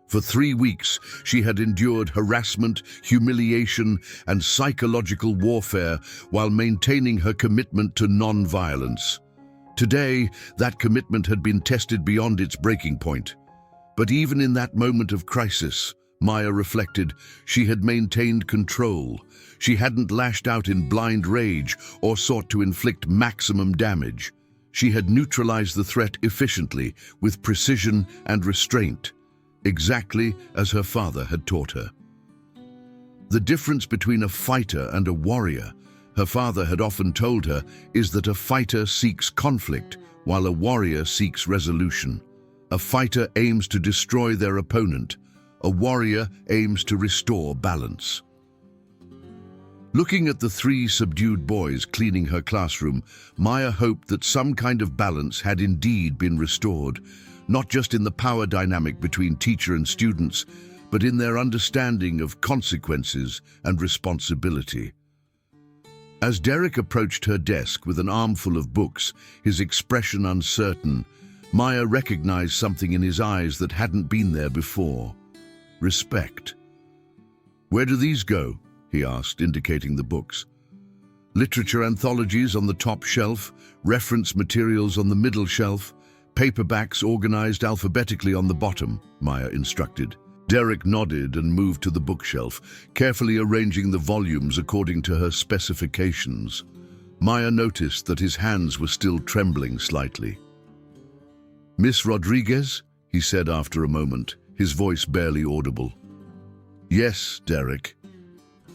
Speaker 1: For 3 weeks, she had endured harassment, humiliation, and psychological warfare while maintaining her commitment to non-violence. Today, that commitment had been tested beyond its breaking point. But even in that moment of crisis, Maya reflected, she had maintained control. She hadn't lashed out in blind rage or sought to inflict maximum damage. She had neutralized the threat efficiently, with precision and restraint, exactly as her father had taught her. The difference between a fighter and a warrior, her father had often told her, is that a fighter seeks conflict, while a warrior seeks resolution. A fighter aims to destroy their opponent. A warrior aims to restore balance. Looking at the 3 subdued boys cleaning her classroom, Maya hoped that some kind of balance had indeed been restored, not just in the power dynamic between teacher and students, but in their understanding of consequences and responsibility. As Derek approached her desk with an armful of books, his expression uncertain, Maya recognized something in his eyes that hadn't been there before. Respect. "Where do these go?" he asked, indicating the books. "Literature anthologies on the top shelf, reference materials on the middle shelf, paperbacks organized alphabetically on the bottom," Maya instructed. Derek nodded and moved to the bookshelf, carefully arranging the volumes according to her specifications. Maya noticed that his hands were still trembling slightly. "Miss Rodriguez?" he said after a moment, his voice barely audible. "Yes, Derek.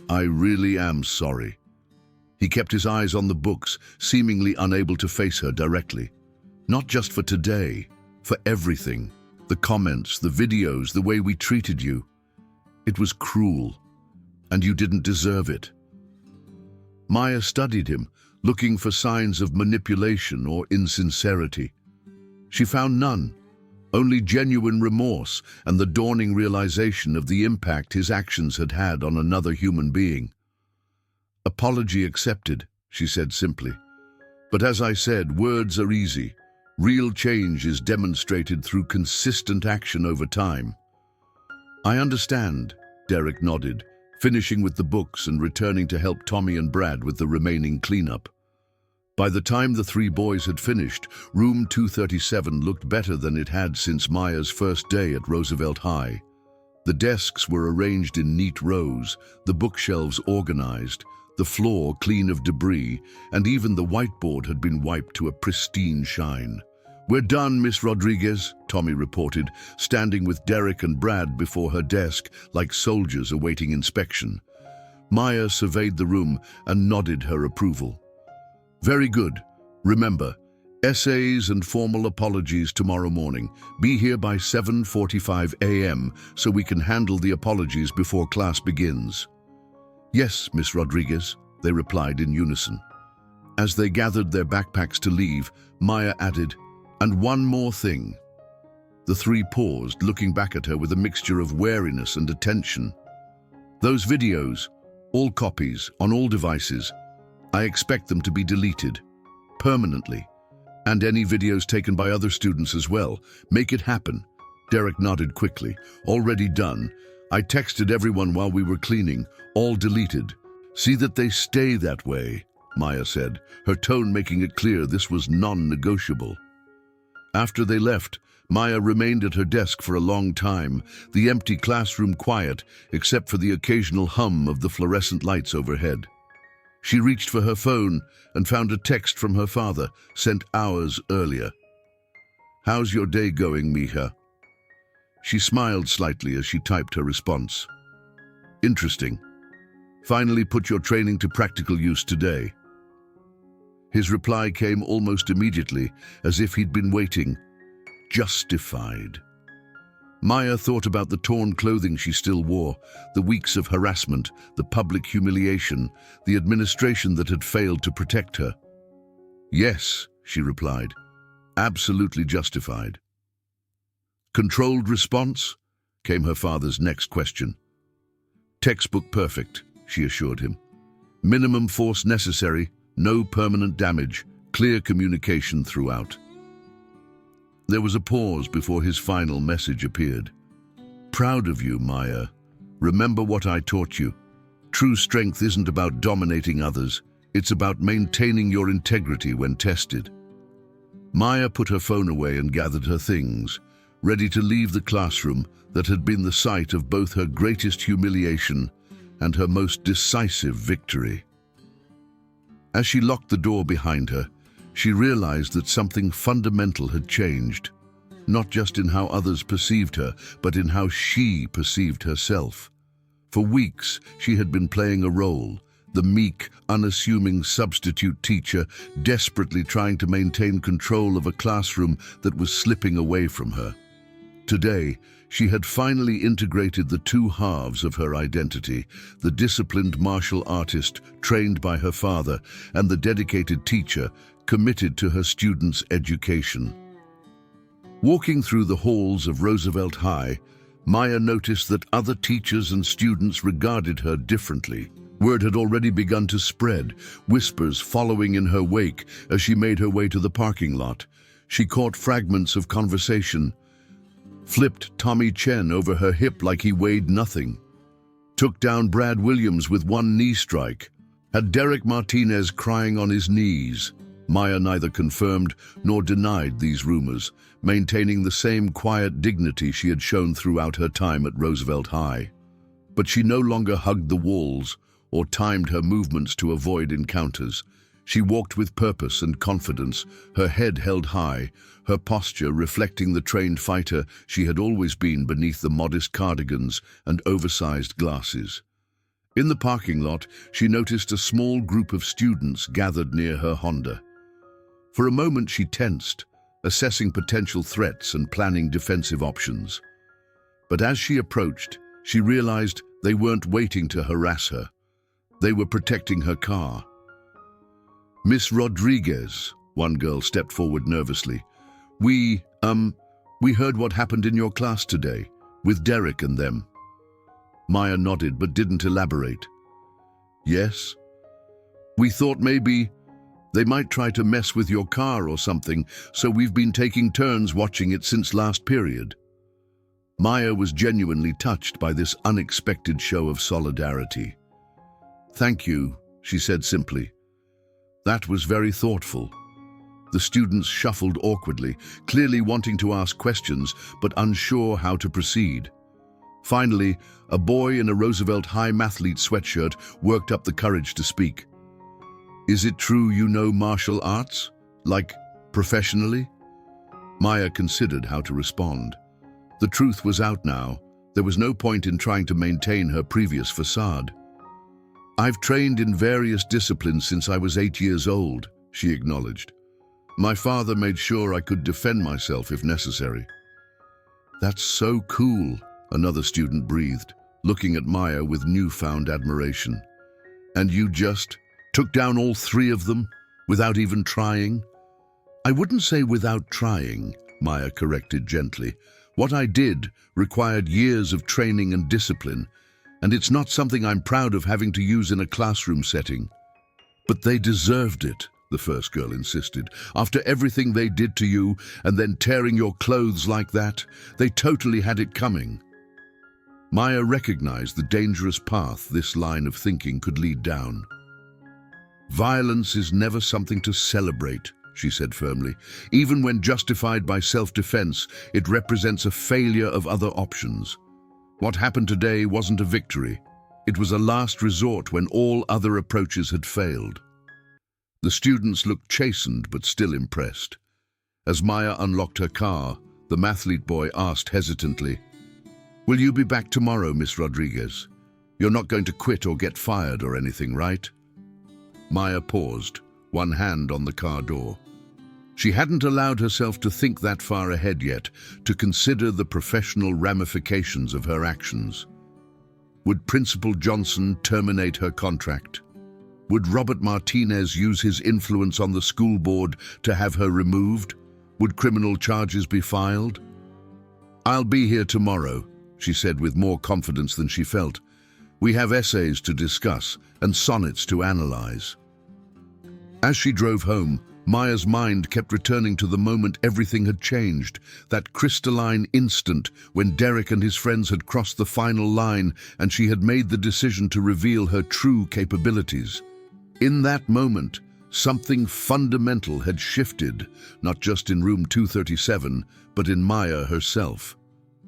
Speaker 1: I really am sorry." He kept his eyes on the books, seemingly unable to face her directly. "Not just for today, for everything. The comments, the videos, the way we treated you. It was cruel, and you didn't deserve it." Maya studied him, looking for signs of manipulation or insincerity. She found none, only genuine remorse and the dawning realization of the impact his actions had had on another human being. "Apology accepted," she said simply. "But as I said, words are easy. Real change is demonstrated through consistent action over time." "I understand," Derek nodded, finishing with the books and returning to help Tommy and Brad with the remaining cleanup. By the time the 3 boys had finished, room 237 looked better than it had since Maya's first day at Roosevelt High. The desks were arranged in neat rows, the bookshelves organized, the floor clean of debris, and even the whiteboard had been wiped to a pristine shine. "We're done, Miss Rodriguez," Tommy reported, standing with Derek and Brad before her desk like soldiers awaiting inspection. Maya surveyed the room and nodded her approval. "Very good. Remember, essays and formal apologies tomorrow morning. Be here by 7:45 a.m. so we can handle the apologies before class begins." "Yes, Miss Rodriguez," they replied in unison. As they gathered their backpacks to leave, Maya added, "And one more thing." The 3 paused, looking back at her with a mixture of wariness and attention. "Those videos, all copies, on all devices, I expect them to be deleted, permanently. And any videos taken by other students as well. Make it happen." Derek nodded quickly. "Already done. I texted everyone while we were cleaning, all deleted. See that they stay that way," Maya said, her tone making it clear this was non-negotiable. After they left, Maya remained at her desk for a long time, the empty classroom quiet, except for the occasional hum of the fluorescent lights overhead. She reached for her phone and found a text from her father, sent hours earlier. "How's your day going, Mija?" She smiled slightly as she typed her response. "Interesting. Finally put your training to practical use today." His reply came almost immediately, as if he'd been waiting. "Justified." Maya thought about the torn clothing she still wore, the weeks of harassment, the public humiliation, the administration that had failed to protect her. Yes, she replied, absolutely justified. Controlled response? Came her father's next question. Textbook perfect, she assured him. Minimum force necessary, no permanent damage, clear communication throughout. There was a pause before his final message appeared. Proud of you, Maya. Remember what I taught you. True strength isn't about dominating others. It's about maintaining your integrity when tested. Maya put her phone away and gathered her things, ready to leave the classroom that had been the site of both her greatest humiliation and her most decisive victory. As she locked the door behind her, she realized that something fundamental had changed, not just in how others perceived her, but in how she perceived herself. For weeks, she had been playing a role, the meek, unassuming substitute teacher, desperately trying to maintain control of a classroom that was slipping away from her. Today, she had finally integrated the two halves of her identity, the disciplined martial artist trained by her father and the dedicated teacher committed to her students' education. Walking through the halls of Roosevelt High, Maya noticed that other teachers and students regarded her differently. Word had already begun to spread, whispers following in her wake as she made her way to the parking lot. She caught fragments of conversation, flipped Tommy Chen over her hip like he weighed nothing, took down Brad Williams with one knee strike, had Derek Martinez crying on his knees. Maya neither confirmed nor denied these rumors, maintaining the same quiet dignity she had shown throughout her time at Roosevelt High. But she no longer hugged the walls or timed her movements to avoid encounters. She walked with purpose and confidence, her head held high, her posture reflecting the trained fighter she had always been beneath the modest cardigans and oversized glasses. In the parking lot, she noticed a small group of students gathered near her Honda. For a moment she tensed, assessing potential threats and planning defensive options. But as she approached, she realized they weren't waiting to harass her. They were protecting her car. Miss Rodriguez, one girl stepped forward nervously. We heard what happened in your class today, with Derek and them. Maya nodded but didn't elaborate. Yes? We thought maybe they might try to mess with your car or something, so we've been taking turns watching it since last period. Maya was genuinely touched by this unexpected show of solidarity. Thank you, she said simply. That was very thoughtful. The students shuffled awkwardly, clearly wanting to ask questions, but unsure how to proceed. Finally, a boy in a Roosevelt High mathlete sweatshirt worked up the courage to speak. Is it true you know martial arts? Like, professionally? Maya considered how to respond. The truth was out now. There was no point in trying to maintain her previous facade. I've trained in various disciplines since I was 8 years old, she acknowledged. My father made sure I could defend myself if necessary. That's so cool, another student breathed, looking at Maya with newfound admiration. And you just took down all 3 of them without even trying? I wouldn't say without trying, Maya corrected gently. What I did required years of training and discipline, and it's not something I'm proud of having to use in a classroom setting. But they deserved it, the first girl insisted. After everything they did to you and then tearing your clothes like that, they totally had it coming. Maya recognized the dangerous path this line of thinking could lead down. Violence is never something to celebrate, she said firmly. Even when justified by self-defense, it represents a failure of other options. What happened today wasn't a victory. It was a last resort when all other approaches had failed. The students looked chastened but still impressed. As Maya unlocked her car, the mathlete boy asked hesitantly, "Will you be back tomorrow, Miss Rodriguez? You're not going to quit or get fired or anything, right?" Maya paused, one hand on the car door. She hadn't allowed herself to think that far ahead yet, to consider the professional ramifications of her actions. Would Principal Johnson terminate her contract? Would Robert Martinez use his influence on the school board to have her removed? Would criminal charges be filed? "I'll be here tomorrow," she said with more confidence than she felt. "We have essays to discuss and sonnets to analyze." As she drove home, Maya's mind kept returning to the moment everything had changed, that crystalline instant when Derek and his friends had crossed the final line and she had made the decision to reveal her true capabilities. In that moment, something fundamental had shifted, not just in room 237, but in Maya herself.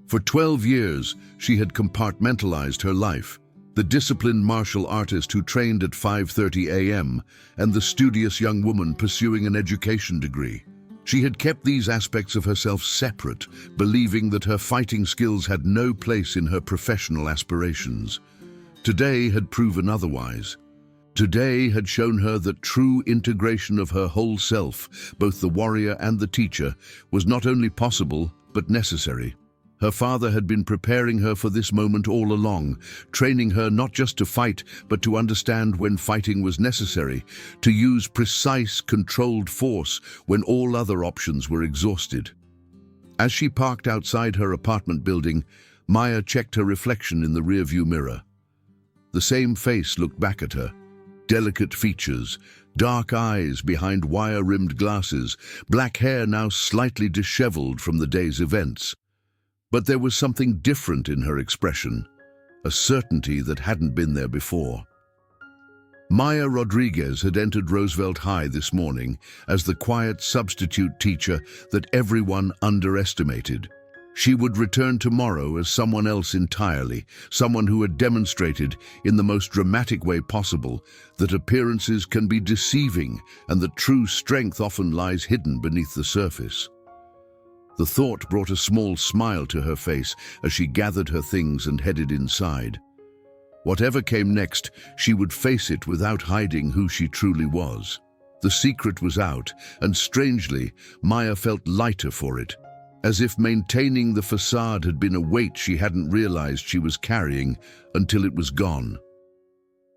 Speaker 1: For 12 years, she had compartmentalized her life. The disciplined martial artist who trained at 5:30 a.m. and the studious young woman pursuing an education degree. She had kept these aspects of herself separate, believing that her fighting skills had no place in her professional aspirations. Today had proven otherwise. Today had shown her that true integration of her whole self, both the warrior and the teacher, was not only possible, but necessary. Her father had been preparing her for this moment all along, training her not just to fight, but to understand when fighting was necessary, to use precise, controlled force when all other options were exhausted. As she parked outside her apartment building, Maya checked her reflection in the rearview mirror. The same face looked back at her. Delicate features, dark eyes behind wire-rimmed glasses, black hair now slightly disheveled from the day's events. But there was something different in her expression, a certainty that hadn't been there before. Maya Rodriguez had entered Roosevelt High this morning as the quiet substitute teacher that everyone underestimated. She would return tomorrow as someone else entirely, someone who had demonstrated, in the most dramatic way possible, that appearances can be deceiving and that true strength often lies hidden beneath the surface. The thought brought a small smile to her face as she gathered her things and headed inside. Whatever came next, she would face it without hiding who she truly was. The secret was out, and strangely, Maya felt lighter for it, as if maintaining the facade had been a weight she hadn't realized she was carrying until it was gone.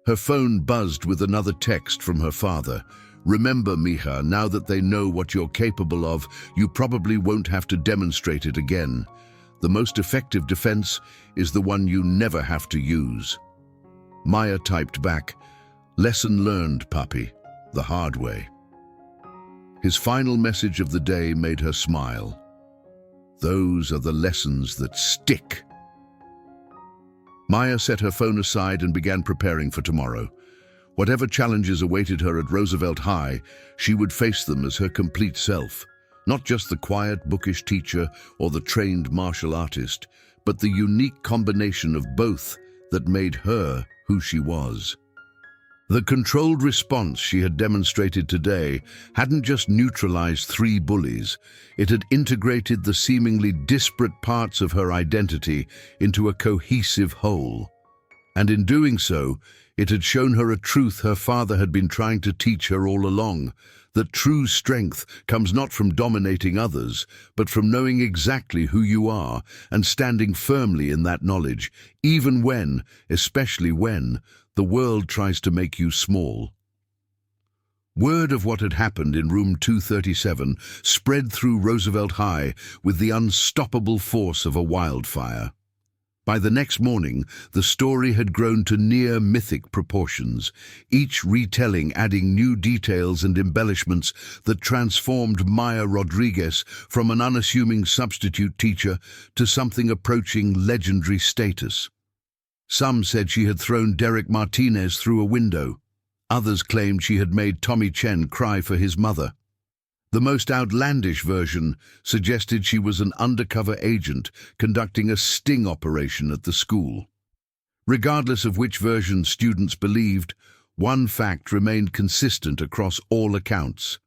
Speaker 1: Her phone buzzed with another text from her father. "Remember, Mija, now that they know what you're capable of, you probably won't have to demonstrate it again. The most effective defense is the one you never have to use." Maya typed back, "Lesson learned, puppy, the hard way." His final message of the day made her smile. Those are the lessons that stick. Maya set her phone aside and began preparing for tomorrow. Whatever challenges awaited her at Roosevelt High, she would face them as her complete self. Not just the quiet, bookish teacher or the trained martial artist, but the unique combination of both that made her who she was. The controlled response she had demonstrated today hadn't just neutralized 3 bullies, it had integrated the seemingly disparate parts of her identity into a cohesive whole. And in doing so, it had shown her a truth her father had been trying to teach her all along, that true strength comes not from dominating others, but from knowing exactly who you are and standing firmly in that knowledge, even when, especially when, the world tries to make you small. Word of what had happened in room 237 spread through Roosevelt High with the unstoppable force of a wildfire. By the next morning, the story had grown to near mythic proportions, each retelling adding new details and embellishments that transformed Maya Rodriguez from an unassuming substitute teacher to something approaching legendary status. Some said she had thrown Derek Martinez through a window. Others claimed she had made Tommy Chen cry for his mother. The most outlandish version suggested she was an undercover agent conducting a sting operation at the school. Regardless of which version students believed, one fact remained consistent across all accounts.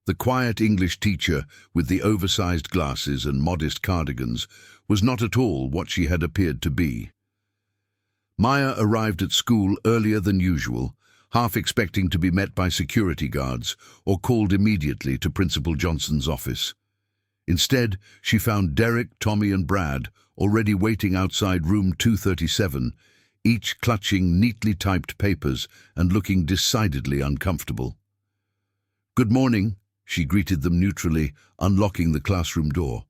Speaker 1: The quiet English teacher with the oversized glasses and modest cardigans was not at all what she had appeared to be. Maya arrived at school earlier than usual, half expecting to be met by security guards or called immediately to Principal Johnson's office. Instead, she found Derek, Tommy, and Brad already waiting outside room 237, each clutching neatly typed papers and looking decidedly uncomfortable. "Good morning," she greeted them neutrally, unlocking the classroom door.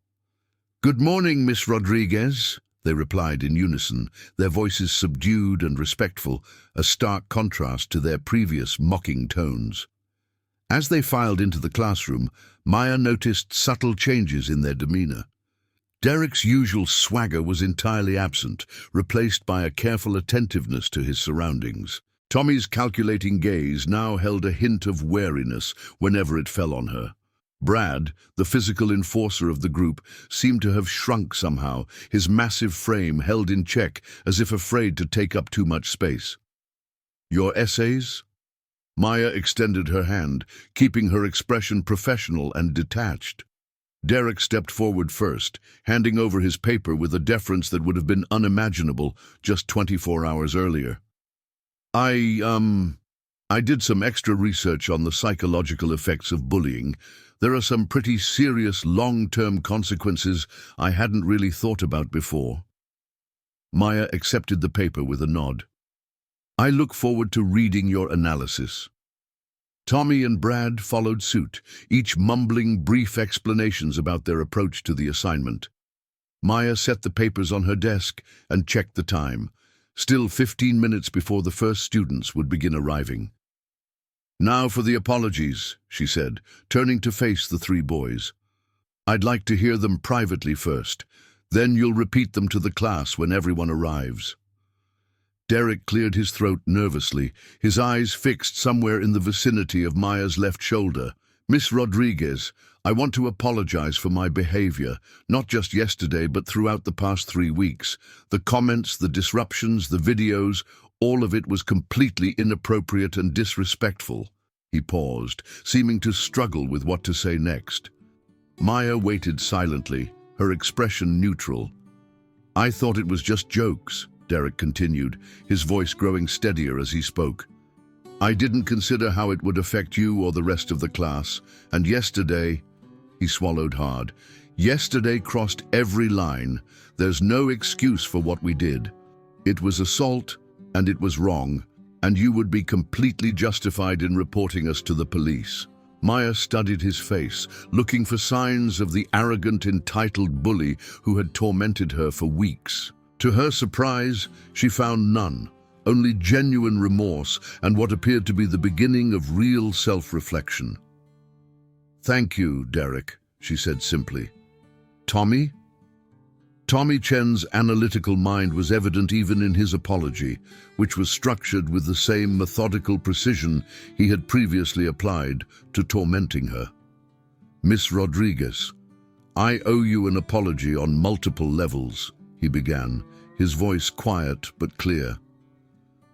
Speaker 1: "Good morning, Miss Rodriguez," they replied in unison, their voices subdued and respectful, a stark contrast to their previous mocking tones. As they filed into the classroom, Maya noticed subtle changes in their demeanor. Derek's usual swagger was entirely absent, replaced by a careful attentiveness to his surroundings. Tommy's calculating gaze now held a hint of wariness whenever it fell on her. Brad, the physical enforcer of the group, seemed to have shrunk somehow, his massive frame held in check as if afraid to take up too much space. "Your essays?" Maya extended her hand, keeping her expression professional and detached. Derek stepped forward first, handing over his paper with a deference that would have been unimaginable just 24 hours earlier. I did some extra research on the psychological effects of bullying. There are some pretty serious long-term consequences I hadn't really thought about before." Maya accepted the paper with a nod. "I look forward to reading your analysis." Tommy and Brad followed suit, each mumbling brief explanations about their approach to the assignment. Maya set the papers on her desk and checked the time, still 15 minutes before the first students would begin arriving. "Now for the apologies," she said, turning to face the three boys. "I'd like to hear them privately first. Then you'll repeat them to the class when everyone arrives." Derek cleared his throat nervously, his eyes fixed somewhere in the vicinity of Maya's left shoulder. "Miss Rodriguez, I want to apologize for my behavior, not just yesterday but throughout the past 3 weeks. The comments, the disruptions, the videos, all of it was completely inappropriate and disrespectful." He paused, seeming to struggle with what to say next. Maya waited silently, her expression neutral. "I thought it was just jokes," Derek continued, his voice growing steadier as he spoke. "I didn't consider how it would affect you or the rest of the class, and yesterday—" He swallowed hard. "Yesterday crossed every line. There's no excuse for what we did. It was assault, and it was wrong, and you would be completely justified in reporting us to the police." Maya studied his face, looking for signs of the arrogant, entitled bully who had tormented her for weeks. To her surprise, she found none, only genuine remorse and what appeared to be the beginning of real self-reflection. "Thank you, Derek," she said simply. "Tommy?" Tommy Chen's analytical mind was evident even in his apology, which was structured with the same methodical precision he had previously applied to tormenting her. "Miss Rodriguez, I owe you an apology on multiple levels," he began, his voice quiet but clear.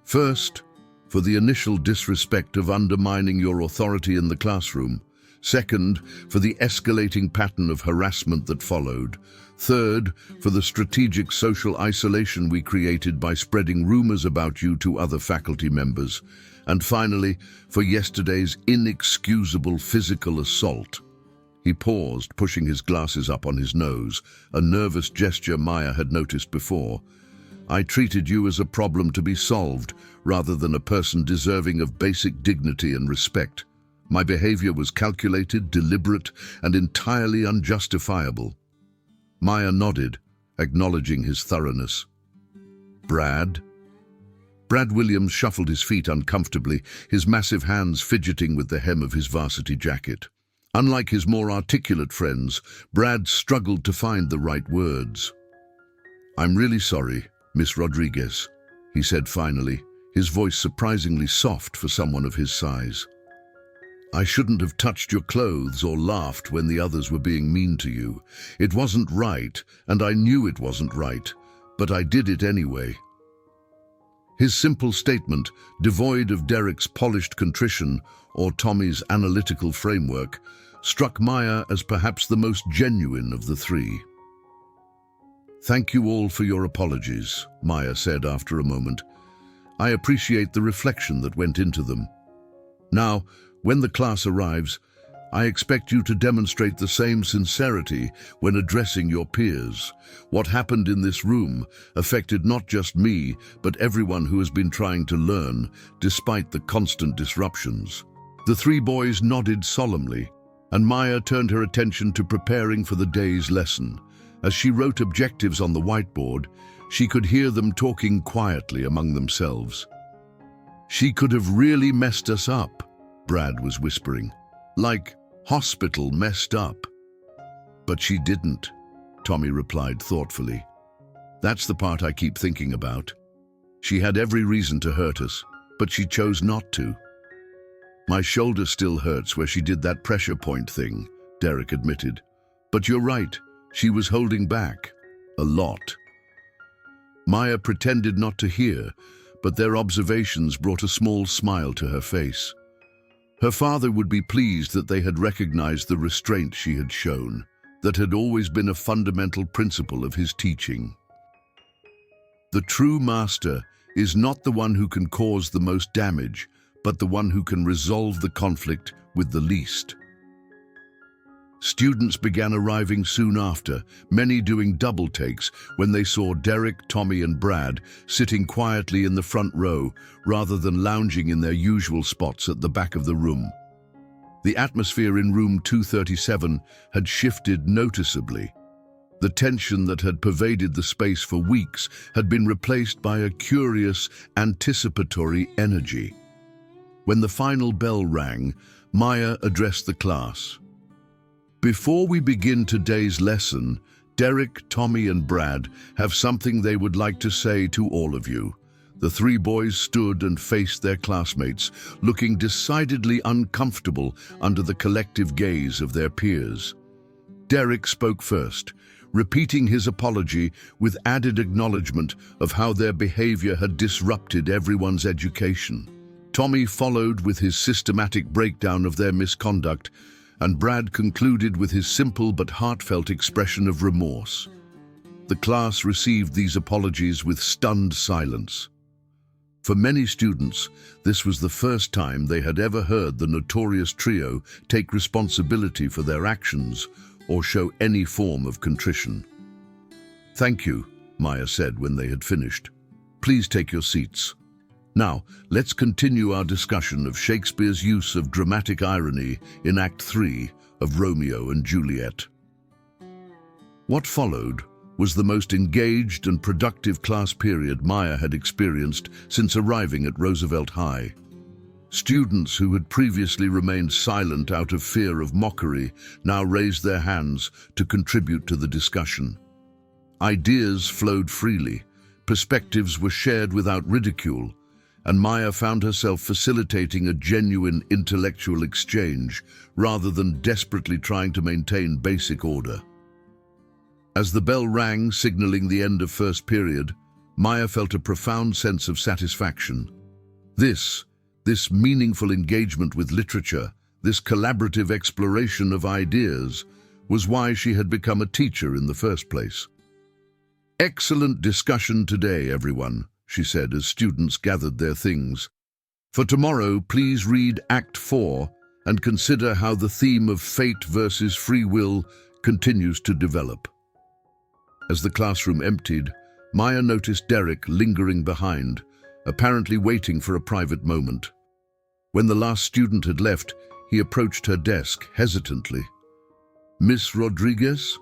Speaker 1: "First, for the initial disrespect of undermining your authority in the classroom. Second, for the escalating pattern of harassment that followed. Third, for the strategic social isolation we created by spreading rumors about you to other faculty members. And finally, for yesterday's inexcusable physical assault." He paused, pushing his glasses up on his nose, a nervous gesture Maya had noticed before. "I treated you as a problem to be solved, rather than a person deserving of basic dignity and respect. My behavior was calculated, deliberate, and entirely unjustifiable." Maya nodded, acknowledging his thoroughness. "Brad?" Brad Williams shuffled his feet uncomfortably, his massive hands fidgeting with the hem of his varsity jacket. Unlike his more articulate friends, Brad struggled to find the right words. "I'm really sorry, Miss Rodriguez," he said finally, his voice surprisingly soft for someone of his size. "I shouldn't have touched your clothes or laughed when the others were being mean to you. It wasn't right, and I knew it wasn't right, but I did it anyway." His simple statement, devoid of Derek's polished contrition or Tommy's analytical framework, struck Maya as perhaps the most genuine of the three. "Thank you all for your apologies," Maya said after a moment. I appreciate the reflection that went into them. Now, when the class arrives, I expect you to demonstrate the same sincerity when addressing your peers. What happened in this room affected not just me, but everyone who has been trying to learn, despite the constant disruptions. The three boys nodded solemnly, and Maya turned her attention to preparing for the day's lesson. As she wrote objectives on the whiteboard, she could hear them talking quietly among themselves. "She could have really messed us up," Brad was whispering. "Like hospital messed up." "But she didn't," Tommy replied thoughtfully. "That's the part I keep thinking about. She had every reason to hurt us, but she chose not to." "My shoulder still hurts where she did that pressure point thing," Derek admitted. "But you're right, she was holding back. A lot." Maya pretended not to hear, but their observations brought a small smile to her face. Her father would be pleased that they had recognized the restraint she had shown, that had always been a fundamental principle of his teaching. The true master is not the one who can cause the most damage, but the one who can resolve the conflict with the least. Students began arriving soon after, many doing double takes when they saw Derek, Tommy and Brad sitting quietly in the front row rather than lounging in their usual spots at the back of the room. The atmosphere in room 237 had shifted noticeably. The tension that had pervaded the space for weeks had been replaced by a curious, anticipatory energy. When the final bell rang, Maya addressed the class. "Before we begin today's lesson, Derek, Tommy and Brad have something they would like to say to all of you." The three boys stood and faced their classmates, looking decidedly uncomfortable under the collective gaze of their peers. Derek spoke first, repeating his apology with added acknowledgement of how their behavior had disrupted everyone's education. Tommy followed with his systematic breakdown of their misconduct, and Brad concluded with his simple but heartfelt expression of remorse. The class received these apologies with stunned silence. For many students, this was the first time they had ever heard the notorious trio take responsibility for their actions or show any form of contrition. "Thank you," Maya said when they had finished. "Please take your seats. Now, let's continue our discussion of Shakespeare's use of dramatic irony in Act 3 of Romeo and Juliet." What followed was the most engaged and productive class period Maya had experienced since arriving at Roosevelt High. Students who had previously remained silent out of fear of mockery now raised their hands to contribute to the discussion. Ideas flowed freely, perspectives were shared without ridicule, and Maya found herself facilitating a genuine intellectual exchange rather than desperately trying to maintain basic order. As the bell rang, signaling the end of first period, Maya felt a profound sense of satisfaction. This meaningful engagement with literature, this collaborative exploration of ideas, was why she had become a teacher in the first place. "Excellent discussion today, everyone," she said as students gathered their things. "For tomorrow, please read Act 4 and consider how the theme of fate versus free will continues to develop." As the classroom emptied, Maya noticed Derek lingering behind, apparently waiting for a private moment. When the last student had left, he approached her desk hesitantly. "Miss Rodriguez,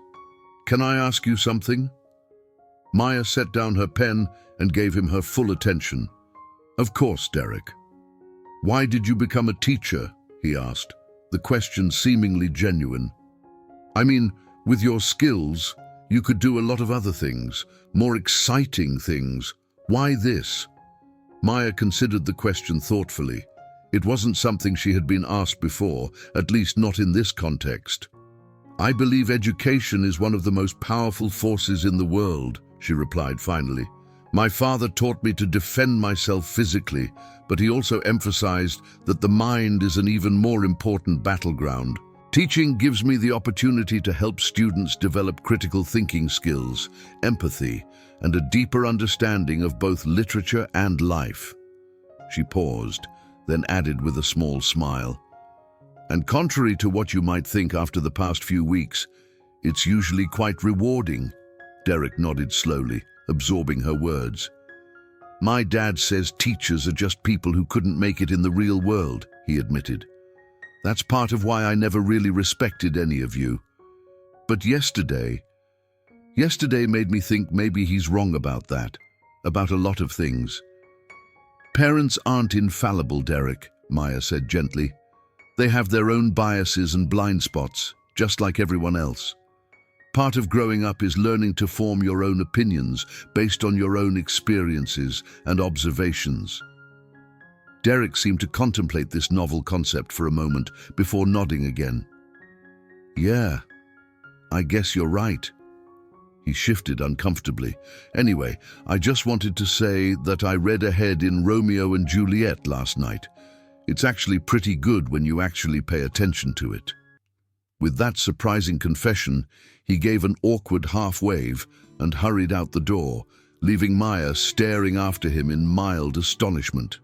Speaker 1: can I ask you something?" Maya set down her pen and gave him her full attention. "Of course, Derek." "Why did you become a teacher?" he asked, the question seemingly genuine. "I mean, with your skills, you could do a lot of other things, more exciting things. Why this?" Maya considered the question thoughtfully. It wasn't something she had been asked before, at least not in this context. "I believe education is one of the most powerful forces in the world," she replied finally. "My father taught me to defend myself physically, but he also emphasized that the mind is an even more important battleground. Teaching gives me the opportunity to help students develop critical thinking skills, empathy, and a deeper understanding of both literature and life." She paused, then added with a small smile. And contrary to what you might think after the past few weeks, it's usually quite rewarding. Derek nodded slowly, absorbing her words. My dad says teachers are just people who couldn't make it in the real world, he admitted. That's part of why I never really respected any of you. But yesterday made me think maybe he's wrong about that, about a lot of things. Parents aren't infallible, Derek, Maya said gently. They have their own biases and blind spots, just like everyone else. Part of growing up is learning to form your own opinions based on your own experiences and observations. Derek seemed to contemplate this novel concept for a moment before nodding again. Yeah, I guess you're right. He shifted uncomfortably. Anyway, I just wanted to say that I read ahead in Romeo and Juliet last night. It's actually pretty good when you actually pay attention to it. With that surprising confession, he gave an awkward half-wave and hurried out the door, leaving Maya staring after him in mild astonishment.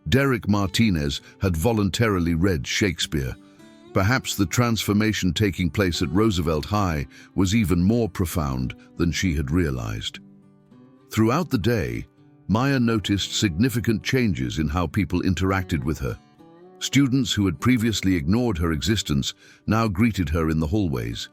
Speaker 1: Derek Martinez had voluntarily read Shakespeare. Perhaps the transformation taking place at Roosevelt High was even more profound than she had realized. Throughout the day, Maya noticed significant changes in how people interacted with her. Students who had previously ignored her existence now greeted her in the hallways.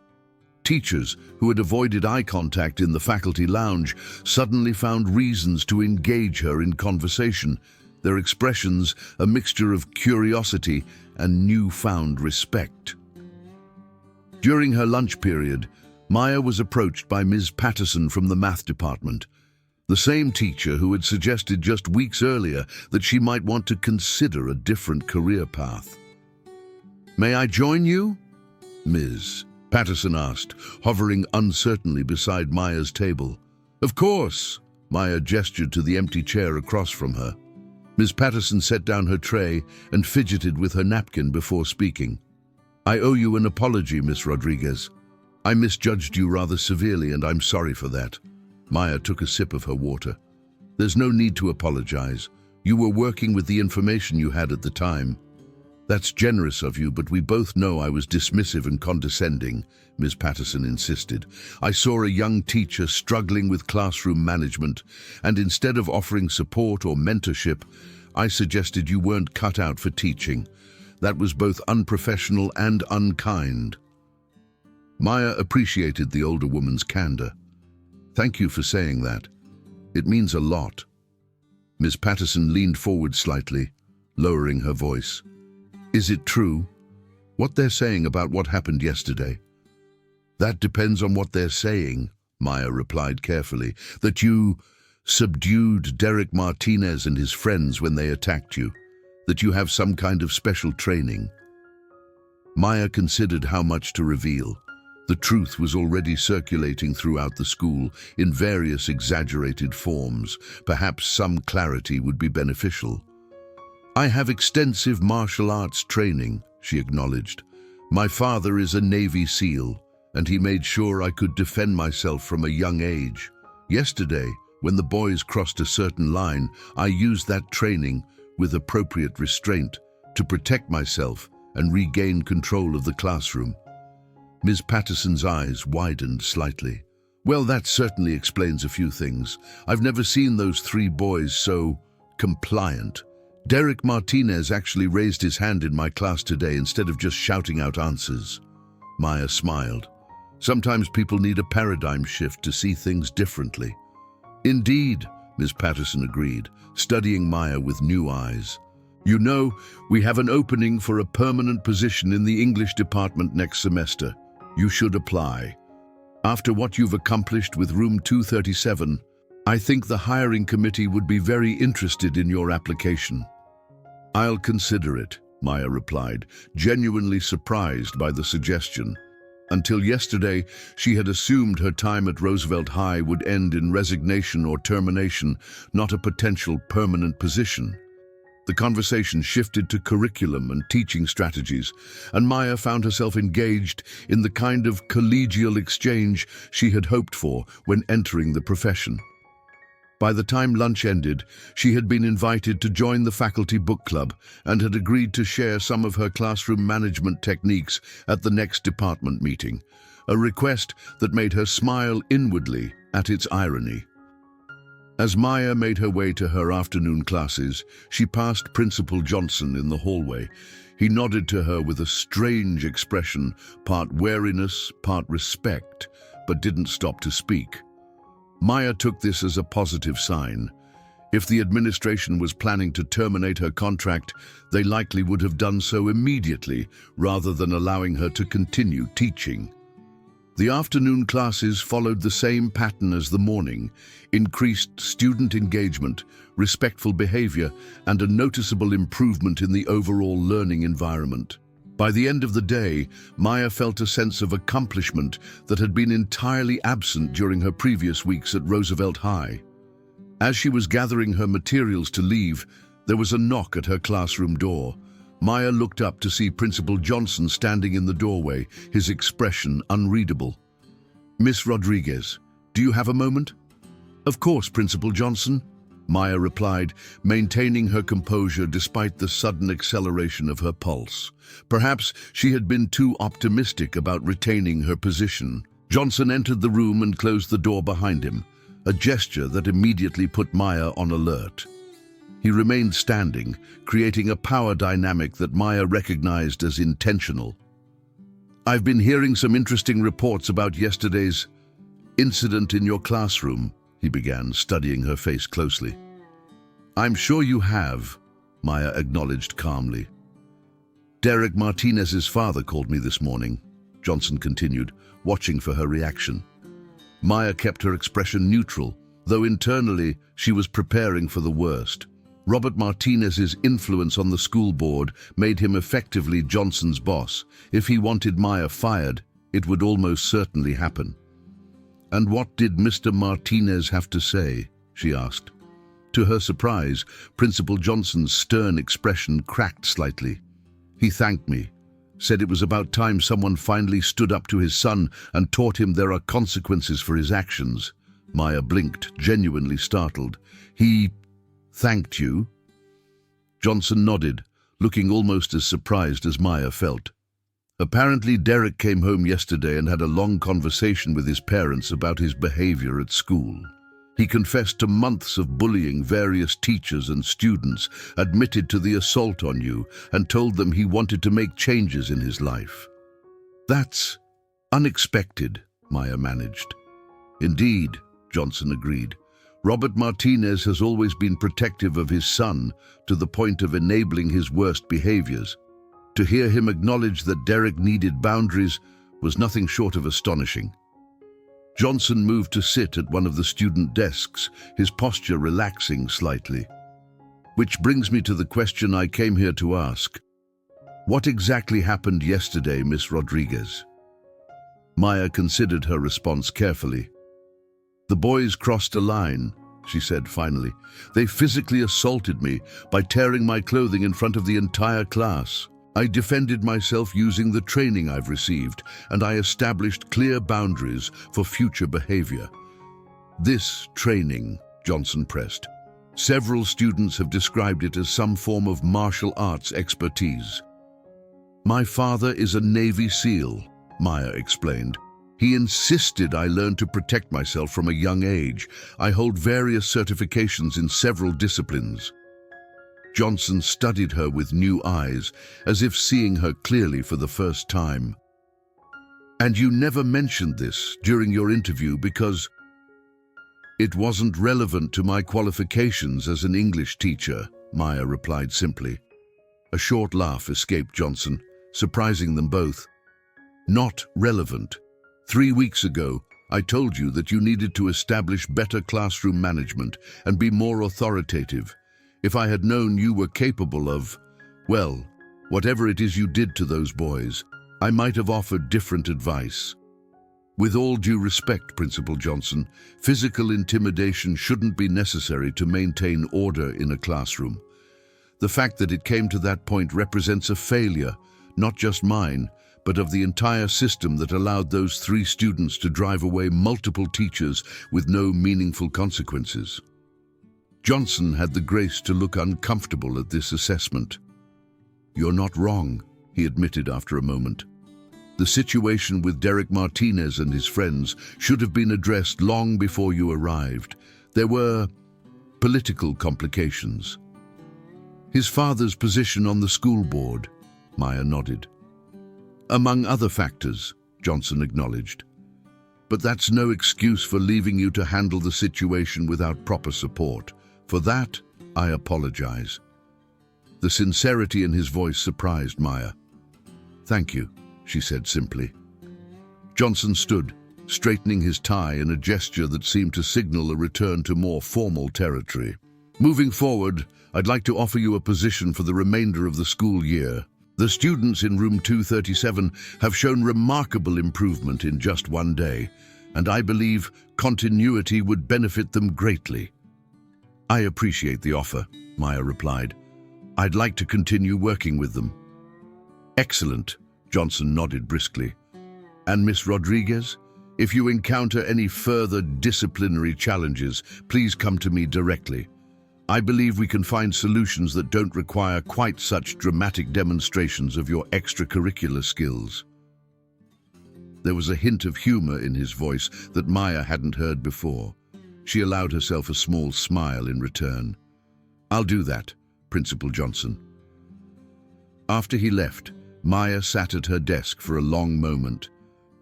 Speaker 1: Teachers who had avoided eye contact in the faculty lounge suddenly found reasons to engage her in conversation, their expressions a mixture of curiosity and newfound respect. During her lunch period, Maya was approached by Ms. Patterson from the math department, the same teacher who had suggested just weeks earlier that she might want to consider a different career path. May I join you? Ms. Patterson asked, hovering uncertainly beside Maya's table. Of course, Maya gestured to the empty chair across from her. Ms. Patterson set down her tray and fidgeted with her napkin before speaking. I owe you an apology, Miss Rodriguez. I misjudged you rather severely, and I'm sorry for that. Maya took a sip of her water. There's no need to apologize. You were working with the information you had at the time. That's generous of you, but we both know I was dismissive and condescending, Ms. Patterson insisted. I saw a young teacher struggling with classroom management, and instead of offering support or mentorship, I suggested you weren't cut out for teaching. That was both unprofessional and unkind. Maya appreciated the older woman's candor. Thank you for saying that. It means a lot. Ms. Patterson leaned forward slightly, lowering her voice. Is it true? What they're saying about what happened yesterday? That depends on what they're saying, Maya replied carefully. That you subdued Derek Martinez and his friends when they attacked you. That you have some kind of special training. Maya considered how much to reveal. The truth was already circulating throughout the school in various exaggerated forms. Perhaps some clarity would be beneficial. I have extensive martial arts training, she acknowledged. My father is a Navy SEAL, and he made sure I could defend myself from a young age. Yesterday, when the boys crossed a certain line, I used that training with appropriate restraint to protect myself and regain control of the classroom. Ms. Patterson's eyes widened slightly. Well, that certainly explains a few things. I've never seen those three boys so compliant. Derek Martinez actually raised his hand in my class today instead of just shouting out answers. Maya smiled. Sometimes people need a paradigm shift to see things differently. Indeed, Ms. Patterson agreed, studying Maya with new eyes. You know, we have an opening for a permanent position in the English department next semester. You should apply. After what you've accomplished with room 237, I think the hiring committee would be very interested in your application. I'll consider it, Maya replied, genuinely surprised by the suggestion. Until yesterday, she had assumed her time at Roosevelt High would end in resignation or termination, not a potential permanent position. The conversation shifted to curriculum and teaching strategies, and Maya found herself engaged in the kind of collegial exchange she had hoped for when entering the profession. By the time lunch ended, she had been invited to join the faculty book club and had agreed to share some of her classroom management techniques at the next department meeting, a request that made her smile inwardly at its irony. As Maya made her way to her afternoon classes, she passed Principal Johnson in the hallway. He nodded to her with a strange expression, part wariness, part respect, but didn't stop to speak. Maya took this as a positive sign. If the administration was planning to terminate her contract, they likely would have done so immediately, rather than allowing her to continue teaching. The afternoon classes followed the same pattern as the morning: increased student engagement, respectful behavior, and a noticeable improvement in the overall learning environment. By the end of the day, Maya felt a sense of accomplishment that had been entirely absent during her previous weeks at Roosevelt High. As she was gathering her materials to leave, there was a knock at her classroom door. Maya looked up to see Principal Johnson standing in the doorway, his expression unreadable. "Miss Rodriguez, do you have a moment?" "Of course, Principal Johnson," Maya replied, maintaining her composure despite the sudden acceleration of her pulse. Perhaps she had been too optimistic about retaining her position. Johnson entered the room and closed the door behind him, a gesture that immediately put Maya on alert. He remained standing, creating a power dynamic that Maya recognized as intentional. "I've been hearing some interesting reports about yesterday's incident in your classroom," he began, studying her face closely. "I'm sure you have," Maya acknowledged calmly. "Derek Martinez's father called me this morning," Johnson continued, watching for her reaction. Maya kept her expression neutral, though internally she was preparing for the worst. Robert Martinez's influence on the school board made him effectively Johnson's boss. If he wanted Maya fired, it would almost certainly happen. "And what did Mr. Martinez have to say?" she asked. To her surprise, Principal Johnson's stern expression cracked slightly. "He thanked me, said it was about time someone finally stood up to his son and taught him there are consequences for his actions." Maya blinked, genuinely startled. "He thanked you?" Johnson nodded, looking almost as surprised as Maya felt. "Apparently Derek came home yesterday and had a long conversation with his parents about his behavior at school. He confessed to months of bullying various teachers and students, admitted to the assault on you, and told them he wanted to make changes in his life." "That's unexpected," Maya managed. "Indeed," Johnson agreed. "Robert Martinez has always been protective of his son, to the point of enabling his worst behaviors. To hear him acknowledge that Derek needed boundaries was nothing short of astonishing." Johnson moved to sit at one of the student desks, his posture relaxing slightly. "Which brings me to the question I came here to ask. What exactly happened yesterday, Miss Rodriguez?" Maya considered her response carefully. "The boys crossed a line," she said finally. "They physically assaulted me by tearing my clothing in front of the entire class. I defended myself using the training I've received, and I established clear boundaries for future behavior." "This training," Johnson pressed. "Several students have described it as some form of martial arts expertise." "My father is a Navy SEAL," Maya explained. "He insisted I learn to protect myself from a young age. I hold various certifications in several disciplines." Johnson studied her with new eyes, as if seeing her clearly for the first time. "And you never mentioned this during your interview because it wasn't relevant to my qualifications as an English teacher," Maya replied simply. A short laugh escaped Johnson, surprising them both. "Not relevant. 3 weeks ago, I told you that you needed to establish better classroom management and be more authoritative. If I had known you were capable of, well, whatever it is you did to those boys, I might have offered different advice. With all due respect, Principal Johnson, physical intimidation shouldn't be necessary to maintain order in a classroom. The fact that it came to that point represents a failure, not just mine, but of the entire system that allowed those 3 students to drive away multiple teachers with no meaningful consequences." Johnson had the grace to look uncomfortable at this assessment. "You're not wrong," he admitted after a moment. "The situation with Derek Martinez and his friends should have been addressed long before you arrived. There were political complications." "His father's position on the school board," Maya nodded. "Among other factors," Johnson acknowledged. "But that's no excuse for leaving you to handle the situation without proper support. For that, I apologize." The sincerity in his voice surprised Maya. "Thank you," she said simply. Johnson stood, straightening his tie in a gesture that seemed to signal a return to more formal territory. "Moving forward, I'd like to offer you a position for the remainder of the school year. The students in room 237 have shown remarkable improvement in just one day, and I believe continuity would benefit them greatly." "I appreciate the offer," Maya replied. "I'd like to continue working with them." "Excellent," Johnson nodded briskly. "And Miss Rodriguez, if you encounter any further disciplinary challenges, please come to me directly. I believe we can find solutions that don't require quite such dramatic demonstrations of your extracurricular skills." There was a hint of humor in his voice that Maya hadn't heard before. She allowed herself a small smile in return. "I'll do that, Principal Johnson." After he left, Maya sat at her desk for a long moment,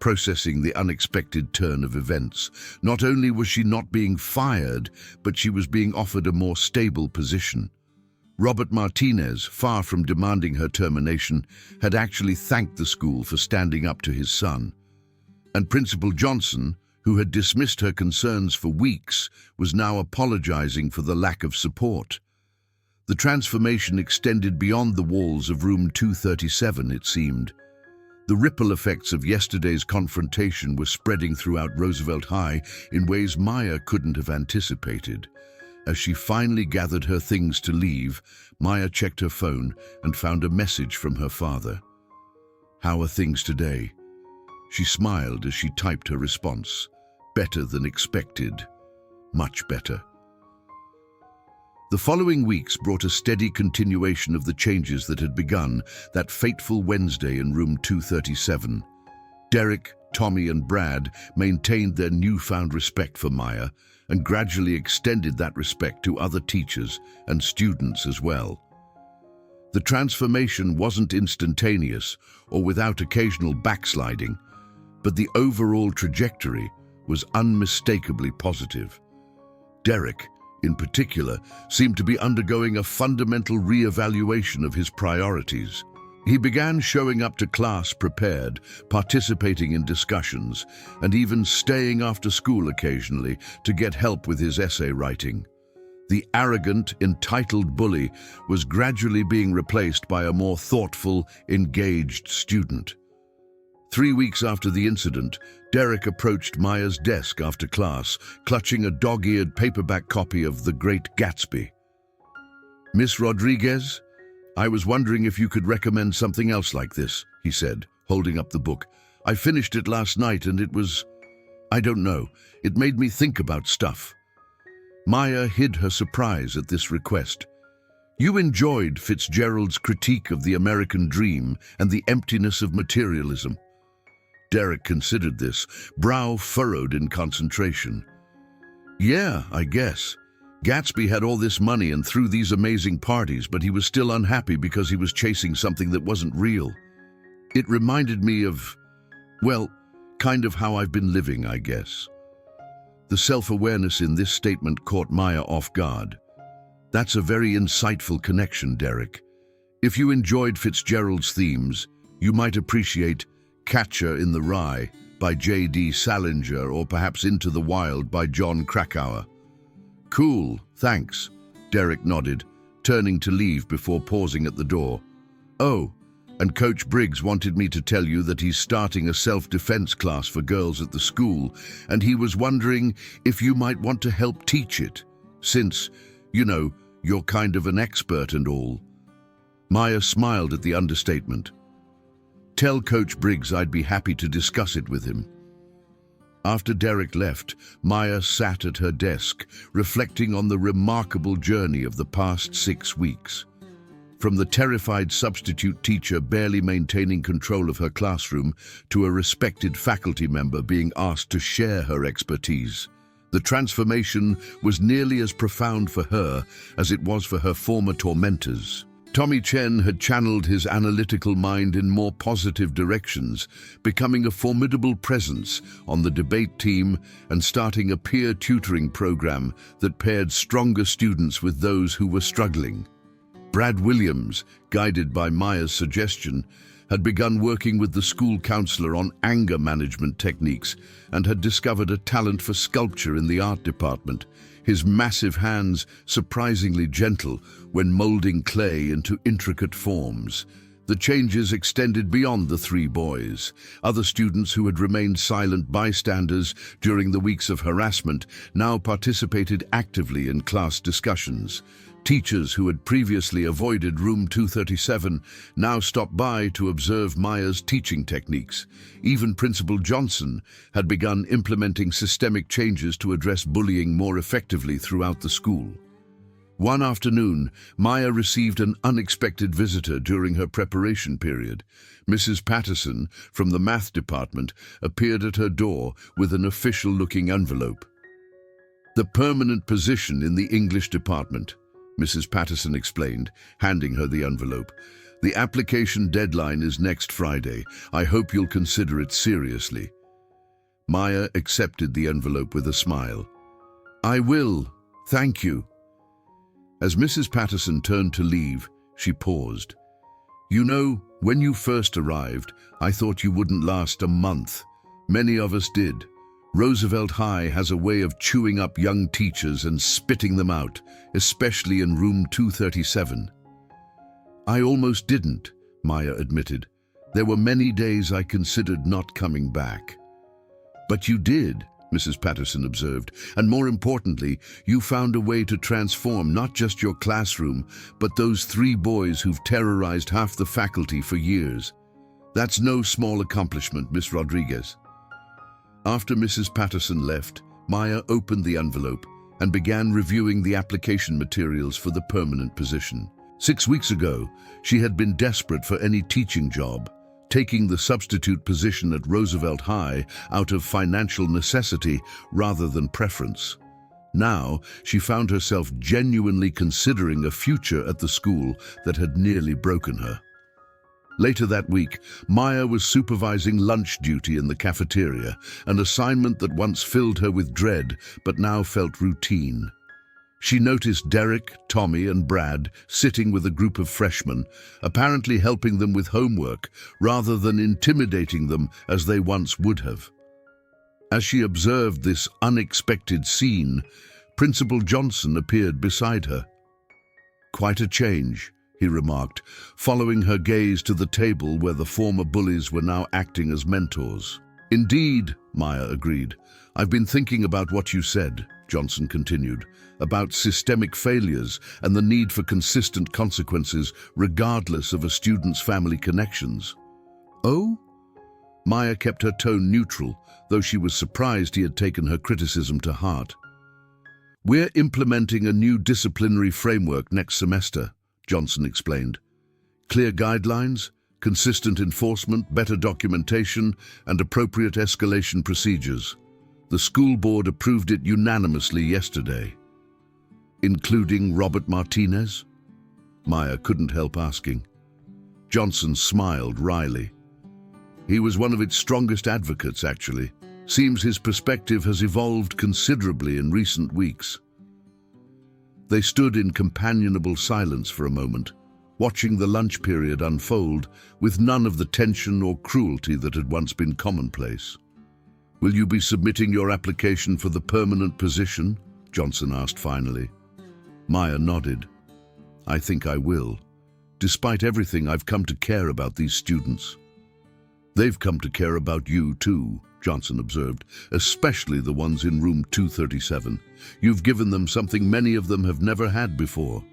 Speaker 1: processing the unexpected turn of events. Not only was she not being fired, but she was being offered a more stable position. Robert Martinez, far from demanding her termination, had actually thanked the school for standing up to his son. And Principal Johnson, who had dismissed her concerns for weeks, was now apologizing for the lack of support. The transformation extended beyond the walls of room 237, it seemed. The ripple effects of yesterday's confrontation were spreading throughout Roosevelt High in ways Maya couldn't have anticipated. As she finally gathered her things to leave, Maya checked her phone and found a message from her father. "How are things today?" She smiled as she typed her response. "Better than expected. Much better." The following weeks brought a steady continuation of the changes that had begun that fateful Wednesday in room 237. Derek, Tommy, and Brad maintained their newfound respect for Maya and gradually extended that respect to other teachers and students as well. The transformation wasn't instantaneous or without occasional backsliding, but the overall trajectory was unmistakably positive. Derek, in particular, seemed to be undergoing a fundamental re-evaluation of his priorities. He began showing up to class prepared, participating in discussions, and even staying after school occasionally to get help with his essay writing. The arrogant, entitled bully was gradually being replaced by a more thoughtful, engaged student. 3 weeks after the incident, Derek approached Maya's desk after class, clutching a dog-eared paperback copy of The Great Gatsby. "Miss Rodriguez, I was wondering if you could recommend something else like this," he said, holding up the book. "I finished it last night and it was... I don't know, it made me think about stuff." Maya hid her surprise at this request. "You enjoyed Fitzgerald's critique of the American dream and the emptiness of materialism." Derek considered this, brow furrowed in concentration. "Yeah, I guess. Gatsby had all this money and threw these amazing parties, but he was still unhappy because he was chasing something that wasn't real. It reminded me of, well, kind of how I've been living, I guess." The self-awareness in this statement caught Maya off guard. "That's a very insightful connection, Derek. If you enjoyed Fitzgerald's themes, you might appreciate Catcher in the Rye by J.D. Salinger or perhaps Into the Wild by John Krakauer." "Cool, thanks," Derek nodded, turning to leave before pausing at the door. "Oh, and Coach Briggs wanted me to tell you that he's starting a self-defense class for girls at the school, and he was wondering if you might want to help teach it, since, you know, you're kind of an expert and all." Maya smiled at the understatement. "Tell Coach Briggs I'd be happy to discuss it with him." After Derek left, Maya sat at her desk, reflecting on the remarkable journey of the past 6 weeks. From the terrified substitute teacher barely maintaining control of her classroom to a respected faculty member being asked to share her expertise, the transformation was nearly as profound for her as it was for her former tormentors. Tommy Chen had channeled his analytical mind in more positive directions, becoming a formidable presence on the debate team and starting a peer tutoring program that paired stronger students with those who were struggling. Brad Williams, guided by Maya's suggestion, had begun working with the school counselor on anger management techniques and had discovered a talent for sculpture in the art department, his massive hands surprisingly gentle when molding clay into intricate forms. The changes extended beyond the 3 boys. Other students who had remained silent bystanders during the weeks of harassment now participated actively in class discussions. Teachers who had previously avoided room 237 now stopped by to observe Maya's teaching techniques. Even Principal Johnson had begun implementing systemic changes to address bullying more effectively throughout the school. One afternoon, Maya received an unexpected visitor during her preparation period. Mrs. Patterson, from the math department, appeared at her door with an official-looking envelope. "The permanent position in the English department," Mrs. Patterson explained, handing her the envelope. "The application deadline is next Friday. I hope you'll consider it seriously." Maya accepted the envelope with a smile. "I will, thank you." As Mrs. Patterson turned to leave, she paused. "You know, when you first arrived, I thought you wouldn't last a month. Many of us did. Roosevelt High has a way of chewing up young teachers and spitting them out, especially in room 237. "I almost didn't," Maya admitted. "There were many days I considered not coming back." "But you did," Mrs. Patterson observed, "and more importantly, you found a way to transform not just your classroom, but those 3 boys who've terrorized half the faculty for years. That's no small accomplishment, Miss Rodriguez." After Mrs. Patterson left, Maya opened the envelope and began reviewing the application materials for the permanent position. 6 weeks ago, she had been desperate for any teaching job, taking the substitute position at Roosevelt High out of financial necessity rather than preference. Now, she found herself genuinely considering a future at the school that had nearly broken her. Later that week, Maya was supervising lunch duty in the cafeteria, an assignment that once filled her with dread but now felt routine. She noticed Derek, Tommy, and Brad sitting with a group of freshmen, apparently helping them with homework rather than intimidating them as they once would have. As she observed this unexpected scene, Principal Johnson appeared beside her. "Quite a change," he remarked, following her gaze to the table where the former bullies were now acting as mentors. "Indeed," Maya agreed. "I've been thinking about what you said," Johnson continued, "about systemic failures and the need for consistent consequences regardless of a student's family connections." "Oh?" Maya kept her tone neutral, though she was surprised he had taken her criticism to heart. "We're implementing a new disciplinary framework next semester," Johnson explained. "Clear guidelines, consistent enforcement, better documentation, and appropriate escalation procedures. The school board approved it unanimously yesterday." "Including Robert Martinez?" Maya couldn't help asking. Johnson smiled wryly. "He was one of its strongest advocates, actually. Seems his perspective has evolved considerably in recent weeks." They stood in companionable silence for a moment, watching the lunch period unfold with none of the tension or cruelty that had once been commonplace. "Will you be submitting your application for the permanent position?" Johnson asked finally. Maya nodded. "I think I will. Despite everything, I've come to care about these students." "They've come to care about you too," Johnson observed, "especially the ones in room 237. You've given them something many of them have never had before."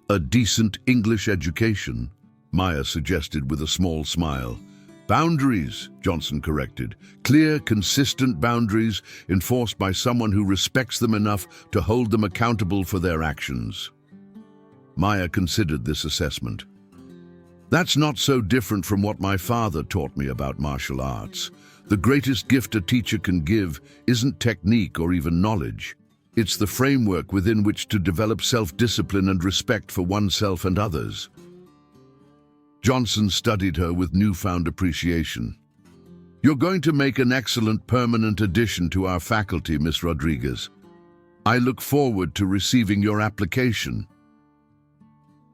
Speaker 1: "A decent English education," Maya suggested with a small smile. Boundaries, Johnson corrected. Clear, consistent boundaries enforced by someone who respects them enough to hold them accountable for their actions. Maya considered this assessment. That's not so different from what my father taught me about martial arts. The greatest gift a teacher can give isn't technique or even knowledge. It's the framework within which to develop self-discipline and respect for oneself and others. Johnson studied her with newfound appreciation. You're going to make an excellent permanent addition to our faculty, Miss Rodriguez. I look forward to receiving your application.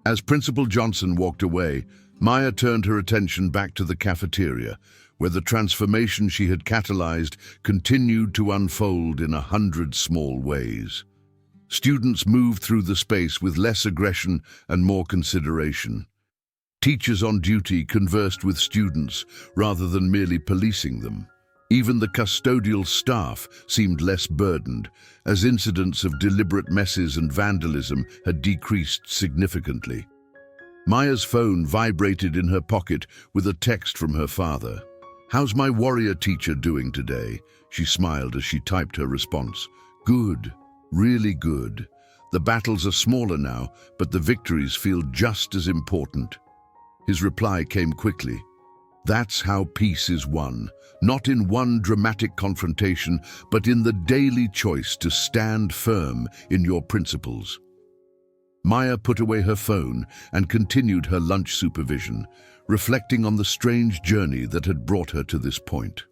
Speaker 1: As Principal Johnson walked away, Maya turned her attention back to the cafeteria, where the transformation she had catalyzed continued to unfold in 100 small ways. Students moved through the space with less aggression and more consideration. Teachers on duty conversed with students rather than merely policing them. Even the custodial staff seemed less burdened, as incidents of deliberate messes and vandalism had decreased significantly. Maya's phone vibrated in her pocket with a text from her father. "How's my warrior teacher doing today?" She smiled as she typed her response. "Good, really good. The battles are smaller now, but the victories feel just as important." His reply came quickly. "That's how peace is won, not in one dramatic confrontation, but in the daily choice to stand firm in your principles." Maya put away her phone and continued her lunch supervision, reflecting on the strange journey that had brought her to this point.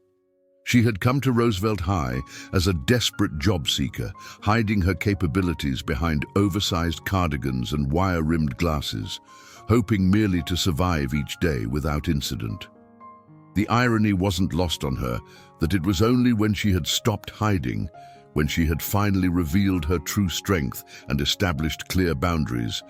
Speaker 1: She had come to Roosevelt High as a desperate job seeker, hiding her capabilities behind oversized cardigans and wire-rimmed glasses, hoping merely to survive each day without incident. The irony wasn't lost on her that it was only when she had stopped hiding, when she had finally revealed her true strength and established clear boundaries,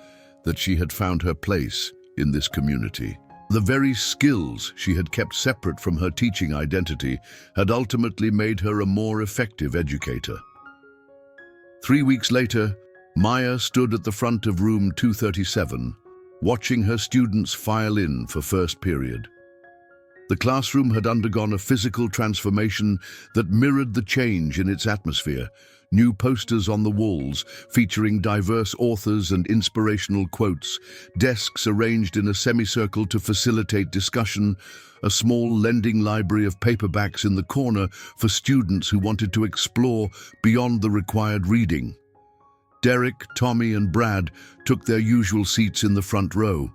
Speaker 1: that she had found her place in this community. The very skills she had kept separate from her teaching identity had ultimately made her a more effective educator. 3 weeks later, Maya stood at the front of room 237, watching her students file in for first period. The classroom had undergone a physical transformation that mirrored the change in its atmosphere. New posters on the walls featuring diverse authors and inspirational quotes, desks arranged in a semicircle to facilitate discussion, a small lending library of paperbacks in the corner for students who wanted to explore beyond the required reading. Derek, Tommy, and Brad took their usual seats in the front row,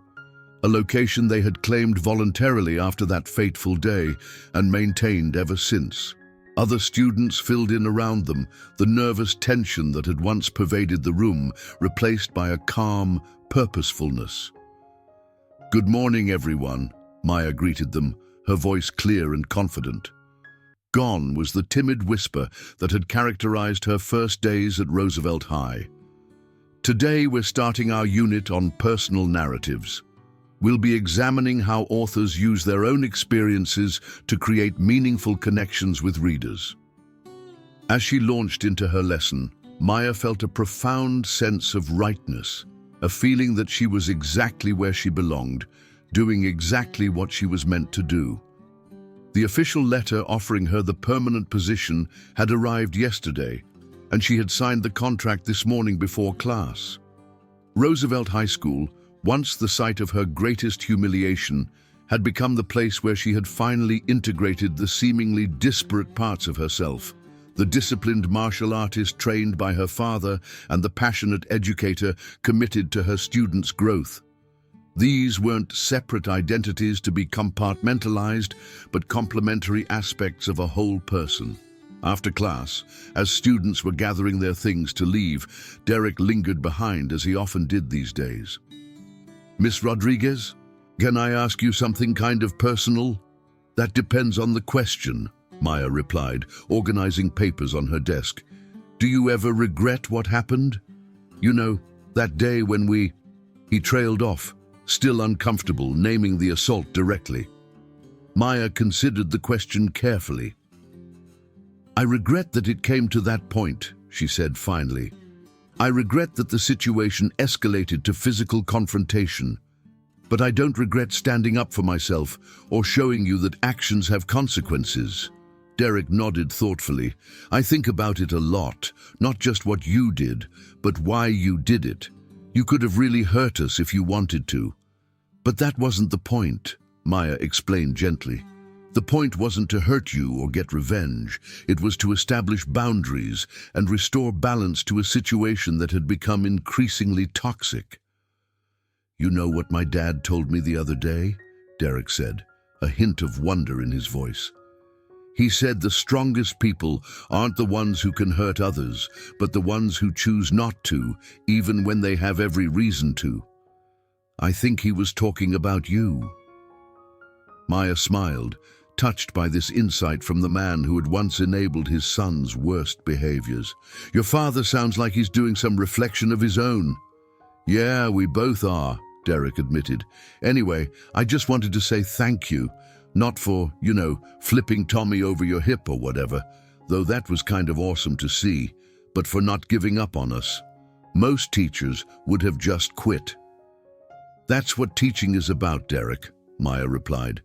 Speaker 1: a location they had claimed voluntarily after that fateful day and maintained ever since. Other students filled in around them, the nervous tension that had once pervaded the room replaced by a calm purposefulness. "Good morning, everyone," Maya greeted them, her voice clear and confident. Gone was the timid whisper that had characterized her first days at Roosevelt High. Today we're starting our unit on personal narratives. We'll be examining how authors use their own experiences to create meaningful connections with readers. As she launched into her lesson, Maya felt a profound sense of rightness, a feeling that she was exactly where she belonged, doing exactly what she was meant to do. The official letter offering her the permanent position had arrived yesterday, and she had signed the contract this morning before class. Roosevelt High School, once the site of her greatest humiliation, had become the place where she had finally integrated the seemingly disparate parts of herself, the disciplined martial artist trained by her father and the passionate educator committed to her students' growth. These weren't separate identities to be compartmentalized, but complementary aspects of a whole person. After class, as students were gathering their things to leave, Derek lingered behind as he often did these days. "Miss Rodriguez, can I ask you something kind of personal?" "That depends on the question," Maya replied, organizing papers on her desk. "Do you ever regret what happened? You know, that day when we—" He trailed off, still uncomfortable, naming the assault directly. Maya considered the question carefully. "I regret that it came to that point," she said finally. "I regret that the situation escalated to physical confrontation. but I don't regret standing up for myself or showing you that actions have consequences." Derek nodded thoughtfully. "I think about it a lot, not just what you did, but why you did it. You could have really hurt us if you wanted to. But that wasn't the point," Maya explained gently. "The point wasn't to hurt you or get revenge. It was to establish boundaries and restore balance to a situation that had become increasingly toxic." "You know what my dad told me the other day?" Derek said, a hint of wonder in his voice. "He said the strongest people aren't the ones who can hurt others, but the ones who choose not to, even when they have every reason to. I think he was talking about you." Maya smiled, touched by this insight from the man who had once enabled his son's worst behaviors. "Your father sounds like he's doing some reflection of his own." "Yeah, we both are," Derek admitted. "Anyway, I just wanted to say thank you. Not for, flipping Tommy over your hip or whatever, though that was kind of awesome to see, but for not giving up on us. Most teachers would have just quit." "That's what teaching is about, Derek," Maya replied.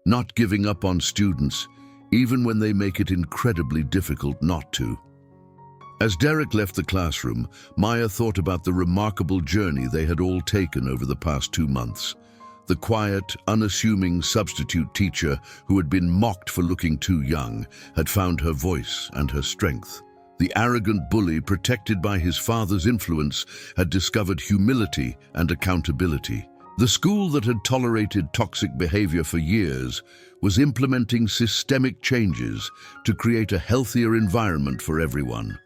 Speaker 1: "Not giving up on students, even when they make it incredibly difficult not to." As Derek left the classroom, Maya thought about the remarkable journey they had all taken over the past 2 months. The quiet, unassuming substitute teacher who had been mocked for looking too young had found her voice and her strength. The arrogant bully, protected by his father's influence, had discovered humility and accountability. The school that had tolerated toxic behavior for years was implementing systemic changes to create a healthier environment for everyone.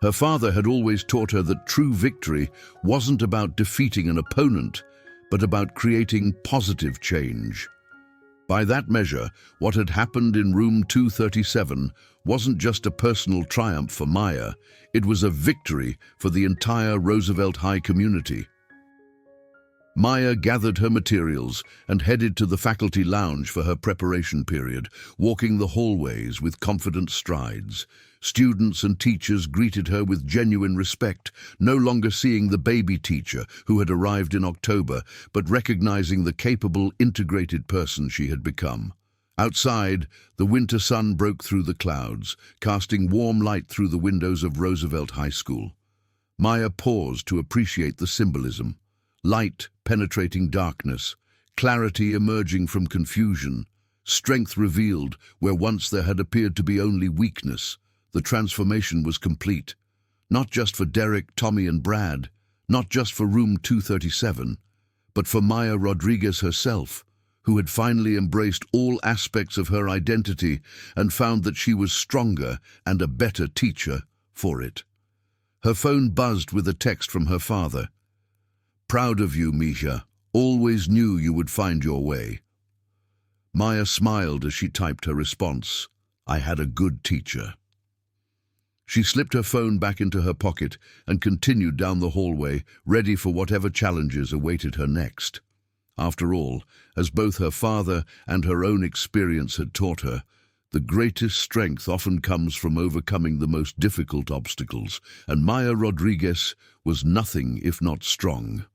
Speaker 1: Her father had always taught her that true victory wasn't about defeating an opponent, but about creating positive change. By that measure, what had happened in room 237 wasn't just a personal triumph for Maya, it was a victory for the entire Roosevelt High community. Maya gathered her materials and headed to the faculty lounge for her preparation period, walking the hallways with confident strides. Students and teachers greeted her with genuine respect, no longer seeing the baby teacher who had arrived in October, but recognizing the capable, integrated person she had become. Outside, the winter sun broke through the clouds, casting warm light through the windows of Roosevelt High School. Maya paused to appreciate the symbolism. Light penetrating darkness, clarity emerging from confusion, strength revealed where once there had appeared to be only weakness. The transformation was complete, not just for Derek, Tommy and Brad, not just for room 237, but for Maya Rodriguez herself, who had finally embraced all aspects of her identity and found that she was stronger and a better teacher for it. Her phone buzzed with a text from her father. "Proud of you, Misha. Always knew you would find your way." Maya smiled as she typed her response. "I had a good teacher." She slipped her phone back into her pocket and continued down the hallway, ready for whatever challenges awaited her next. After all, as both her father and her own experience had taught her, the greatest strength often comes from overcoming the most difficult obstacles, and Maya Rodriguez was nothing if not strong.